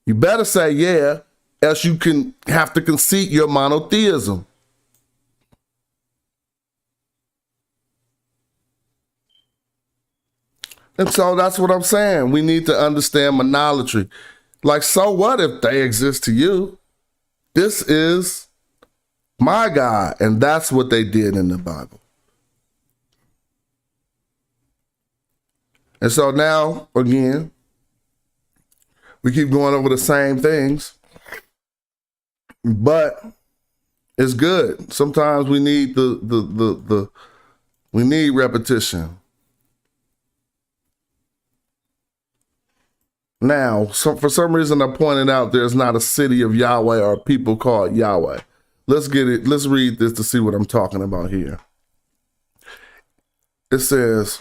A: You better say yeah, else you can have to concede your monotheism. And so that's what I'm saying. We need to understand monolatry. Like, so what if they exist to you? This is my God. And that's what they did in the Bible. And so now, again, we keep going over the same things, but it's good. Sometimes we need we need repetition. Now, for some reason, I pointed out there's not a city of Yahweh or people called Yahweh. Let's get it. Let's read this to see what I'm talking about here. It says,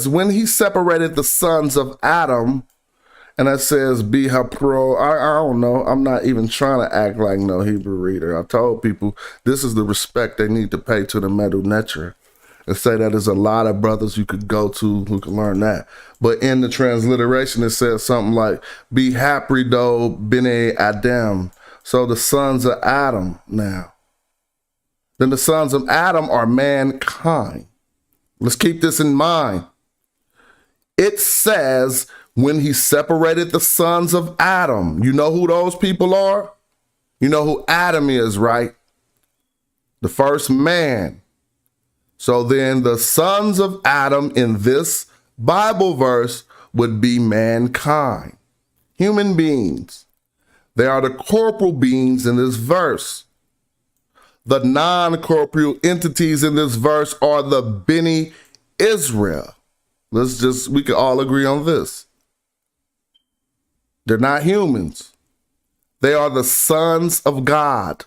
A: when he separated the sons of Adam, and it says, Bihapro, I don't know. I'm not even trying to act like no Hebrew reader. I told people this is the respect they need to pay to the Medu Netra. And say that there's a lot of brothers you could go to who can learn that. But in the transliteration, it says something like, Bihaprido bene Adam. So the sons of Adam now. Then the sons of Adam are mankind. Let's keep this in mind. It says, when he separated the sons of Adam. You know who those people are? You know who Adam is, right? The first man. So then the sons of Adam in this Bible verse would be mankind, human beings. They are the corporal beings in this verse. The non-corporeal entities in this verse are the Bene Israel. We can all agree on this. They're not humans. They are the sons of God.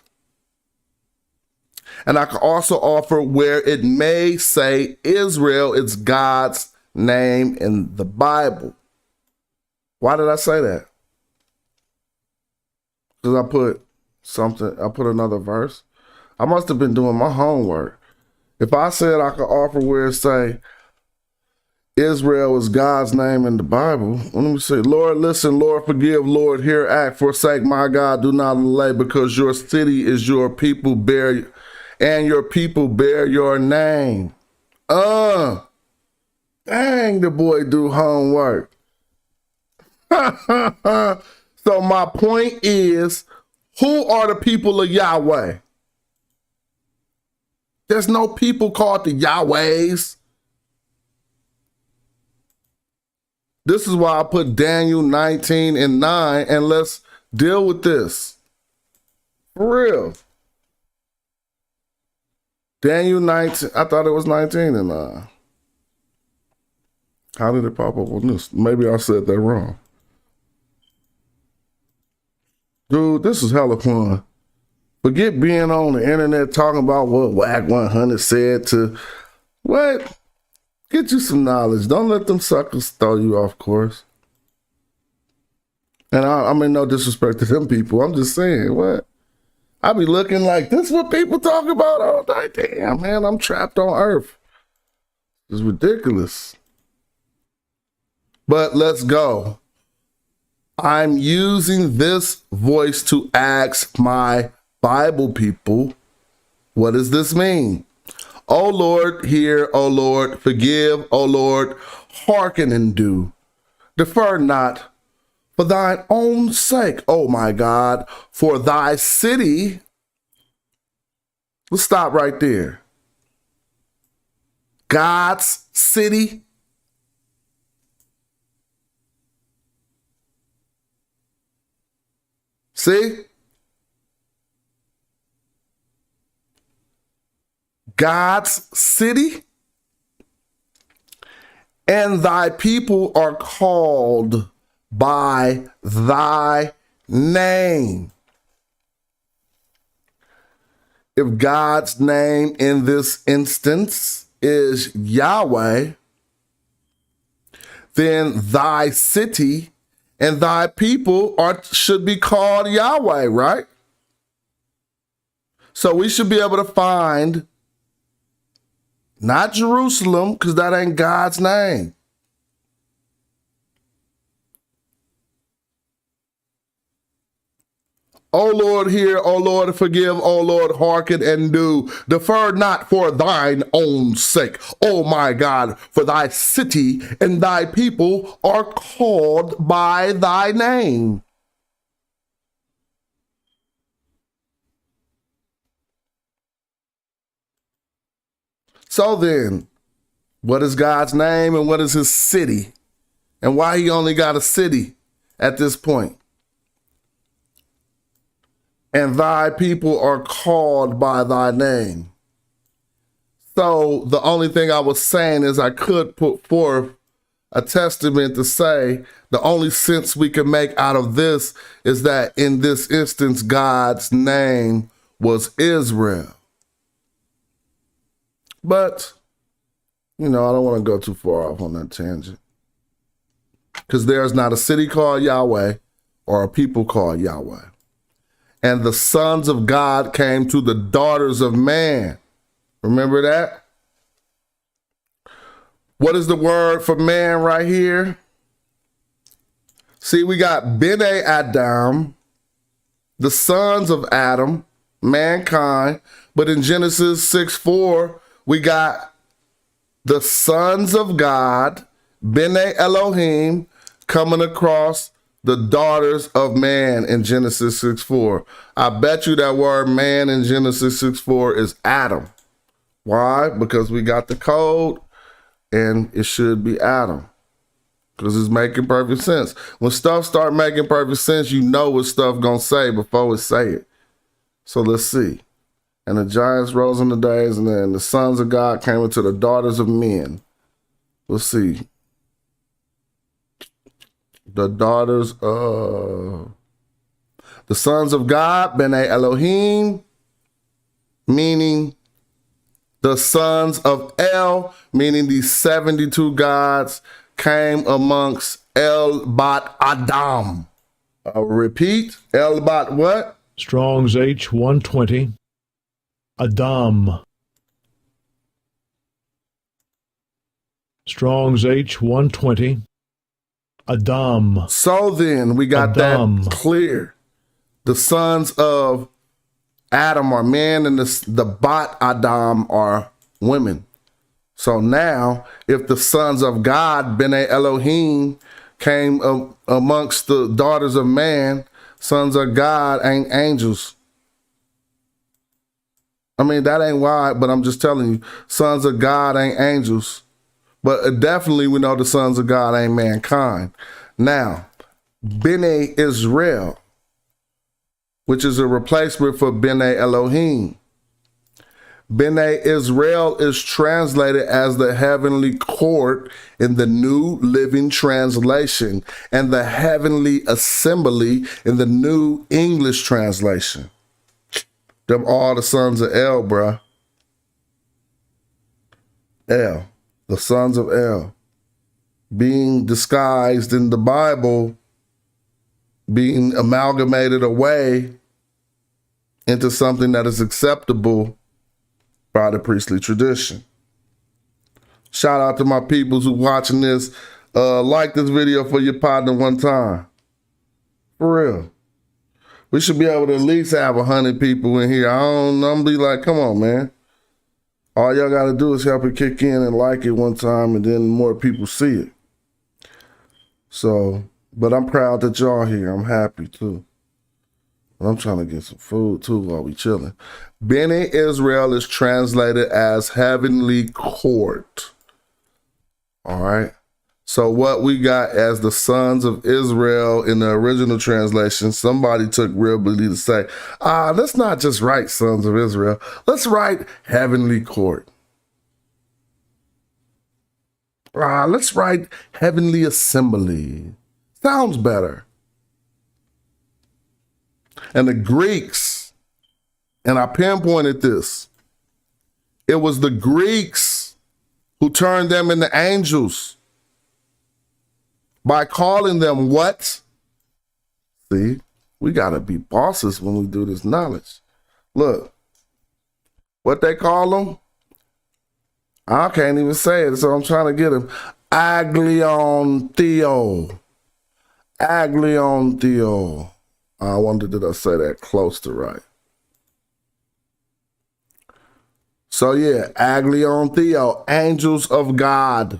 A: And I can also offer where it may say Israel is God's name in the Bible. Why did I say that? Because I put another verse. I must have been doing my homework. If I said I could offer where it say Israel is God's name in the Bible, let me see. Lord, listen, Lord, forgive, Lord, hear, act, forsake, my God, do not delay, because your city is your people, and your people bear your name. Dang, the boy do homework. So my point is, who are the people of Yahweh? There's no people called the Yahwehs. This is why I put Daniel 19 and 9, and let's deal with this. For real. Daniel 19, I thought it was 19 and 9. How did it pop up on this? Maybe I said that wrong. Dude, this is hella fun. Forget being on the internet talking about what Whack 100 said to what? Get you some knowledge. Don't let them suckers throw you off course. And I mean, no disrespect to them people. I'm just saying, what? I be looking like, this is what people talk about all day. Damn, man, I'm trapped on Earth. It's ridiculous. But let's go. I'm using this voice to ask my Bible people, what does this mean? O Lord, hear, O Lord, forgive, O Lord, hearken and do. Defer not for thine own sake, O my God, for thy city. Let's stop right there. God's city. See? God's city, and thy people are called by thy name. If God's name in this instance is Yahweh, then thy city and thy people should be called Yahweh, right? So we should be able to find not Jerusalem, because that ain't God's name. O Lord, hear, O Lord, forgive, O Lord, hearken and do. Defer not for thine own sake, O my God, for thy city and thy people are called by thy name. So then, what is God's name and what is his city? And why he only got a city at this point? And thy people are called by thy name. So the only thing I was saying is I could put forth a testament to say the only sense we can make out of this is that in this instance, God's name was Israel. But, I don't want to go too far off on that tangent. Because there's not a city called Yahweh or a people called Yahweh. And the sons of God came to the daughters of man. Remember that? What is the word for man right here? See, we got Bene Adam, the sons of Adam, mankind. But in Genesis 6:4, we got the sons of God, Bene Elohim, coming across the daughters of man in Genesis 6:4. I bet you that word man in Genesis 6:4 is Adam. Why? Because we got the code and it should be Adam. Because it's making perfect sense. When stuff start making perfect sense, you know what stuff gonna say before it say it. So let's see. And the giants rose in the days, and then the sons of God came into the daughters of men. Let's see. The daughters of the sons of God, Bene Elohim, meaning the sons of El, meaning these 72 gods came amongst El Bat Adam. I'll repeat, El Bat what?
B: Strong's H120. Adam. Strong's H120. Adam.
A: So then we got
B: Adam.
A: that clear. The sons of Adam are men and the Bat Adam are women. So now if the sons of God, Bene Elohim, came amongst the daughters of man, sons of God ain't angels. I mean, that ain't why, but I'm just telling you, sons of God ain't angels. But definitely we know the sons of God ain't mankind. Now, Bene Israel, which is a replacement for Bene Elohim. Bene Israel is translated as the heavenly court in the New Living Translation and the heavenly assembly in the New English Translation. Them all the sons of El, bruh. El, the sons of El, being disguised in the Bible, being amalgamated away into something that is acceptable by the priestly tradition. Shout out to my peoples who watching this. Like this video for your partner one time. For real. We should be able to at least have 100 people in here. I'm be like, come on, man. All y'all got to do is help it kick in and like it one time, and then more people see it. So, but I'm proud that y'all here. I'm happy too. But I'm trying to get some food too while we chilling. Bene Israel is translated as heavenly court. All right. So what we got as the sons of Israel in the original translation, somebody took liberty to say, let's not just write sons of Israel. Let's write heavenly court. Let's write heavenly assembly. Sounds better. And the Greeks, and I pinpointed this, it was the Greeks who turned them into angels by calling them what? See, we got to be bosses when we do this knowledge. Look, what they call them? I can't even say it, so I'm trying to get them. Aglion Theo. Aglion Theo. I wonder, did I say that close to right? So yeah, Aglion Theo, angels of God.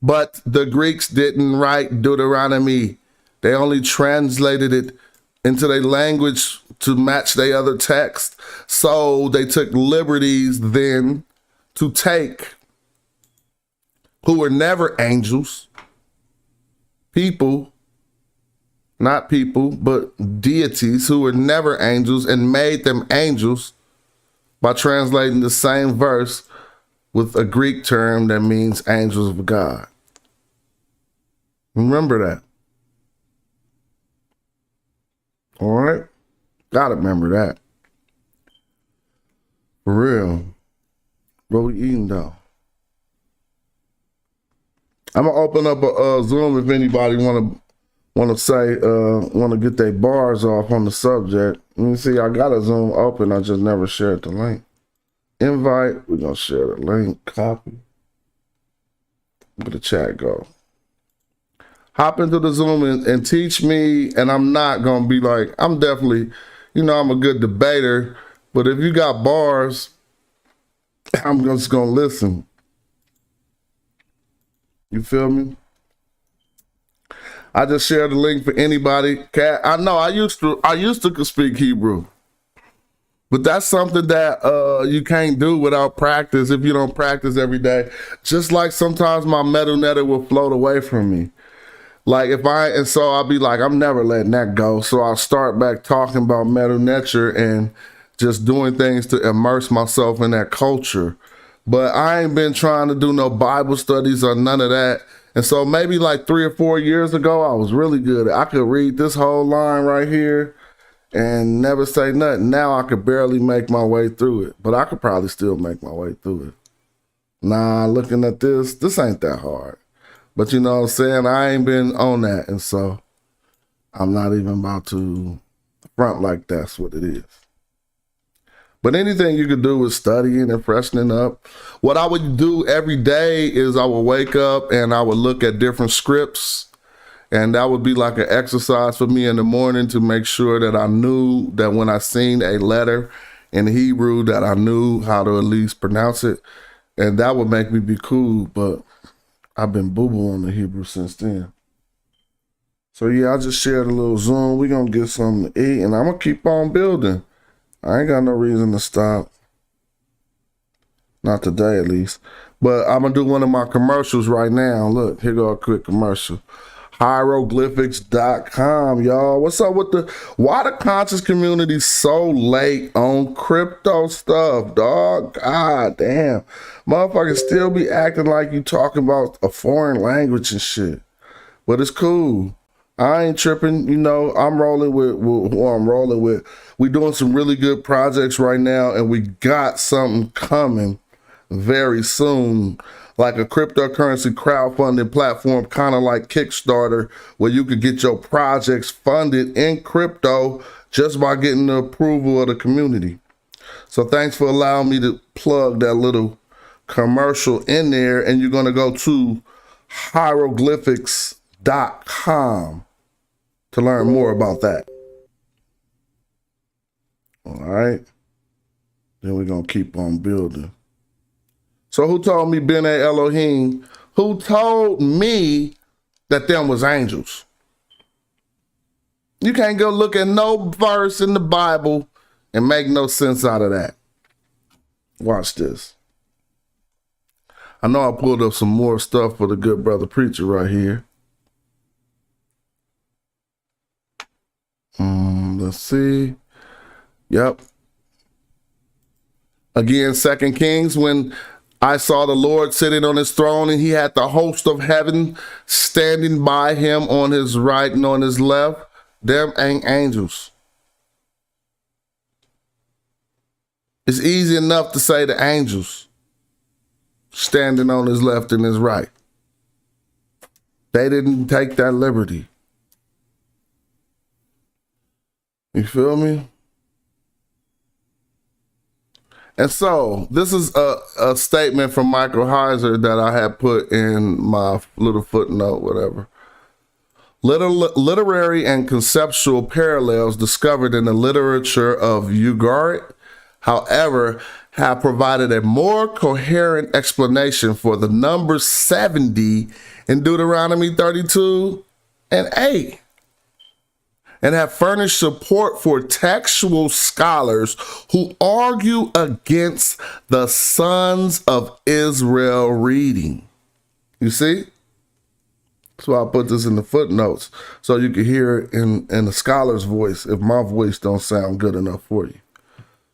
A: But the Greeks didn't write Deuteronomy. They only translated it into their language to match their other text. So they took liberties then to take, who were never angels, people, not people, but deities who were never angels, and made them angels by translating the same verse with a Greek term that means angels of God. Remember that. All right? Gotta remember that. For real. What we eating though? I'm gonna open up a Zoom if anybody want to get their bars off on the subject. Let me see, I got a Zoom open, I just never shared the link. Invite, we're gonna share the link, copy. Where the chat go? Hop into the Zoom and teach me, and I'm not gonna be like, I'm definitely, I'm a good debater, but if you got bars, I'm just gonna listen. You feel me? I just shared the link for anybody. I know I used to speak Hebrew, but that's something that you can't do without practice if you don't practice every day. Just like sometimes my metal netter will float away from me. Like so I'll be like, I'm never letting that go. So I'll start back talking about metal nature and just doing things to immerse myself in that culture. But I ain't been trying to do no Bible studies or none of that. And so maybe like 3 or 4 years ago, I was really good. I could read this whole line right here and never say nothing. Now I could barely make my way through it, but I could probably still make my way through it. Nah, looking at this ain't that hard. But you know what I'm saying? I ain't been on that. And so I'm not even about to front like that's what it is. But anything you could do with studying and freshening up. What I would do every day is I would wake up and I would look at different scripts. And that would be like an exercise for me in the morning to make sure that I knew that when I seen a letter in Hebrew that I knew how to at least pronounce it. And that would make me be cool. But I've been boo-boo on the Hebrew since then. So yeah, I just shared a little Zoom. We're going to get something to eat and I'm going to keep on building. I ain't got no reason to stop. Not today, at least. But I'm going to do one of my commercials right now. Look, here go a quick commercial. Hieroglyphics.com, y'all. What's up with why the conscious community so late on crypto stuff, dog? God damn. Motherfuckers still be acting like you talking about a foreign language and shit. But it's cool. I ain't tripping. You know, I'm rolling with who I'm rolling with. We doing some really good projects right now, and we got something coming very soon, like a cryptocurrency crowdfunding platform, kind of like Kickstarter, where you could get your projects funded in crypto just by getting the approval of the community. So thanks for allowing me to plug that little commercial in there. And you're going to go to hieroglyphics.com to learn more about that. All right. Then we're going to keep on building. So who told me B'nai Elohim? Who told me that them was angels? You can't go look at no verse in the Bible and make no sense out of that. Watch this. I know I pulled up some more stuff for the good brother preacher right here. Let's see. Yep. Again, 2 Kings, when I saw the Lord sitting on his throne and he had the host of heaven standing by him on his right and on his left. Them ain't angels. It's easy enough to say the angels standing on his left and his right. They didn't take that liberty. You feel me? And so this is a statement from Michael Heiser that I had put in my little footnote, whatever. Literary and conceptual parallels discovered in the literature of Ugarit, however, have provided a more coherent explanation for the number 70 in Deuteronomy 32 and 8. And have furnished support for textual scholars who argue against the Sons of Israel reading. You see? That's why I put this in the footnotes, so you can hear it in the scholar's voice if my voice don't sound good enough for you.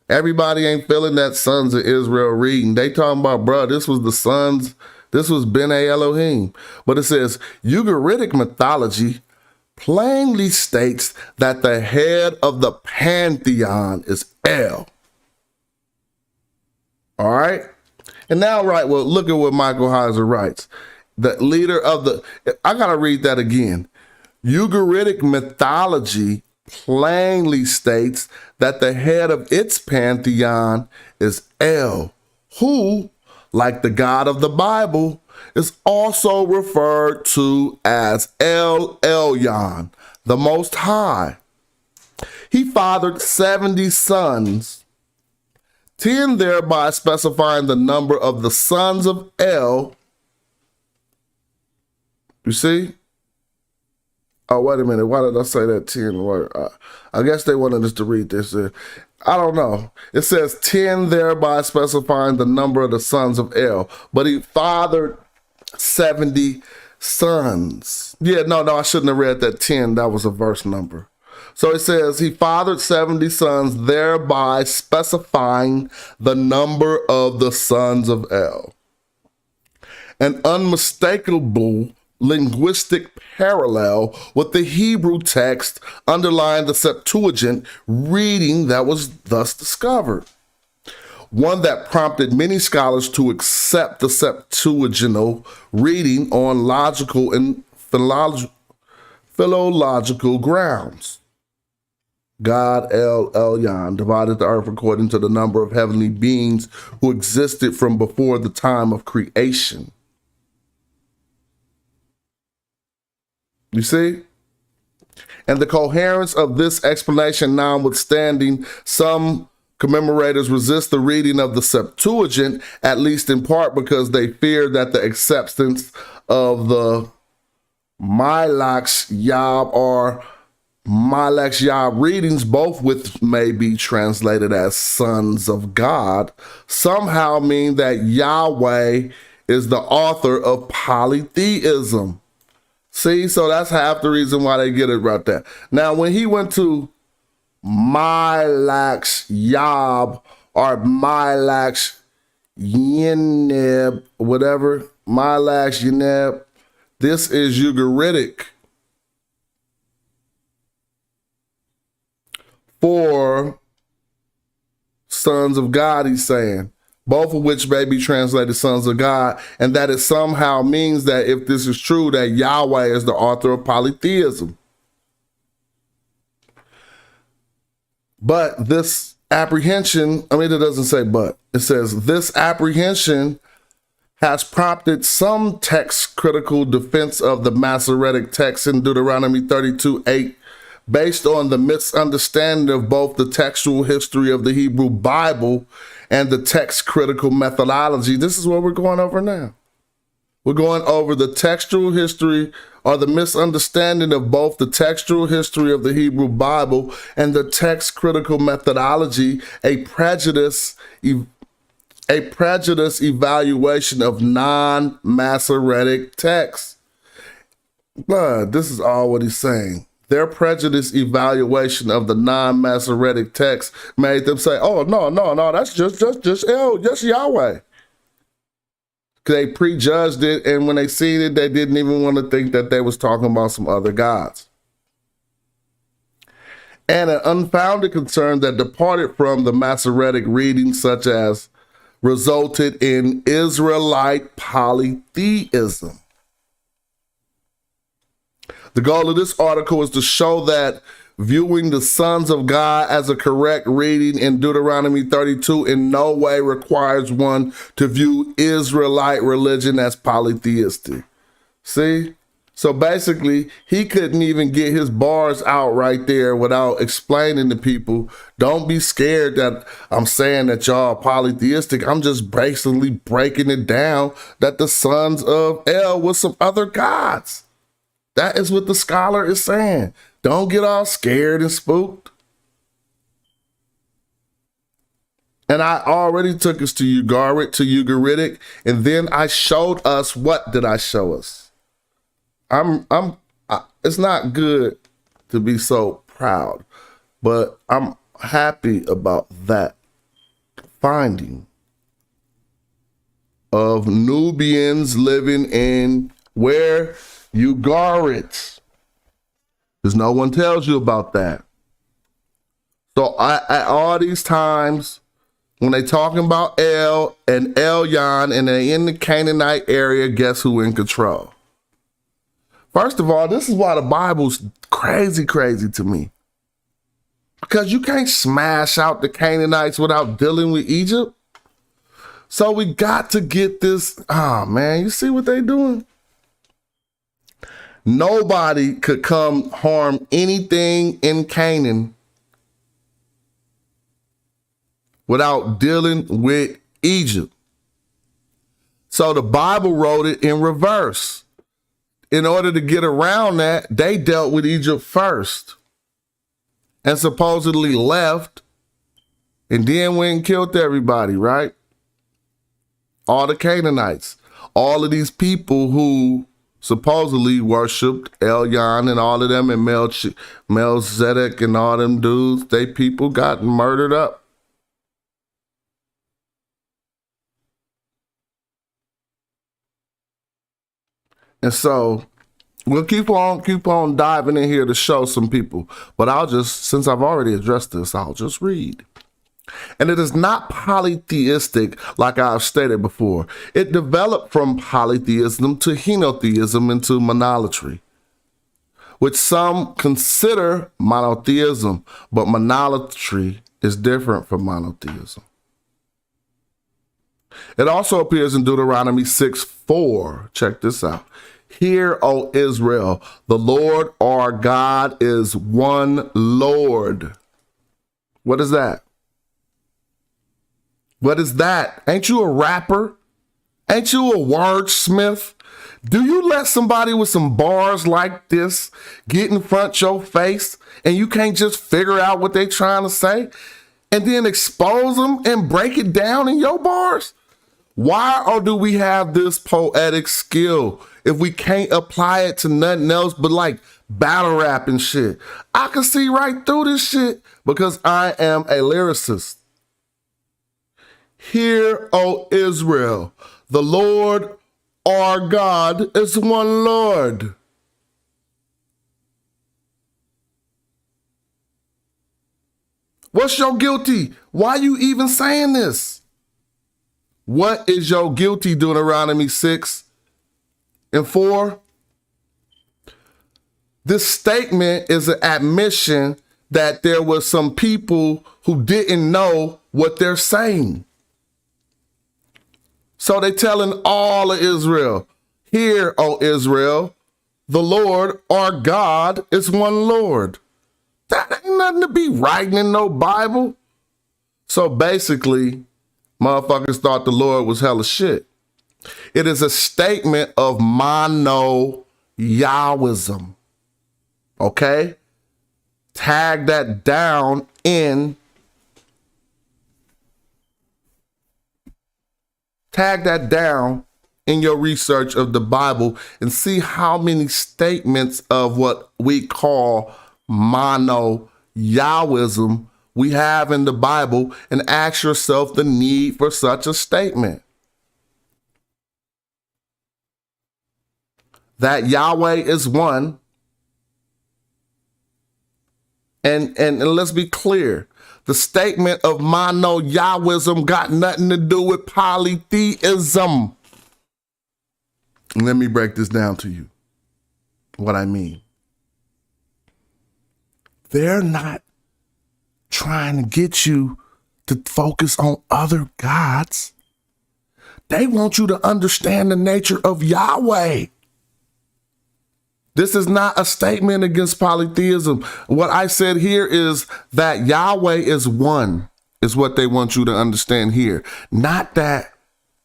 A: Everybody ain't feeling that Sons of Israel reading. They talking about, bro, this was the sons, this was B'nai Elohim. But it says, Ugaritic mythology plainly states that the head of the pantheon is El. All right? And now, right, well, look at what Michael Heiser writes. The leader of the, I got to read that again. Ugaritic mythology plainly states that the head of its pantheon is El, who, like the God of the Bible, is also referred to as El Elyon, the Most High. He fathered 70 sons, 10 thereby specifying the number of the sons of El. You see? Oh, wait a minute. Why did I say that 10? I guess they wanted us to read this. I don't know. It says 10 thereby specifying the number of the sons of El. But he fathered 70 sons. Yeah, no, I shouldn't have read that 10. That was a verse number. So it says he fathered 70 sons, thereby specifying the number of the sons of El. An unmistakable linguistic parallel with the Hebrew text underlying the Septuagint reading that was thus discovered. One that prompted many scholars to accept the Septuagintal reading on logical and philological grounds. God El Elyon divided the earth according to the number of heavenly beings who existed from before the time of creation. You see? And the coherence of this explanation notwithstanding, some commemorators resist the reading of the Septuagint, at least in part because they fear that the acceptance of the Milax Yab or Milax Yab readings, both which may be translated as sons of God, somehow mean that Yahweh is the author of polytheism. See, so that's half the reason why they get it right there. Now, when he went to Mylax Yob or Mylax Yeneb, whatever, Mylax Yeneb, this is Ugaritic for sons of God, he's saying, both of which may be translated sons of God, and that it somehow means that if this is true, that Yahweh is the author of polytheism. But this apprehension, I mean, it doesn't say but, it says this apprehension has prompted some text critical defense of the Masoretic text in Deuteronomy 32:8, based on the misunderstanding of both the textual history of the Hebrew Bible and the text critical methodology. This is what we're going over now. We're going over the textual history or the misunderstanding of both the textual history of the Hebrew Bible and the text critical methodology, a prejudice evaluation of non-Masoretic texts. But this is all what he's saying. Their prejudice evaluation of the non-Masoretic text made them say, "Oh, no, that's just Yahweh." They prejudged it, and when they seen it, they didn't even want to think that they was talking about some other gods. And an unfounded concern that departed from the Masoretic reading, such as resulted in Israelite polytheism. The goal of this article is to show that viewing the sons of God as a correct reading in Deuteronomy 32 in no way requires one to view Israelite religion as polytheistic. See? So basically, he couldn't even get his bars out right there without explaining to people, don't be scared that I'm saying that y'all are polytheistic. I'm just basically breaking it down that the sons of El were some other gods. That is what the scholar is saying. Don't get all scared and spooked. And I already took us to Ugaritic, and then I showed us, what did I show us? It's not good to be so proud, but I'm happy about that finding of Nubians living in where? Ugarites. Because no one tells you about that. So at all these times, when they talking about El and Elyon and they in the Canaanite area, guess who in control? First of all, this is why the Bible's crazy to me. Because you can't smash out the Canaanites without dealing with Egypt. So we got to get this. Oh man, you see what they doing? Nobody could come harm anything in Canaan without dealing with Egypt. So the Bible wrote it in reverse. In order to get around that, they dealt with Egypt first and supposedly left and then went and killed everybody, right? All the Canaanites, all of these people who supposedly worshipped Elyon and all of them and Melchizedek and all them dudes, they people got murdered up. And so we'll keep on diving in here to show some people, but I'll just, since I've already addressed this, I'll just read. And it is not polytheistic like I've stated before. It developed from polytheism to henotheism and to monolatry, which some consider monotheism, but monolatry is different from monotheism. It also appears in Deuteronomy 6:4. Check this out. Hear, O Israel, the Lord our God is one Lord. What is that? What is that? Ain't you a rapper? Ain't you a wordsmith? Do you let somebody with some bars like this get in front your face and you can't just figure out what they trying to say and then expose them and break it down in your bars? Why or do we have this poetic skill if we can't apply it to nothing else but like battle rap and shit? I can see right through this shit because I am a lyricist. Hear, O Israel, the Lord our God is one Lord. What's your guilty? Why you even saying this? What is your guilty, Deuteronomy 6:4? This statement is an admission that there was some people who didn't know what they're saying. So they telling all of Israel, hear, O Israel, the Lord our God is one Lord. That ain't nothing to be writing in no Bible. So basically, motherfuckers thought the Lord was hella shit. It is a statement of mono-Yahwism. Okay? Tag that down in your research of the Bible and see how many statements of what we call mono-Yahwism we have in the Bible, and ask yourself the need for such a statement. That Yahweh is one. And let's be clear, the statement of mono-Yahwism got nothing to do with polytheism. Let me break this down to you, what I mean. They're not trying to get you to focus on other gods. They want you to understand the nature of Yahweh. This is not a statement against polytheism. What I said here is that Yahweh is one, is what they want you to understand here. Not that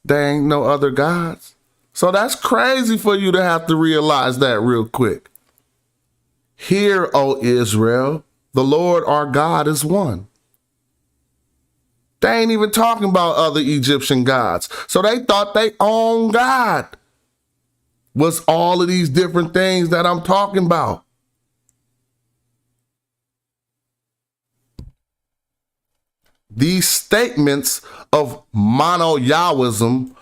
A: there ain't no other gods. So that's crazy for you to have to realize that real quick. Hear, O Israel, the Lord our God is one. They ain't even talking about other Egyptian gods. So they thought their own God was all of these different things that I'm talking about. These statements of mono-Yahwism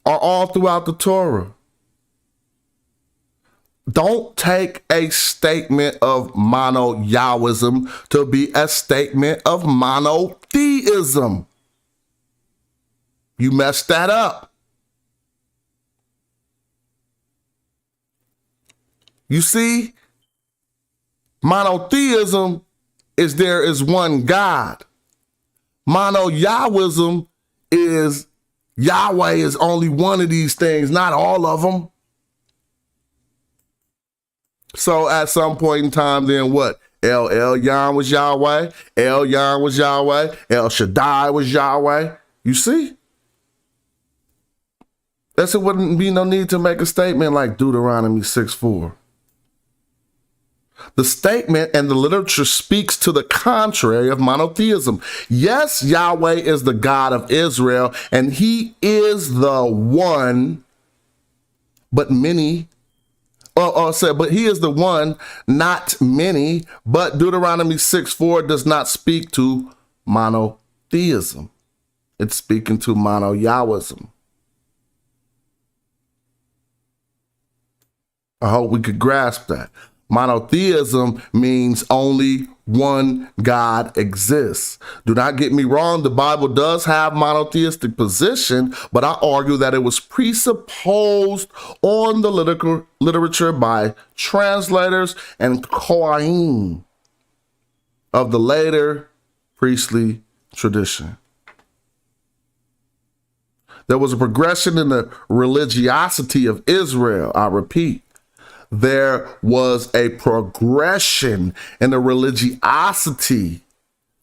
A: are all throughout the Torah. Don't take a statement of mono-Yahwism to be a statement of monotheism. You messed that up. You see, monotheism is there is one God. Mono-Yahwism is Yahweh is only one of these things, not all of them. So at some point in time, then what? El Elyon was Yahweh. Elyon was Yahweh. El Shaddai was Yahweh. You see? There wouldn't be no need to make a statement like Deuteronomy 6:4. The statement and the literature speaks to the contrary of monotheism. Yes, Yahweh is the God of Israel, and he is the one, but many, but he is the one, not many, but Deuteronomy 6:4 does not speak to monotheism. It's speaking to mono-Yahwism. I hope we could grasp that. Monotheism means only one God exists. Do not get me wrong, the Bible does have monotheistic position, but I argue that it was presupposed on the literature by translators and Kohanim of the later priestly tradition. There was a progression in the religiosity of Israel, I repeat. There was a progression in the religiosity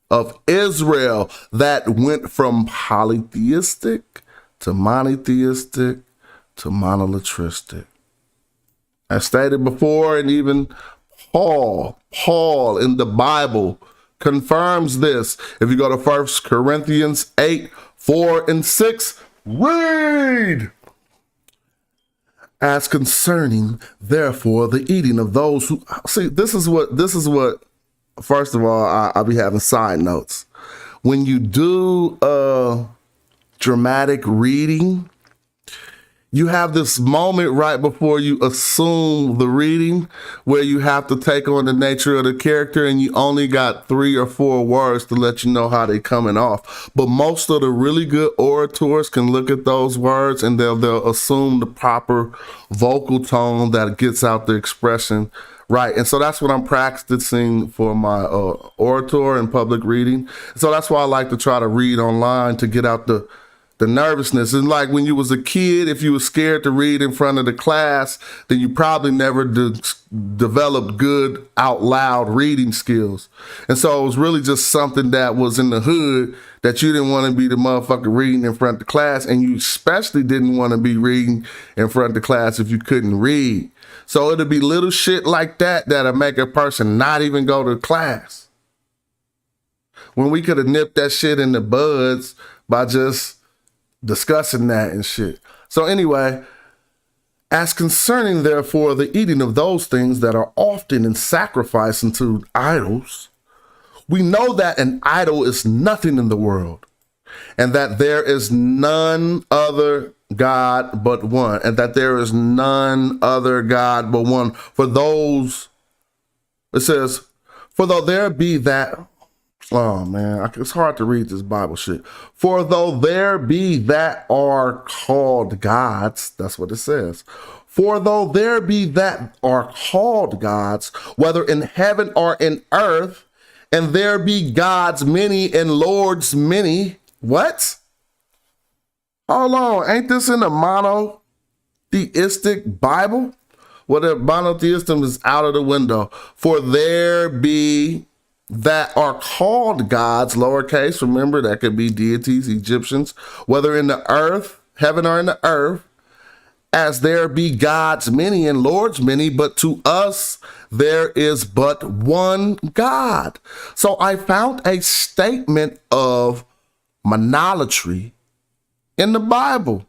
A: of Israel that went from polytheistic to monotheistic to monolatristic. As stated before, and even Paul in the Bible confirms this. If you go to 1 Corinthians 8:4 and 6, Read! As concerning, therefore, the eating of those who see, this is what, first of all, I'll be having side notes. When you do dramatic reading, you have this moment right before you assume the reading where you have to take on the nature of the character, and you only got 3 or 4 words to let you know how they coming off. But most of the really good orators can look at those words and they'll assume the proper vocal tone that gets out the expression right. And so that's what I'm practicing for my orator and public reading. So that's why I like to try to read online to get out the nervousness. And like when you was a kid, if you were scared to read in front of the class, then you probably never developed good out loud reading skills. And so it was really just something that was in the hood that you didn't want to be the motherfucker reading in front of the class. And you especially didn't want to be reading in front of the class if you couldn't read. So it'll be little shit like that that'll make a person not even go to class. When we could have nipped that shit in the buds by just discussing that and shit. So anyway, as concerning therefore the eating of those things that are often in sacrifice unto idols, we know that an idol is nothing in the world, and that there is none other God but one, and that there is none other God but one. For those, it says, for though there be that, oh man, it's hard to read this Bible shit. For though there be that are called gods, that's what it says. For though there be that are called gods, whether in heaven or in earth, and there be gods many and lords many. What? Hold on, ain't this in the monotheistic Bible? Well, the monotheism is out of the window. For there be that are called gods, lowercase, remember that could be deities, Egyptians, whether in the earth, heaven or in the earth, as there be gods many and lords many, but to us there is but one God. So I found a statement of monolatry in the Bible.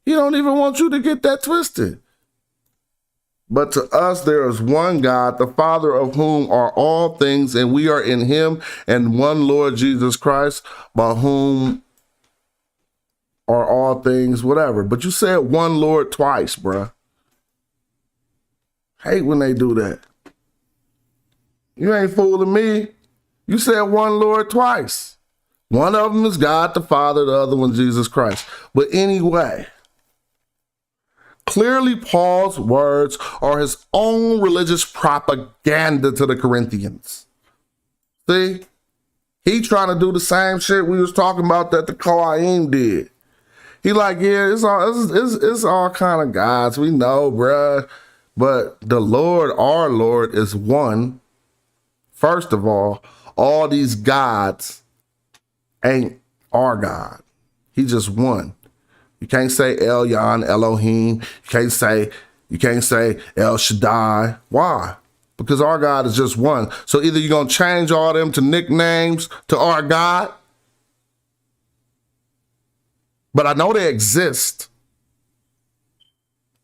A: He don't even want you to get that twisted. But to us there is one God, the Father of whom are all things, and we are in him, and one Lord Jesus Christ, by whom are all things, whatever. But you said one Lord twice, bruh. Hate when they do that. You ain't fooling me. You said one Lord twice. One of them is God the Father, the other one Jesus Christ. But anyway, clearly Paul's words are his own religious propaganda to the Corinthians. See? He trying to do the same shit we was talking about that the Kohanim did. He like, yeah, it's all kind of gods. We know, bruh. But the Lord, our Lord, is one. First of all these gods ain't our God. He just one. You can't say Elyon, Elohim. You can't say El Shaddai. Why? Because our God is just one. So either you're going to change all them to nicknames to our God, but I know they exist.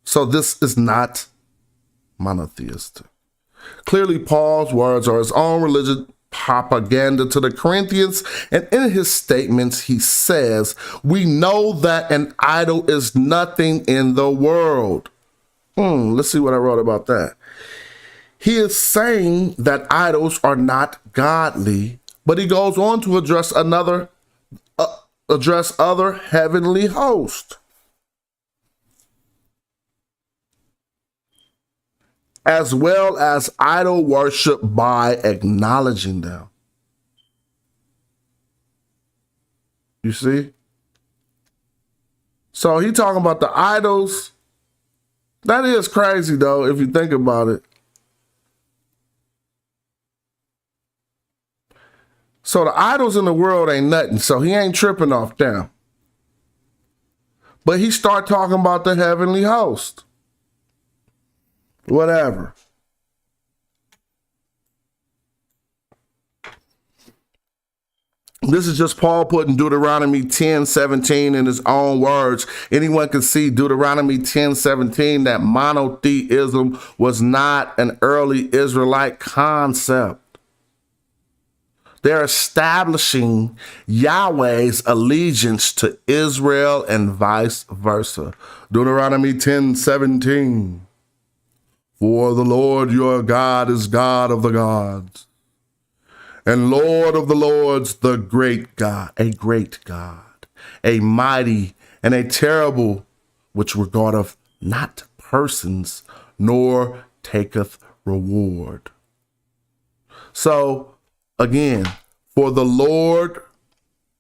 A: So this is not monotheistic. Clearly, Paul's words are his own religious propaganda to the Corinthians. And in his statements, he says, we know that an idol is nothing in the world. Let's see what I wrote about that. He is saying that idols are not godly, but he goes on to address other heavenly hosts, as well as idol worship by acknowledging them. You see? So he talking about the idols. That is crazy though, if you think about it. So the idols in the world ain't nothing, so he ain't tripping off them. But he start talking about the heavenly host. Whatever. This is just Paul putting Deuteronomy 10:17 in his own words. Anyone can see Deuteronomy 10:17 that monotheism was not an early Israelite concept. They're establishing Yahweh's allegiance to Israel and vice versa. Deuteronomy 10:17. For the Lord your God is God of the gods, and Lord of the lords, the great God, a mighty and a terrible, which regardeth not persons, nor taketh reward. So, again, for the Lord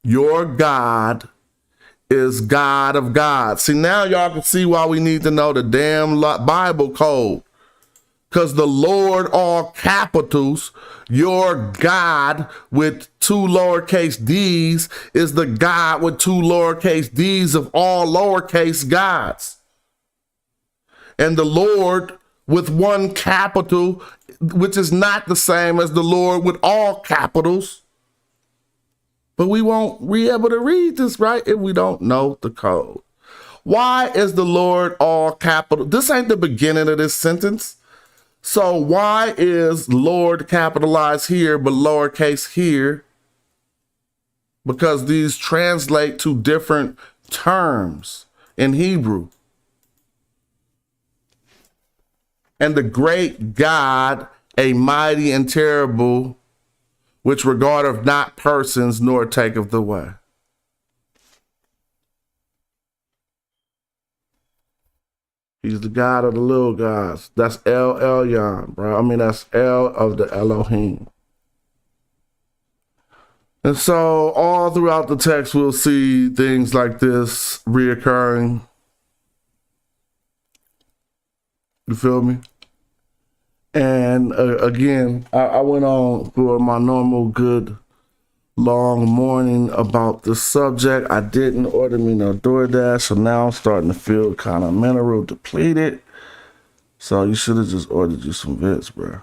A: your God is God of gods. See, now y'all can see why we need to know the damn Bible code. Because the Lord, all capitals, your God with two lowercase d's, is the God with two lowercase d's of all lowercase gods. And the Lord with one capital, which is not the same as the Lord with all capitals. But we won't be able to read this, right, if we don't know the code. Why is the Lord all capital? This ain't the beginning of this sentence. So why is Lord capitalized here, but lowercase here? Because these translate to different terms in Hebrew. And the great God, a mighty and terrible, which regardeth not persons, nor taketh away. He's the God of the little gods. That's El Elyon, bro. I mean, that's El of the Elohim. And so all throughout the text, we'll see things like this reoccurring. You feel me? And again, I went on for my normal good long morning about the subject. I didn't order me no DoorDash, so now I'm starting to feel kind of mineral depleted. So you should have just ordered you some Vits, bro.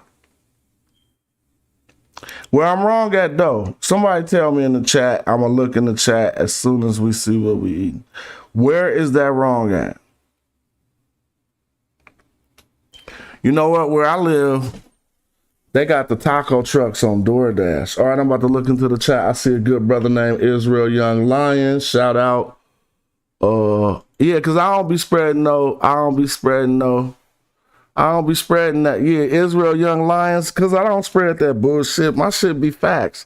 A: Where I'm wrong at though, somebody tell me in the chat. I'm gonna look in the chat as soon as we see what we eat. Where is that wrong at? You know what? Where I live, they got the taco trucks on DoorDash. All right, I'm about to look into the chat. I see a good brother named Israel Young Lion. Shout out. Yeah, because I don't be spreading that. Yeah, Israel Young Lions, because I don't spread that bullshit. My shit be facts.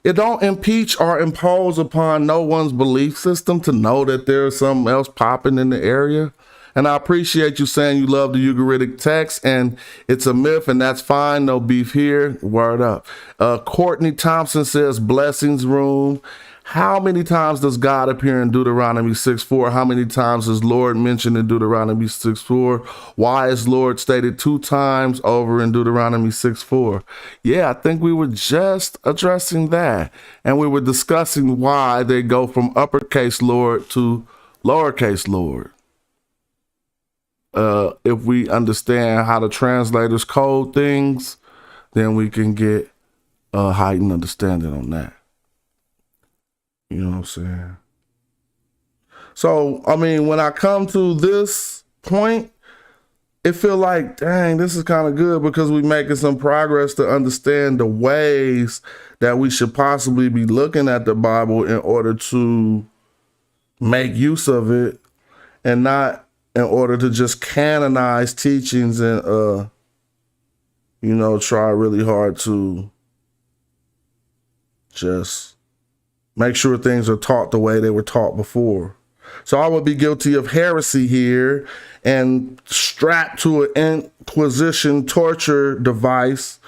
A: It don't impeach or impose upon no one's belief system to know that there's something else popping in the area. And I appreciate you saying you love the Ugaritic text, and it's a myth, and that's fine. No beef here. Word up. Courtney Thompson says, blessings room. How many times does God appear in Deuteronomy 6:4? How many times is Lord mentioned in Deuteronomy 6:4? Why is Lord stated 2 times over in Deuteronomy 6:4? Yeah, I think we were just addressing that. And we were discussing why they go from uppercase Lord to lowercase Lord. If we understand how the translators code things, then we can get a heightened understanding on that. You know what I'm saying? So, I mean, when I come to this point, it feel like, dang, this is kind of good because we're making some progress to understand the ways that we should possibly be looking at the Bible in order to make use of it and not in order to just canonize teachings and, try really hard to just make sure things are taught the way they were taught before. So I would be guilty of heresy here and strapped to an Inquisition torture device,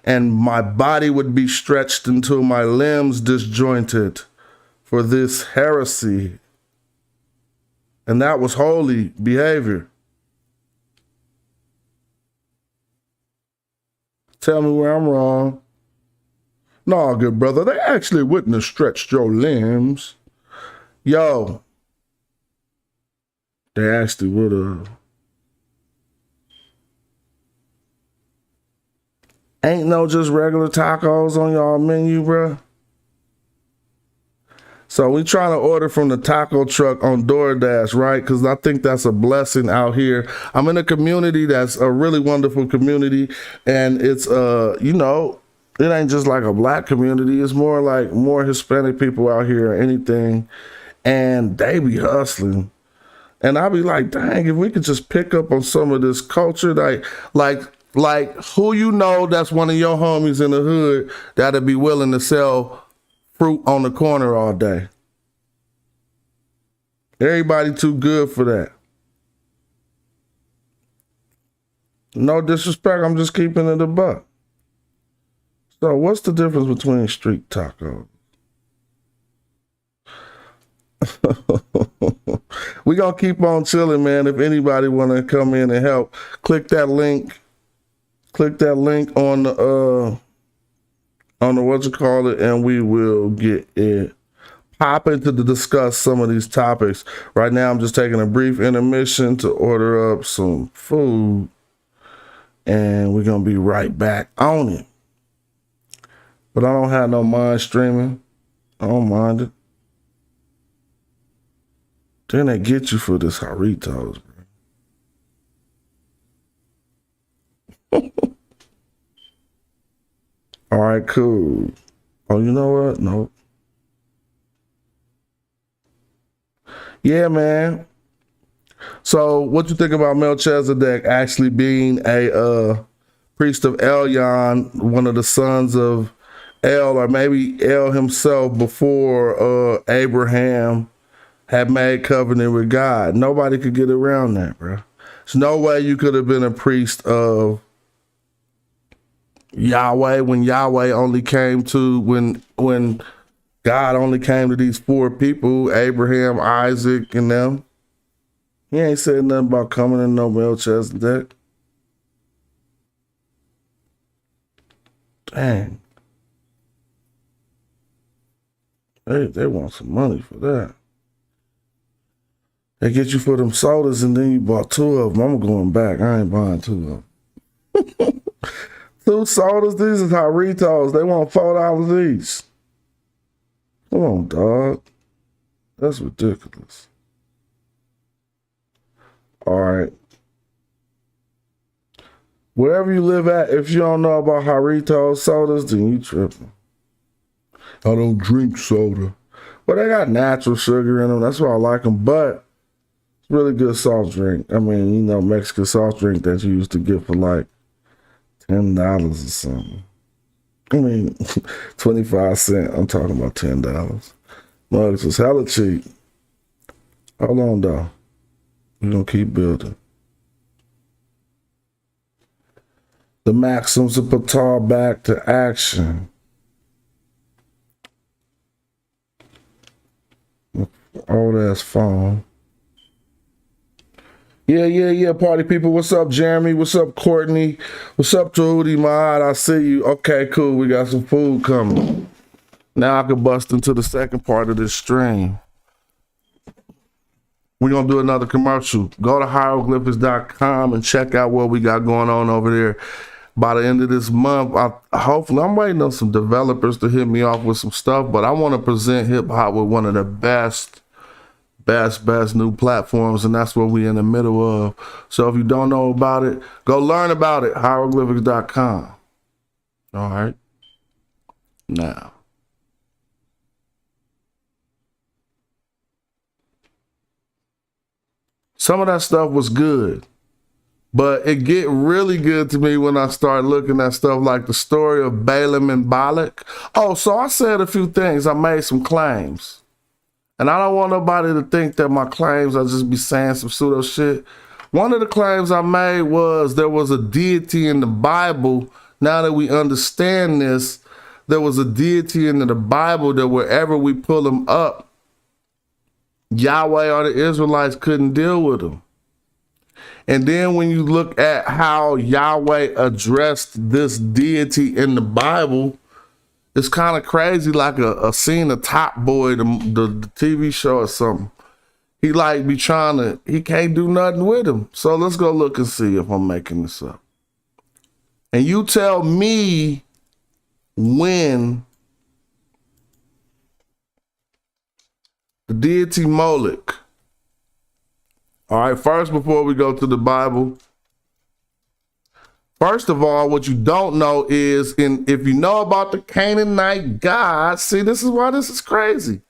A: and my body would be stretched until my limbs disjointed for this heresy. And that was holy behavior. Tell me where I'm wrong. No, good brother, they actually wouldn't have stretched your limbs. Yo, they actually would have. Ain't no just regular tacos on y'all menu, bruh. So we trying to order from the taco truck on DoorDash, right? Because I think that's a blessing out here. I'm in a community that's a really wonderful community, and it's you know, it ain't just like a black community. It's more like more Hispanic people out here or anything, and they be hustling. And I be like, dang, if we could just pick up on some of this culture, like who you know that's one of your homies in the hood that'd be willing to sell fruit on the corner all day. Everybody too good for that. No disrespect, I'm just keeping it a buck. So what's the difference between street tacos? We gonna keep on chilling, man. If anybody wanna come in and help, click that link. Click that link on the what you call it, and we will get it popping to discuss some of these topics. Right now, I'm just taking a brief intermission to order up some food, and we're gonna be right back on it. But I don't have no mind streaming. I don't mind it. Then they get you for this Doritos, bro. All right, cool. Oh, you know what? No. Yeah, man. So what you think about Melchizedek actually being a priest of Elyon, one of the sons of El, or maybe El himself before Abraham had made covenant with God? Nobody could get around that, bro. There's no way you could have been a priest of Yahweh when Yahweh only came to when God only came to these four people, Abraham, Isaac, and them. He ain't said nothing about coming in no Melchizedek. Dang. They want some money for that. They get you for them sodas and then you bought two of them. I'm going back. I ain't buying two of them. Two sodas, these is Doritos. They want $4 each. Come on, dog. That's ridiculous. All right. Wherever you live at, if you don't know about Doritos sodas, then you tripping. I don't drink soda. Well, they got natural sugar in them. That's why I like them. But it's really good soft drink. I mean, you know, Mexican soft drink that you used to get for like $10 or something. I mean, 25 cents. I'm talking about $10. Mugs was hella cheap. Hold on, though. We're going to keep building. The Maxims of Patar back to action. Old ass phone. Yeah, party people. What's up, Jeremy? What's up, Courtney? What's up, Tahuti Mahad? I see you. Okay, cool. We got some food coming. Now I can bust into the second part of this stream. We're going to do another commercial. Go to hieroglyphics.com and check out what we got going on over there. By the end of this month, hopefully, I'm waiting on some developers to hit me off with some stuff, but I want to present hip hop with one of the best new platforms, and that's what we're in the middle of. So if you don't know about it, go learn about it. Hieroglyphics.com. All right. Now, some of that stuff was good, but it get really good to me when I start looking at stuff like the story of Balaam and Balak. Oh, so I said a few things. I made some claims. And I don't want nobody to think that my claims, I'll just be saying some pseudo shit. One of the claims I made was there was a deity in the Bible. Now that we understand this, there was a deity in the Bible that wherever we pull him up, Yahweh or the Israelites couldn't deal with him. And then when you look at how Yahweh addressed this deity in the Bible, it's kind of crazy, like a scene of Top Boy, the TV show or something. He like be trying to, he can't do nothing with him. So let's go look and see if I'm making this up. And you tell me when The deity Moloch. All right, first, before we go to the Bible, first of all, what you don't know is, if you know about the Canaanite gods, see, this is why this is crazy.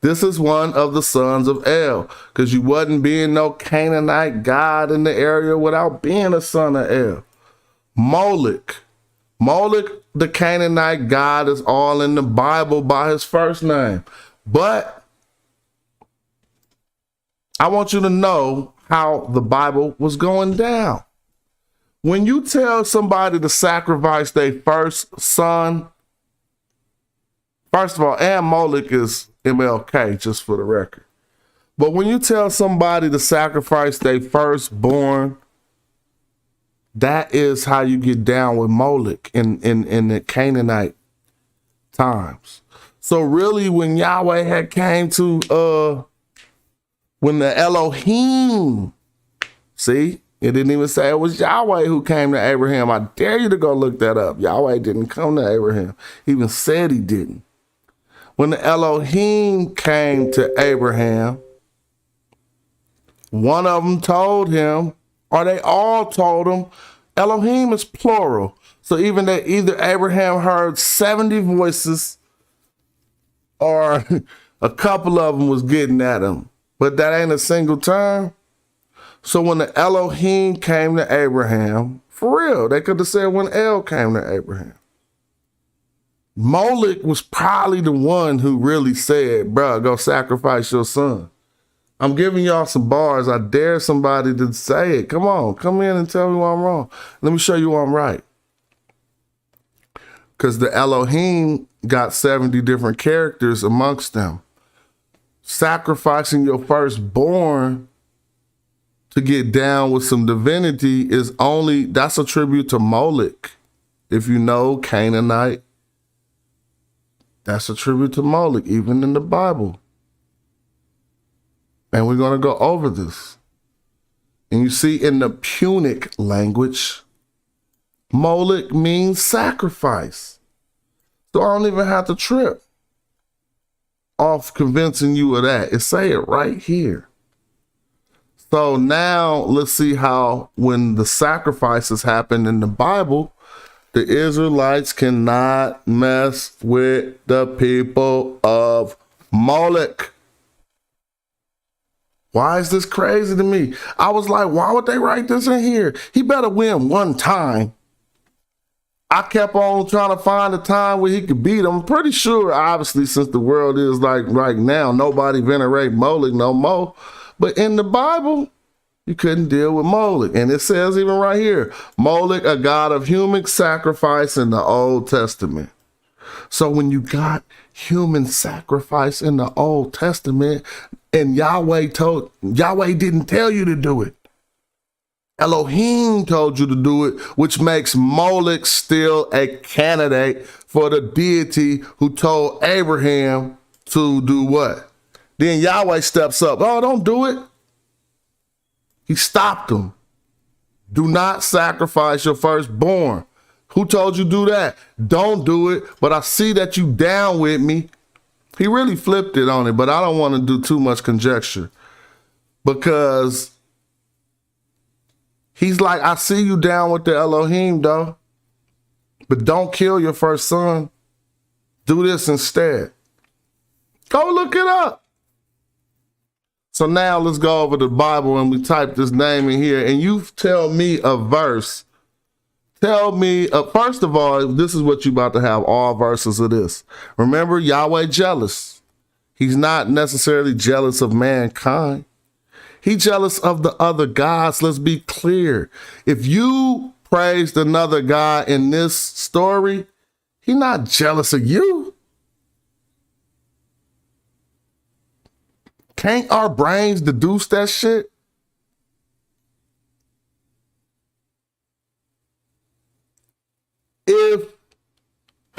A: This is one of the sons of El, because you wasn't being no Canaanite god in the area without being a son of El. Moloch. Moloch, the Canaanite god, is all in the Bible by his first name. But I want you to know how the Bible was going down. When you tell somebody to sacrifice their first son, first of all, and Moloch is MLK, just for the record. But when you tell somebody to sacrifice their firstborn, that is how you get down with Moloch in the Canaanite times. So really, when Yahweh had came to when the Elohim, see, it didn't even say it was Yahweh who came to Abraham. I dare you to go look that up. Yahweh didn't come to Abraham. He even said he didn't. When the Elohim came to Abraham, one of them told him, or they all told him, Elohim is plural. So either Abraham heard 70 voices or a couple of them was getting at him. But that ain't a single term. So when the Elohim came to Abraham, for real, they could have said when El came to Abraham. Moloch was probably the one who really said, bruh, go sacrifice your son. I'm giving y'all some bars. I dare somebody to say it. Come on, come in and tell me why I'm wrong. Let me show you why I'm right. Because the Elohim got 70 different characters amongst them. Sacrificing your firstborn to get down with some divinity that's a tribute to Moloch. If you know Canaanite, that's a tribute to Moloch, even in the Bible. And we're going to go over this. And you see in the Punic language, Moloch means sacrifice. So I don't even have to trip off convincing you of that. It say it right here. So now let's see how when the sacrifices happen in the Bible, the Israelites cannot mess with the people of Moloch. Why is this crazy to me? I was like, why would they write this in here? He better win one time. I kept on trying to find a time where he could beat him. I'm pretty sure, obviously, since the world is like right now, nobody venerate Moloch no more. But in the Bible, you couldn't deal with Moloch. And it says even right here, Moloch, a god of human sacrifice in the Old Testament. So when you got human sacrifice in the Old Testament, and Yahweh didn't tell you to do it. Elohim told you to do it, which makes Moloch still a candidate for the deity who told Abraham to do what? Then Yahweh steps up. Oh, don't do it. He stopped him. Do not sacrifice your firstborn. Who told you do that? Don't do it, but I see that you down with me. He really flipped it on it, but I don't want to do too much conjecture because he's like, I see you down with the Elohim, though, but don't kill your first son. Do this instead. Go look it up. So now let's go over the Bible and we type this name in here and you tell me a verse. Tell me, first of all, this is what you about to have, all verses of this. Remember, Yahweh jealous. He's not necessarily jealous of mankind. He's jealous of the other gods. Let's be clear. If you praised another god in this story, he's not jealous of you. Can't our brains deduce that shit?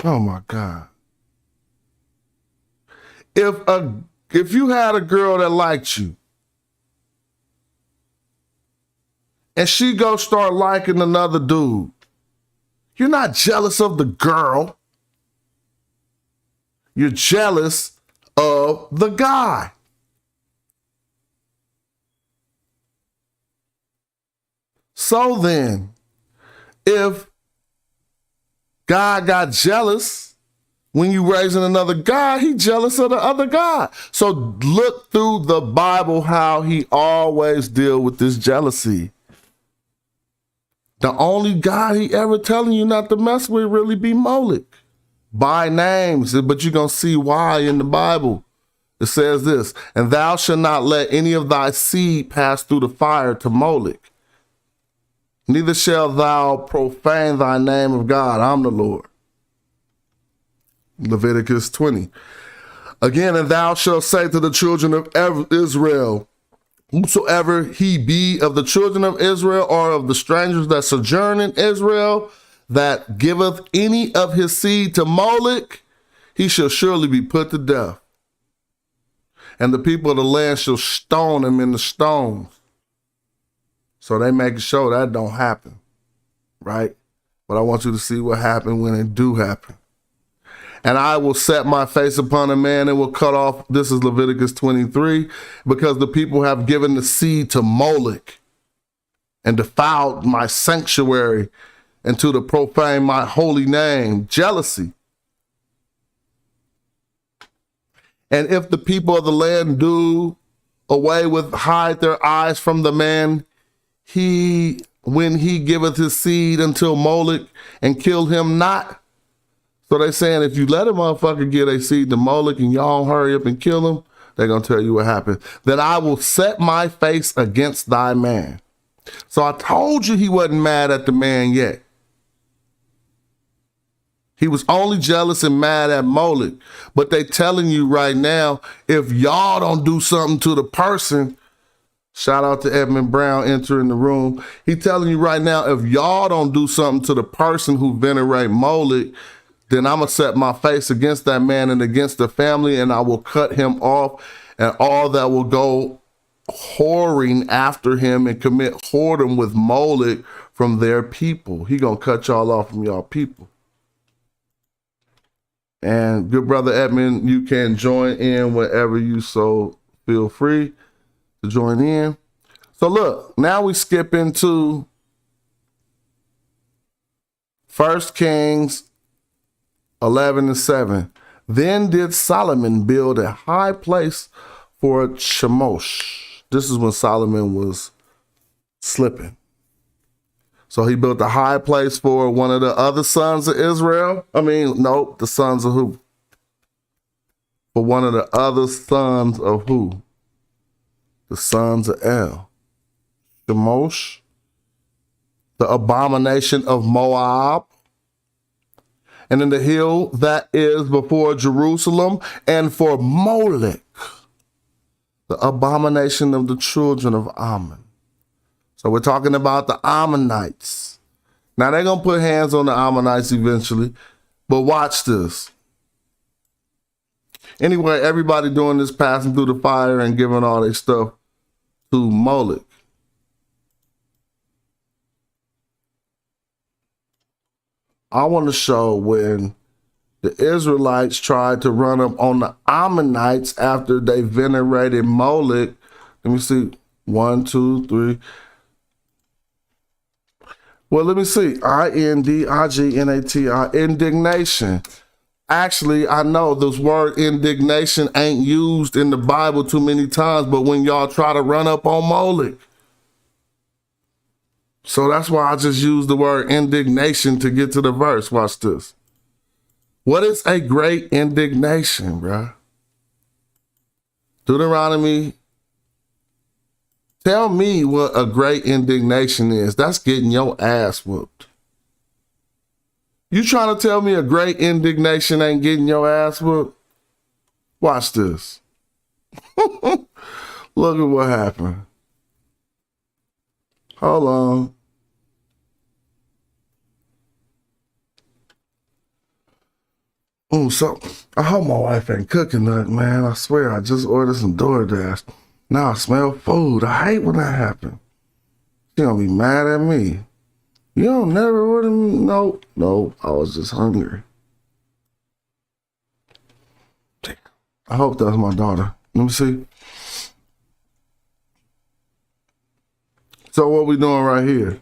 A: Oh my God. If you had a girl that liked you and she go start liking another dude, you're not jealous of the girl. You're jealous of the guy. So then, if God got jealous when you raising another God, he jealous of the other God. So look through the Bible how he always deal with this jealousy. The only God he ever telling you not to mess with really be Moloch. By names, but you're going to see why in the Bible. It says this, and thou shalt not let any of thy seed pass through the fire to Moloch. Neither shalt thou profane thy name of God. I'm the Lord. Leviticus 20. Again, and thou shalt say to the children of Israel, whosoever he be of the children of Israel or of the strangers that sojourn in Israel, that giveth any of his seed to Moloch, he shall surely be put to death. And the people of the land shall stone him in the stones. So they make sure that don't happen, right? But I want you to see what happened when it do happen. And I will set my face upon a man and will cut off, this is Leviticus 23, because the people have given the seed to Moloch and defiled my sanctuary and to the profane my holy name, jealousy. And if the people of the land do away with, hide their eyes from the man, when he giveth his seed until Moloch and kill him not. So they saying if you let a motherfucker give a seed to Moloch and y'all hurry up and kill him, they're going to tell you what happened. That I will set my face against thy man. So I told you he wasn't mad at the man yet. He was only jealous and mad at Moloch. But they telling you right now, if y'all don't do something to the person, shout out to Edmund Brown entering the room. He telling you right now, if y'all don't do something to the person who venerate Moloch, then I'm going to set my face against that man and against the family, and I will cut him off, and all that will go whoring after him and commit whoredom with Moloch from their people. He going to cut y'all off from y'all people. And good brother Edmund, you can join in whenever you so feel free to join in. So look, now we skip into 1 Kings 11:7. Then did Solomon build a high place for Chemosh. This is when Solomon was slipping. So he built a high place for one of the other sons of Israel. The sons of who? For one of the other sons of who? The sons of El. Chemosh, the abomination of Moab, and in the hill that is before Jerusalem, and for Molech, the abomination of the children of Ammon. So we're talking about the Ammonites. Now they're going to put hands on the Ammonites eventually, but watch this. Anyway, everybody doing this, passing through the fire and giving all their stuff to Molech. I want to show when the Israelites tried to run up on the Ammonites after they venerated Molech. Let me see. 1, 2, 3. Well, let me see. INDIGNATI, indignation. Actually, I know this word indignation ain't used in the Bible too many times, but when y'all try to run up on Molech. So that's why I just used the word indignation to get to the verse. Watch this. What is a great indignation, bruh? Deuteronomy. Tell me what a great indignation is. That's getting your ass whooped. You trying to tell me a great indignation ain't getting your ass whooped? Watch this. Look at what happened. Hold on. Oh, so I hope my wife ain't cooking nothing, man. I swear, I just ordered some DoorDash. Now I smell food. I hate when that happens. She gonna be mad at me. You don't never order me? No, I was just hungry. Damn. I hope that's my daughter. Let me see. So what we doing right here?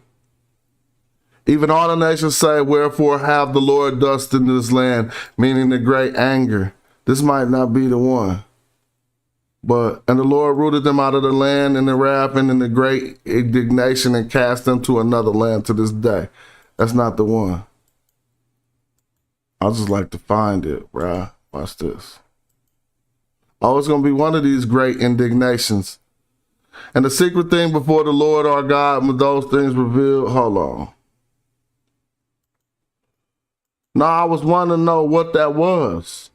A: Even all the nations say, wherefore have the Lord dust in this land, meaning the great anger. This might not be the one. And the Lord rooted them out of the land in the wrath and in the great indignation and cast them to another land to this day. That's not the one. I just like to find it, bruh. Watch this. Oh, it's going to be one of these great indignations. And the secret thing before the Lord our God, with those things revealed. Hold on. No, I was wanting to know what that was.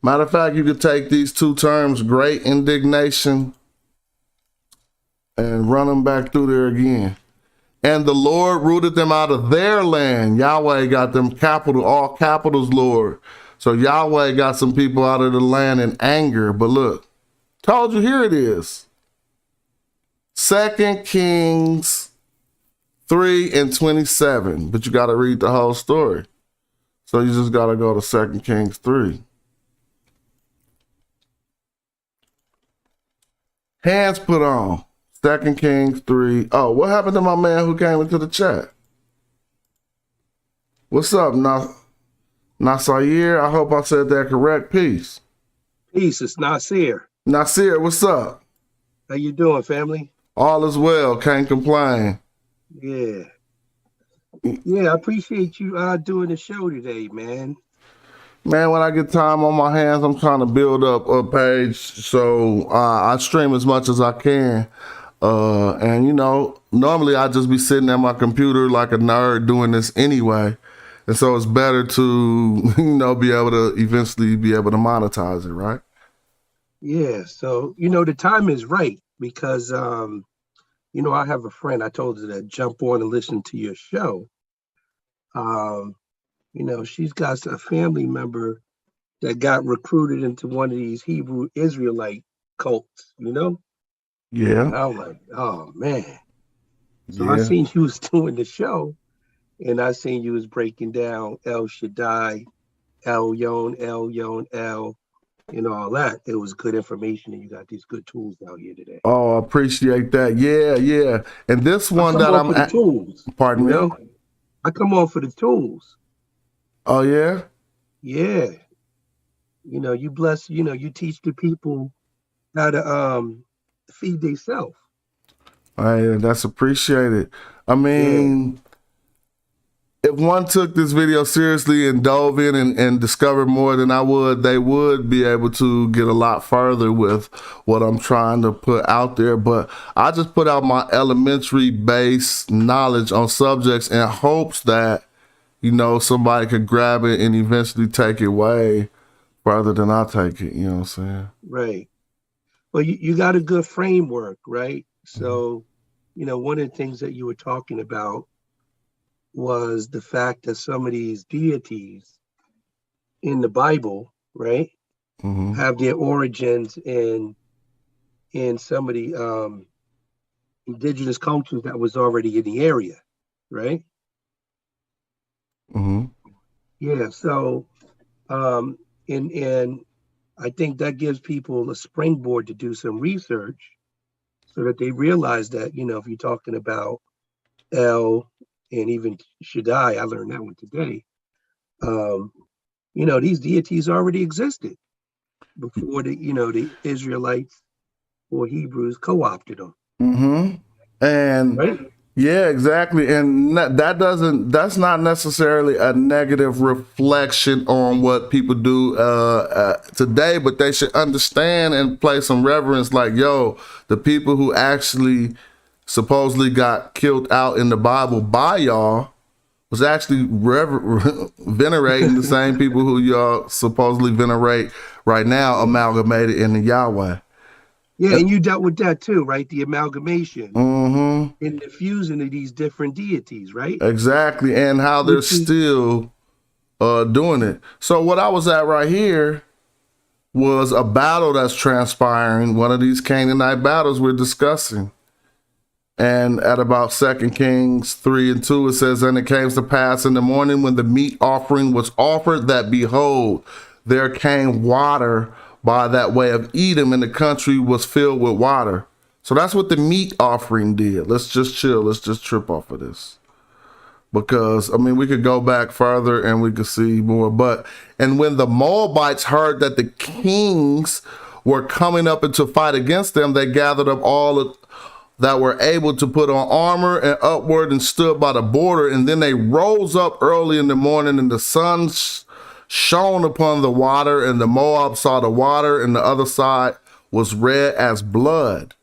A: Matter of fact, you could take these two terms, great indignation, and run them back through there again. And the Lord rooted them out of their land. Yahweh got them capital, all capitals, Lord. So Yahweh got some people out of the land in anger. But look, told you, here it is. 2 Kings 3:27. But you got to read the whole story. So you just got to go to 2 Kings 3. Hands put on. 2 Kings 3. Oh, what happened to my man who came into the chat? What's up, Nasir? I hope I said that correct. Peace.
C: Peace, it's Nasir.
A: Nasir, what's up?
C: How you doing, family?
A: All is well. Can't complain.
C: Yeah. Yeah, I appreciate you doing the show today, man.
A: Man, when I get time on my hands, I'm trying to build up a page. So I stream as much as I can. And, you know, normally I just be sitting at my computer like a nerd doing this anyway. And so it's better to, you know, be able to eventually be able to monetize it, right?
C: Yeah, so, you know, the time is right because, you know, I have a friend, I told her to jump on and listen to your show. You know, she's got a family member that got recruited into one of these Hebrew Israelite cults, you know?
A: Yeah.
C: And I'm like, oh, man. So
A: Yeah.
C: I seen you was doing the show, and I seen you was breaking down El Shaddai, El Yon, El, and all that. It was good information, and you got these good tools out here today.
A: Oh, I appreciate that. Yeah. And this one that I'm
C: for the tools.
A: Pardon me?
C: Know? I come on for the tools.
A: Oh, yeah?
C: Yeah. You know, you bless, you know, you teach the people how to feed themselves.
A: Hey, that's appreciated. I mean, if one took this video seriously and dove in and discovered more than I would, they would be able to get a lot further with what I'm trying to put out there. But I just put out my elementary base knowledge on subjects in hopes that, you know, somebody could grab it and eventually take it way further than I take it. You know what I'm saying?
C: Right. Well, you got a good framework, right? So, you know, one of the things that you were talking about was the fact that some of these deities in the Bible, right, have their origins in some of the indigenous cultures that was already in the area, right? Yeah. So, and I think that gives people a springboard to do some research, so that they realize that, you know, if you're talking about El and even Shaddai, I learned that one today. You know, these deities already existed before the Israelites or Hebrews co-opted them.
A: And
C: right?
A: Yeah, exactly. And that's not necessarily a negative reflection on what people do today, but they should understand and place some reverence like, yo, the people who actually supposedly got killed out in the Bible by y'all was actually venerating the same people who y'all supposedly venerate right now, amalgamated in the Yahweh.
C: Yeah, and you dealt with that too, right? The amalgamation and the fusion of these different deities, right?
A: Exactly, and how they're still doing it. So what I was at right here was a battle that's transpiring, one of these Canaanite battles we're discussing. And at about 2 Kings 3:2, it says, and it came to pass in the morning when the meat offering was offered that, behold, there came water by that way of Edom, and the country was filled with water. So that's what the meat offering did. Let's just chill. Let's just trip off of this. Because, I mean, we could go back further and we could see more. And when the Moabites heard that the kings were coming up to fight against them, they gathered up all that were able to put on armor and upward and stood by the border. And then they rose up early in the morning, and the sun shone upon the water, and the Moab saw the water, and the other side was red as blood.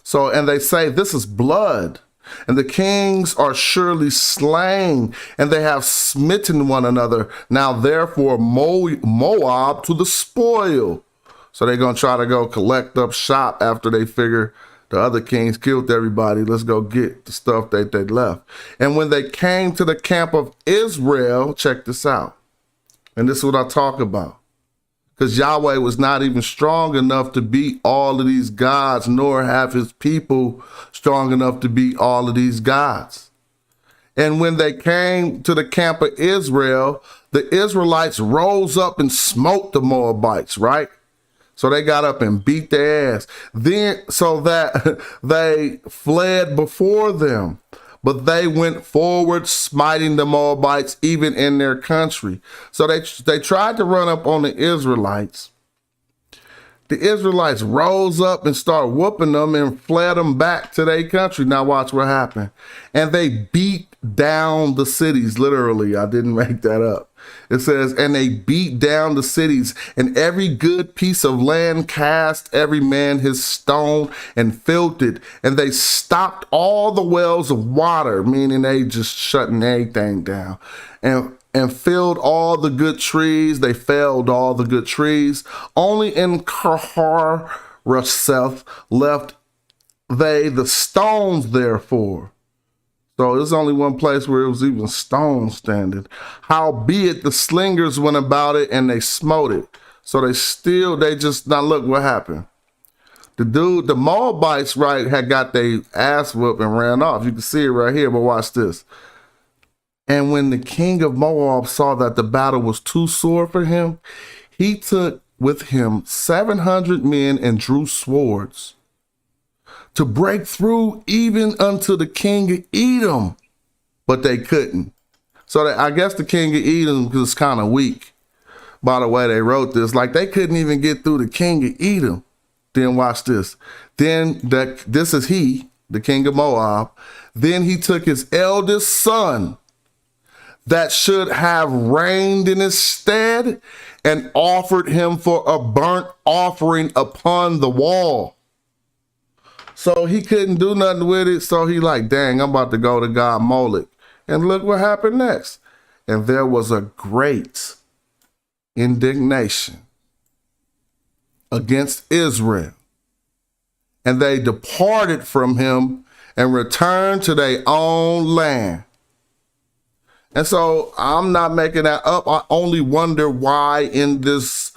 A: So, and they say, this is blood, and the kings are surely slain, and they have smitten one another. Now, therefore, Moab to the spoil. So they're going to try to go collect up shop after they figure the other kings killed everybody. Let's go get the stuff that they left. And when they came to the camp of Israel, check this out. And this is what I talk about. Because Yahweh was not even strong enough to beat all of these gods, nor have his people strong enough to beat all of these gods. And when they came to the camp of Israel, the Israelites rose up and smote the Moabites, right? So they got up and beat their ass. Then, so that they fled before them. But they went forward, smiting the Moabites even in their country. So they tried to run up on the Israelites. The Israelites rose up and started whooping them and fled them back to their country. Now watch what happened. And they beat down the cities, literally. I didn't make that up. It says, and they beat down the cities, and every good piece of land cast every man his stone and filled it. And they stopped all the wells of water, meaning they just shutting everything down, and filled all the good trees. They felled all the good trees. Only in Karharaseth left they the stones therefore. So there's only one place where it was even stone standing. Howbeit the slingers went about it and they smote it. So now look what happened. The Moabites, right, had got their ass whooped and ran off. You can see it right here, but watch this. And when the king of Moab saw that the battle was too sore for him, he took with him 700 men and drew swords to break through even unto the king of Edom, but they couldn't. So I guess the king of Edom was kind of weak. By the way they wrote this, like they couldn't even get through the king of Edom. Then watch this. Then this is the king of Moab. Then he took his eldest son that should have reigned in his stead and offered him for a burnt offering upon the wall. So he couldn't do nothing with it. So he like, dang, I'm about to go to God Moloch. And look what happened next. And there was a great indignation against Israel. And they departed from him and returned to their own land. And so I'm not making that up. I only wonder why in this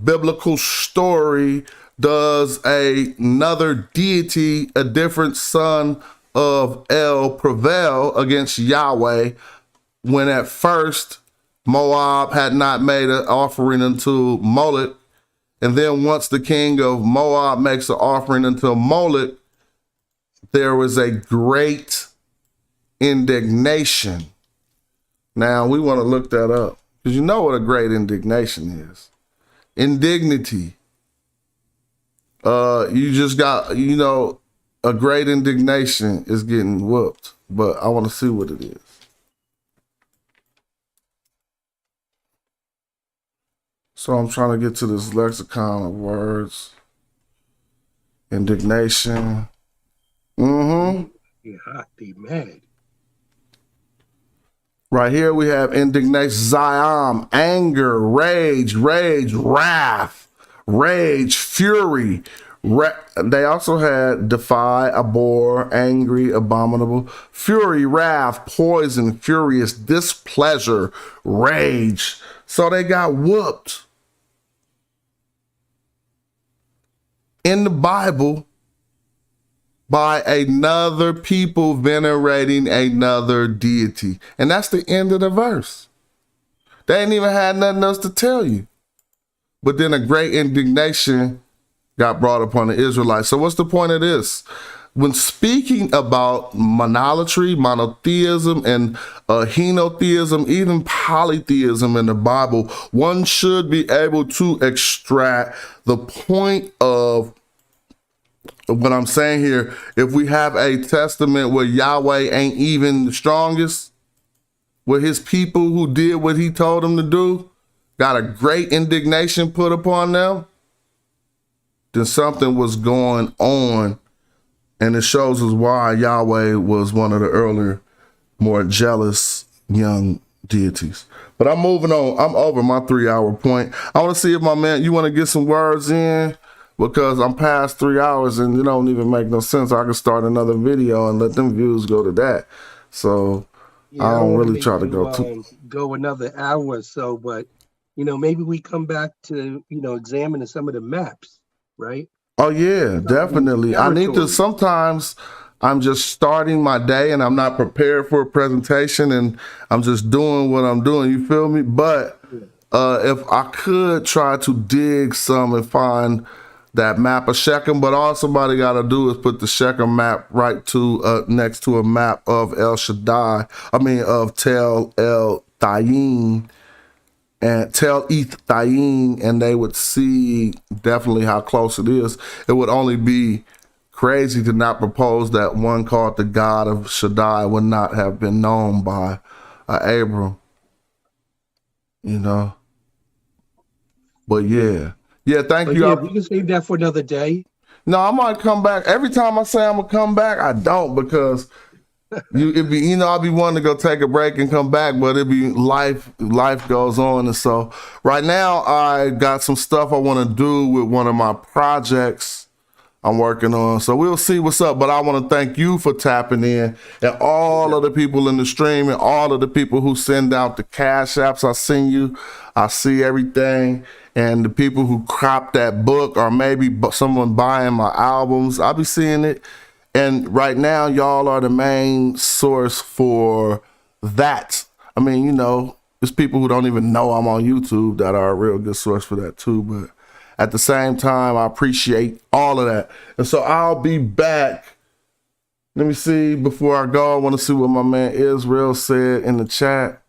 A: biblical story does another deity, a different son of El, prevail against Yahweh when at first Moab had not made an offering unto Moloch. And then once the king of Moab makes an offering unto Moloch, there was a great indignation. Now we want to look that up because you know what a great indignation is. Indignity. You just got, a great indignation is getting whooped, but I want to see what it is. So I'm trying to get to this lexicon of words. Indignation.
C: Be hot, be mad.
A: Right here we have indignation, Zion, anger, rage, wrath, rage, fury. They also had defy, abhor, angry, abominable, fury, wrath, poison, furious, displeasure, rage. So they got whooped. In the Bible by another people venerating another deity. And that's the end of the verse. They ain't even had nothing else to tell you. But then a great indignation got brought upon the Israelites. So what's the point of this? When speaking about monolatry, monotheism, and henotheism, even polytheism in the Bible, one should be able to extract the point of what I'm saying here. If we have a testament where Yahweh ain't even the strongest, where his people who did what he told them to do got a great indignation put upon them, then something was going on. And it shows us why Yahweh was one of the earlier, more jealous young deities. But I'm moving on. I'm over my 3-hour point. I want to see if my man, you want to get some words in? Because I'm past 3 hours and it don't even make no sense. I can start another video and let them views go to that. So I don't really try to
C: go another hour or so, but maybe we come back to examining some of the maps, right?
A: Oh yeah, definitely. I need to. Sometimes I'm just starting my day and I'm not prepared for a presentation and I'm just doing what I'm doing. You feel me? But if I could try to dig some and find that map of Shechem, but all somebody got to do is put the Shechem map right to next to a map of El Shaddai. I mean of Tel El Tayin and Tel Eth Tayin, and they would see definitely how close it is. It would only be crazy to not propose that one called the God of Shaddai would not have been known by Abram, But yeah, thank you.
C: Yeah, we can save that for another day.
A: No, I might come back. Every time I say I'm gonna come back, I don't, because I'll be wanting to go take a break and come back, but it'd be life goes on. And so right now I got some stuff I want to do with one of my projects I'm working on. So we'll see what's up. But I want to thank you for tapping in, and all of the people in the stream and all of the people who send out the cash apps. I send you, I see everything. And the people who crop that book, or maybe someone buying my albums, I'll be seeing it. And right now, y'all are the main source for that. I mean, there's people who don't even know I'm on YouTube that are a real good source for that too. But at the same time, I appreciate all of that. And so I'll be back. Let me see, before I go, I want to see what my man Israel said in the chat.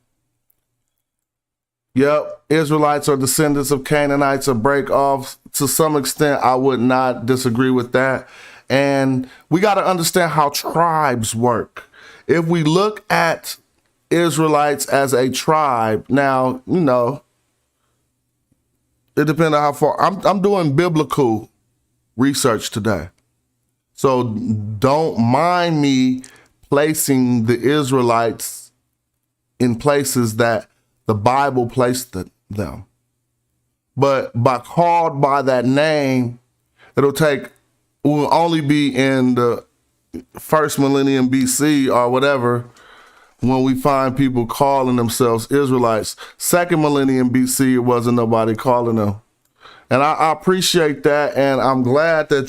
A: Yep, Israelites are descendants of Canaanites, a break off. To some extent, I would not disagree with that. And we got to understand how tribes work. If we look at Israelites as a tribe, now, it depends on how far. I'm doing biblical research today. So don't mind me placing the Israelites in places that the Bible placed them. But called by that name, will only be in the first millennium BC or whatever, when we find people calling themselves Israelites. Second millennium BC, it wasn't nobody calling them. And I appreciate that, and I'm glad that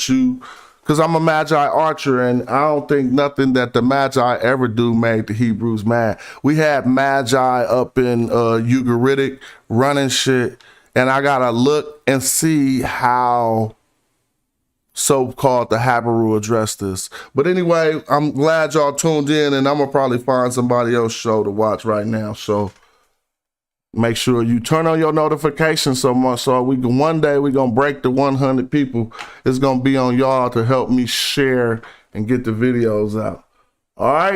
A: because I'm a Magi archer, and I don't think nothing that the Magi ever do made the Hebrews mad. We had Magi up in Ugaritic running shit, and I gotta look and see how so-called the Habaru addressed this. But anyway, I'm glad y'all tuned in, and I'm gonna probably find somebody else's show to watch right now. So make sure you turn on your notifications so much so one day we're gonna break the 100 people. It's gonna be on y'all to help me share and get the videos out. All right.